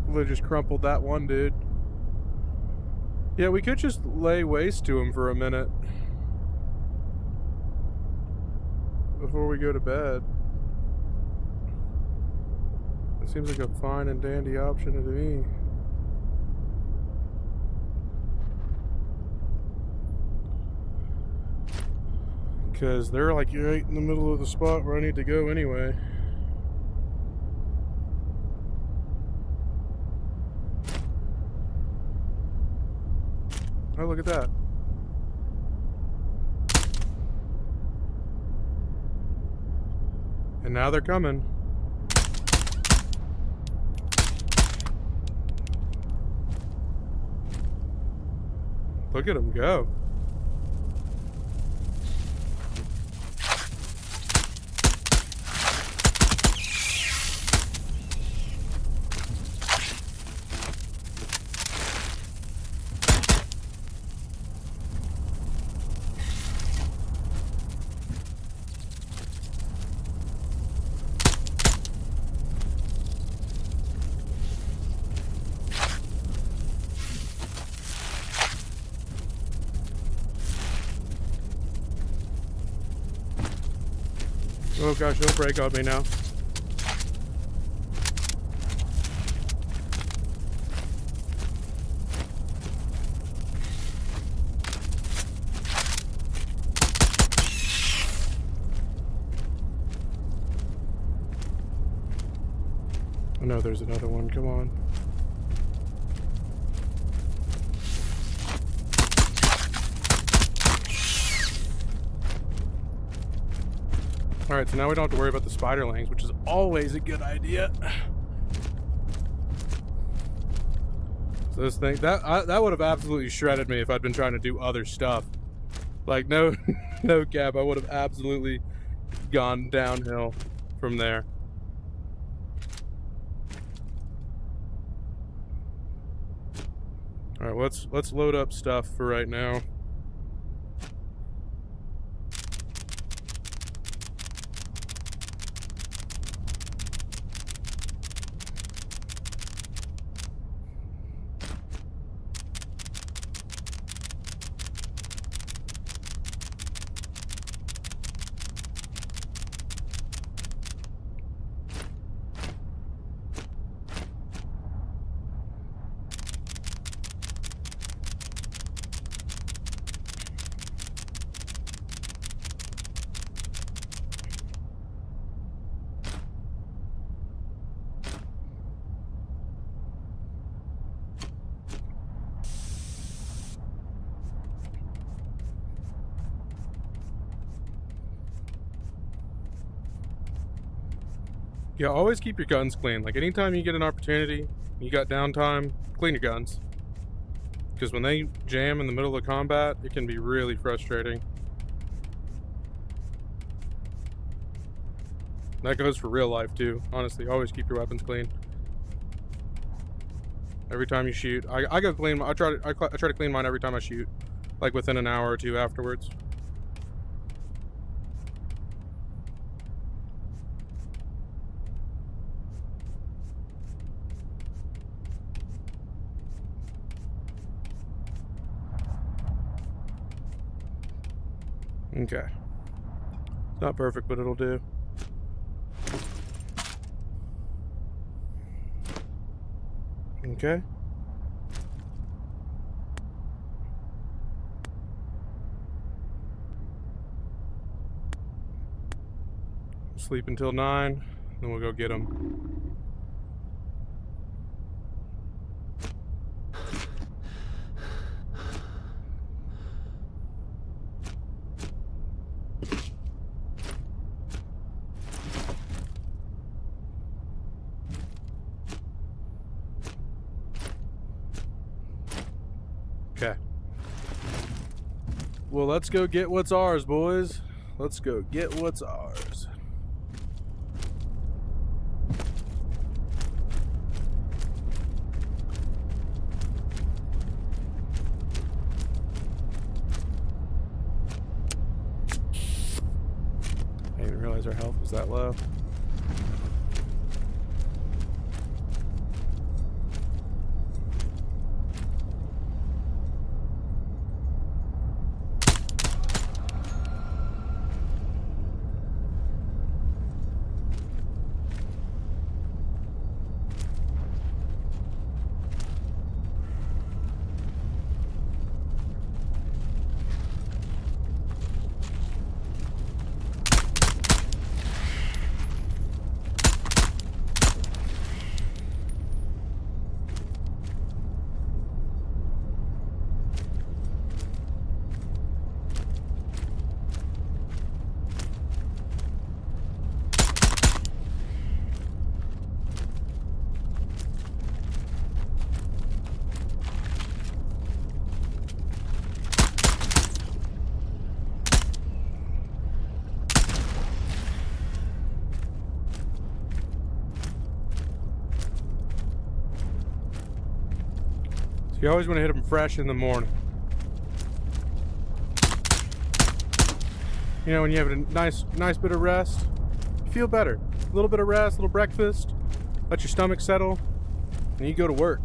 They just crumpled that one dude. Yeah, we could just lay waste to him for a minute. Before we go to bed. It seems like a fine and dandy option to me. Because they're like right in the middle of the spot where I need to go anyway. Oh, look at that. And now they're coming. Look at them go. Oh gosh, he'll break on me now. Oh no, there's another one, come on. Alright, so now we don't have to worry about the spiderlings, which is always a good idea. So this thing that would have absolutely shredded me if I'd been trying to do other stuff. Like no, no cap, I would have absolutely gone downhill from there. All right, let's load up stuff for right now. Yeah, always keep your guns clean. Like, anytime you get an opportunity, you got downtime, clean your guns. Because when they jam in the middle of combat, it can be really frustrating. That goes for real life, too. Honestly, always keep your weapons clean. Every time you shoot. I go clean, I try to clean mine every time I shoot. Like, within an hour or two afterwards. Okay. It's not perfect, but it'll do. Okay. Sleep until 9, then we'll go get them. Okay. Well, let's go get what's ours, boys. Let's go get what's ours. I didn't even realize our health was that low. You always want to hit them fresh in the morning. You know, when you have a nice bit of rest, you feel better. A little bit of rest, a little breakfast, let your stomach settle, and you go to work.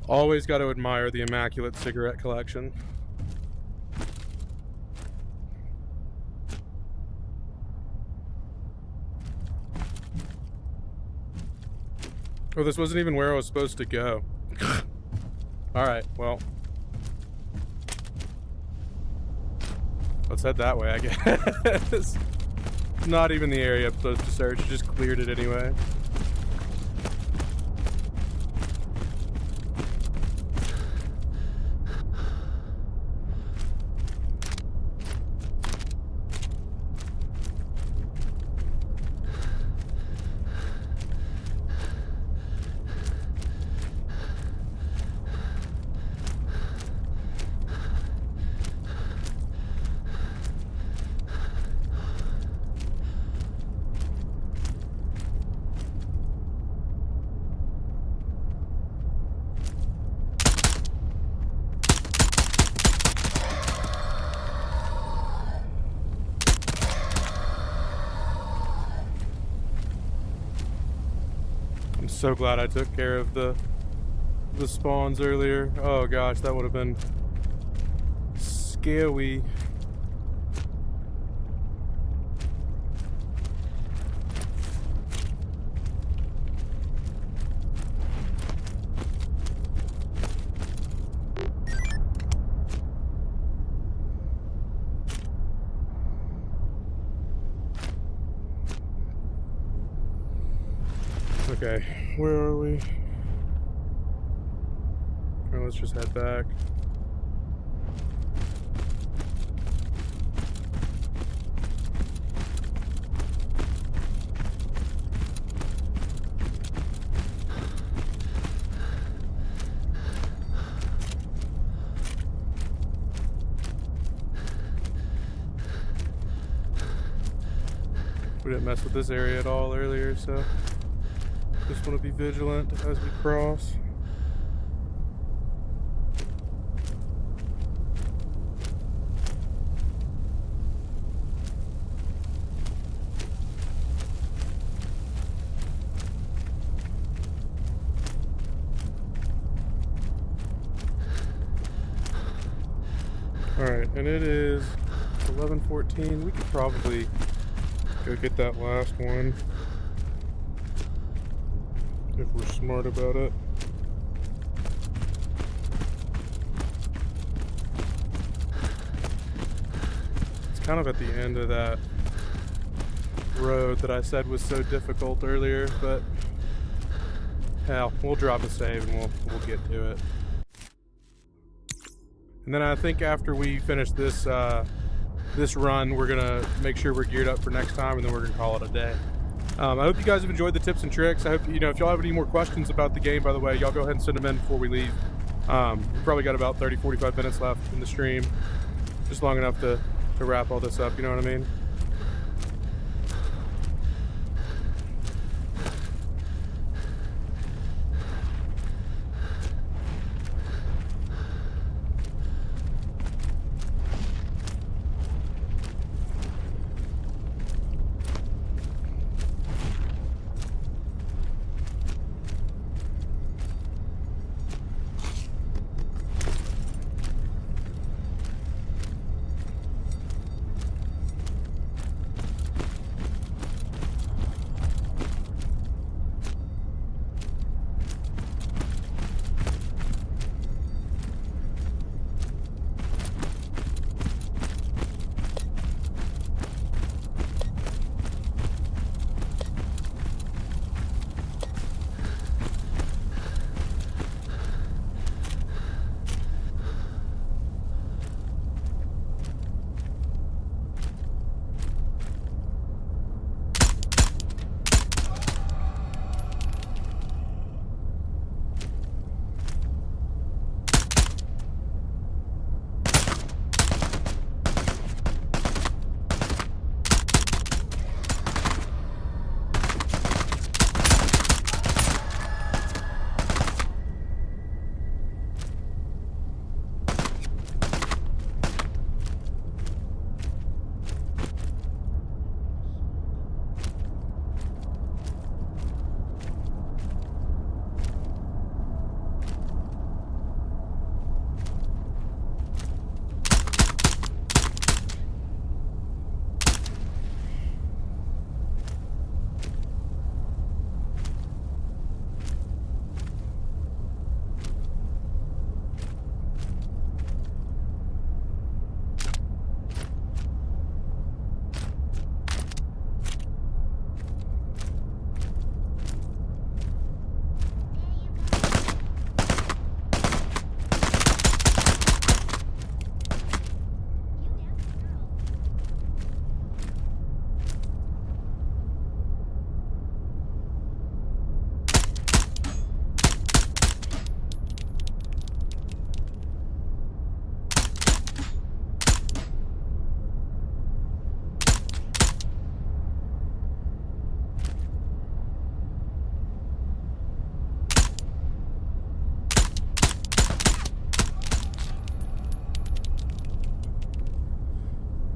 Always got to admire the immaculate cigarette collection. Oh, this wasn't even where I was supposed to go. Alright, well. Let's head that way, I guess. Not even the area I'm supposed to search, just cleared it anyway. So glad I took care of the spawns earlier. Oh gosh, that would have been scary. Okay, where are we? Alright, let's just head back. We didn't mess with this area at all earlier, so just want to be vigilant as we cross. Alright, and it is 11:14. We could probably go get that last one if we're smart about it. It's kind of at the end of that road that I said was so difficult earlier, but hell, we'll drop a save and we'll get to it. And then I think after we finish this this run, we're gonna make sure we're geared up for next time, and then we're gonna call it a day. I hope you guys have enjoyed the tips and tricks. I hope, you know, if y'all have any more questions about the game, by the way, y'all go ahead and send them in before we leave. We've probably got about 30-45 minutes left in the stream, just long enough to wrap all this up, you know what I mean?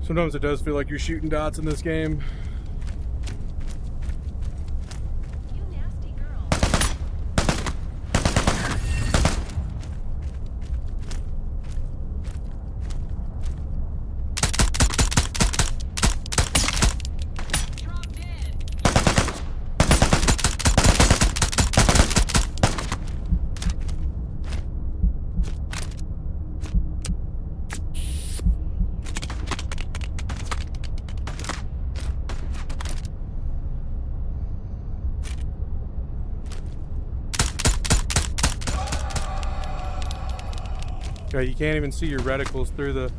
Sometimes it does feel like you're shooting dots in this game.
You nasty girl. Drop dead.
Yeah, you can't even see your reticles through the...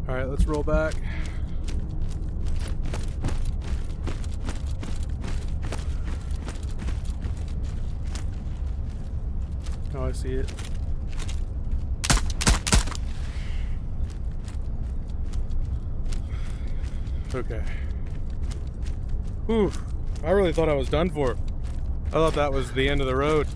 All right, let's roll back. Oh, I see it. Okay. Whew. I really thought I was done for. I thought that was the end of the road.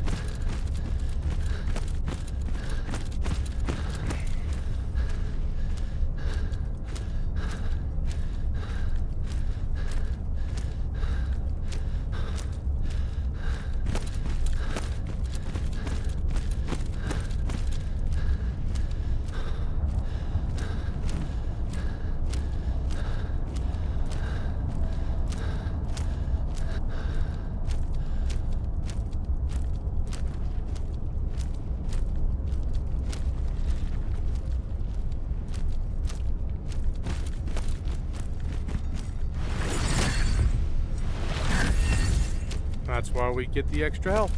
That's why we get the extra health.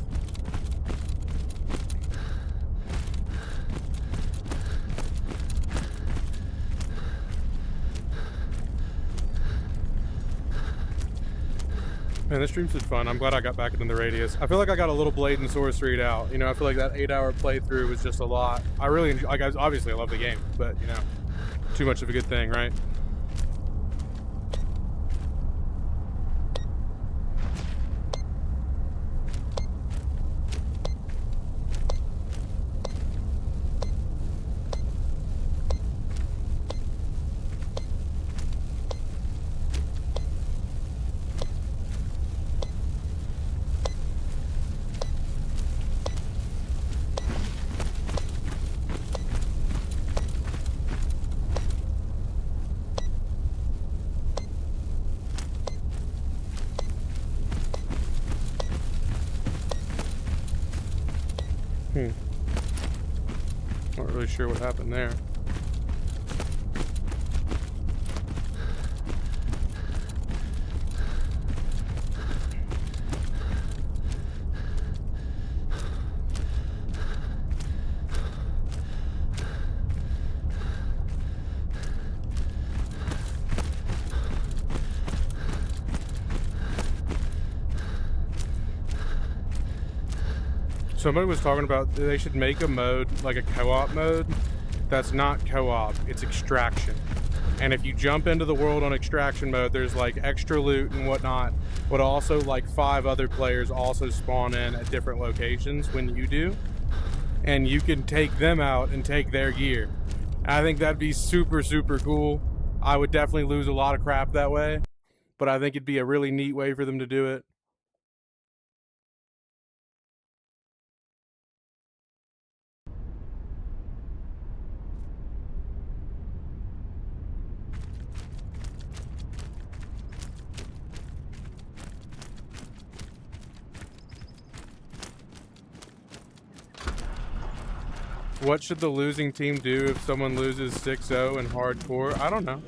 Man, this stream's been fun. I'm glad I got back into the Radius. I feel like I got a little Blade and Sorcery out. You know, I feel like that 8-hour playthrough was just a lot. I really enjoy, like, obviously I love the game, but, you know, too much of a good thing, right? Not really sure what happened there. Somebody was talking about they should make a mode, like a co-op mode, that's not co-op, it's extraction. And if you jump into the world on extraction mode, there's like extra loot and whatnot, but also like 5 other players also spawn in at different locations when you do. And you can take them out and take their gear. I think that'd be super, super cool. I would definitely lose a lot of crap that way, but I think it'd be a really neat way for them to do it. What should the losing team do if someone loses 6-0 in hardcore? I don't know.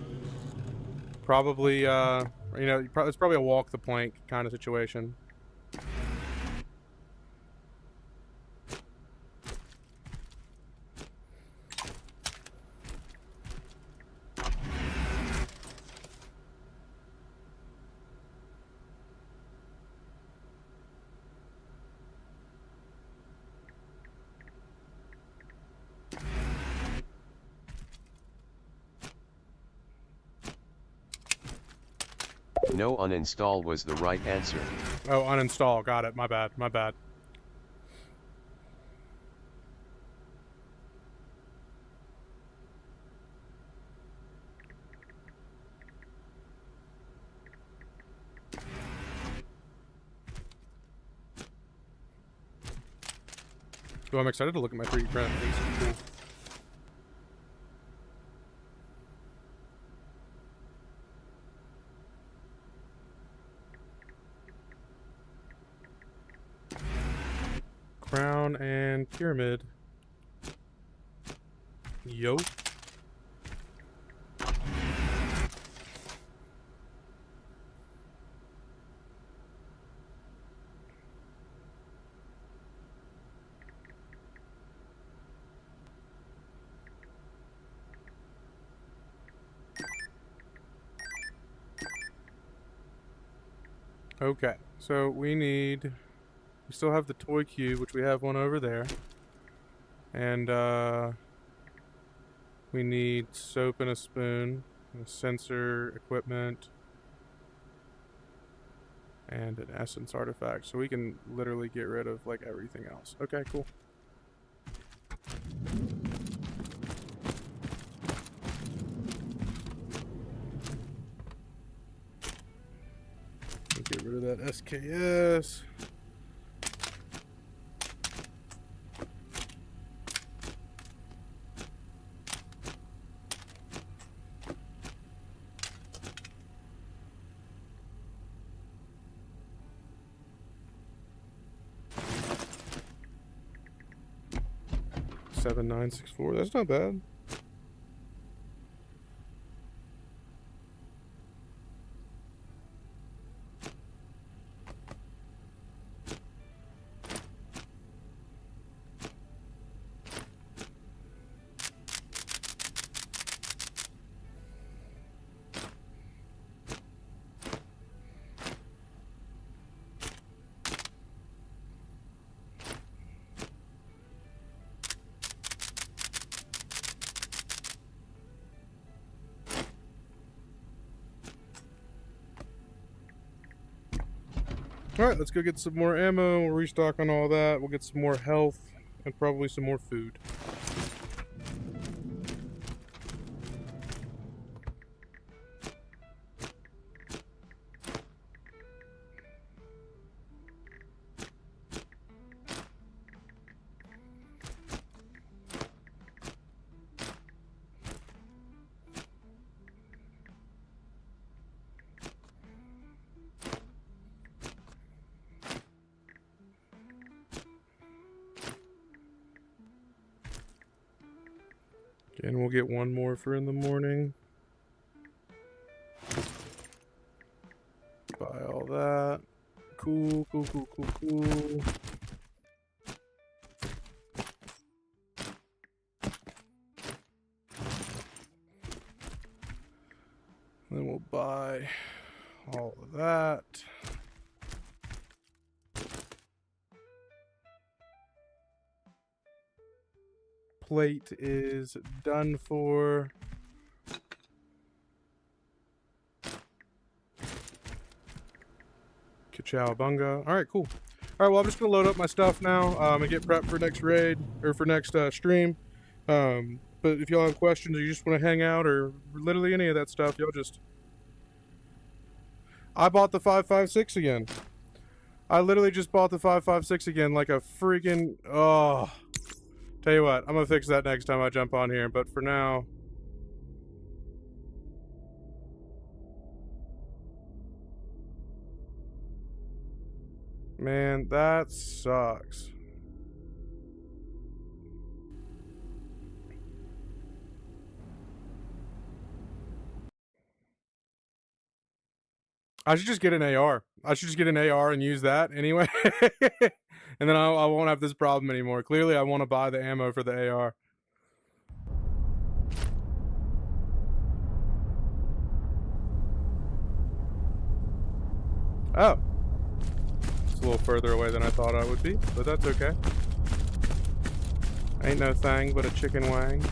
Probably, it's probably a walk the plank kind of situation.
No, uninstall was the right answer.
Oh, uninstall. Got it. My bad. My bad. So I'm excited to look at my 3D print. I think it's cool. Crown and pyramid. Yo. Okay, so we still have the toy cube, which we have one over there. And we need soap and a spoon, and a sensor equipment, and an essence artifact. So we can literally get rid of like everything else. Okay, cool. Get rid of that SKS. $7,964. That's not bad. Alright, let's go get some more ammo. We'll restock on all that. We'll get some more health and probably some more food. And we'll get one more for in the morning. Buy all that. Cool, cool, cool, cool, cool. Then we'll buy all of that. Plate is done for. Kachowabunga. Alright, cool. Alright, well, I'm just going to load up my stuff now and get prepped for next raid, or for next stream. But if y'all have questions or you just want to hang out or literally any of that stuff, y'all just... I bought the 5.56 again. I literally just bought the 5.56 again like a freaking... Oh... Tell you what, I'm gonna fix that next time I jump on here, but for now... Man, that sucks. I should just get an AR. I should just get an AR and use that anyway. And then I won't have this problem anymore. Clearly, I want to buy the ammo for the AR. Oh. It's a little further away than I thought I would be, but that's okay. Ain't no thing but a chicken wang.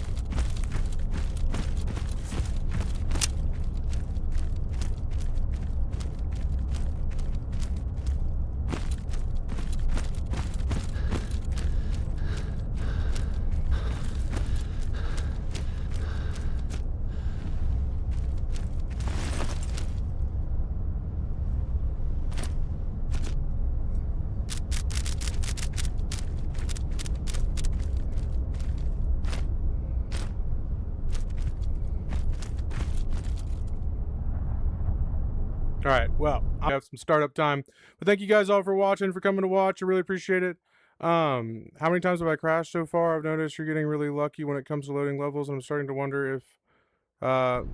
All right, well, I have some startup time, but thank you guys all for watching, for coming to watch. I really appreciate it. How many times have I crashed so far? I've noticed you're getting really lucky when it comes to loading levels, and I'm starting to wonder if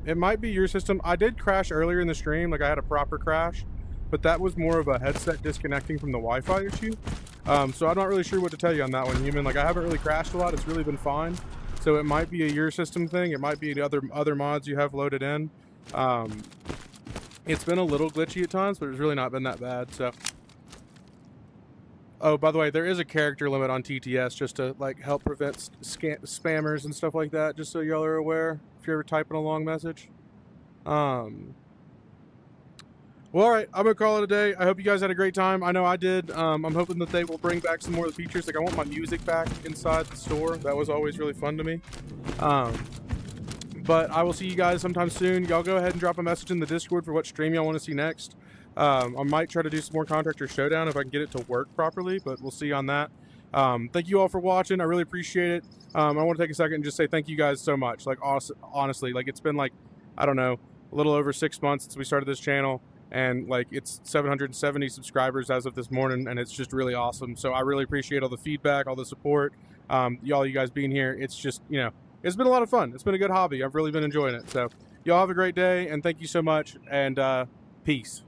it might be your system. I did crash earlier in the stream, like I had a proper crash, but that was more of a headset disconnecting from the Wi-Fi issue. So I'm not really sure what to tell you on that one, Human. Like I haven't really crashed a lot. It's really been fine. So it might be a your system thing. It might be the other mods you have loaded in. It's been a little glitchy at times, but it's really not been that bad. So, oh, by the way, there is a character limit on TTS just to like help prevent spammers and stuff like that. Just so y'all are aware, if you're ever typing a long message. Well, all right, I'm gonna call it a day. I hope you guys had a great time. I know I did. I'm hoping that they will bring back some more of the features. Like I want my music back inside the store. That was always really fun to me. But I will see you guys sometime soon. Y'all go ahead and drop a message in the Discord for what stream y'all want to see next. I might try to do some more Contractor Showdown if I can get it to work properly, but we'll see on that. Thank you all for watching. I really appreciate it. I want to take a second and just say thank you guys so much. Like honestly, like it's been like, I don't know, a little over 6 months since we started this channel, and like it's 770 subscribers as of this morning, and it's just really awesome. So I really appreciate all the feedback, all the support, you guys being here. It's just, you know, it's been a lot of fun. It's been a good hobby. I've really been enjoying it. So y'all have a great day, and thank you so much, and peace.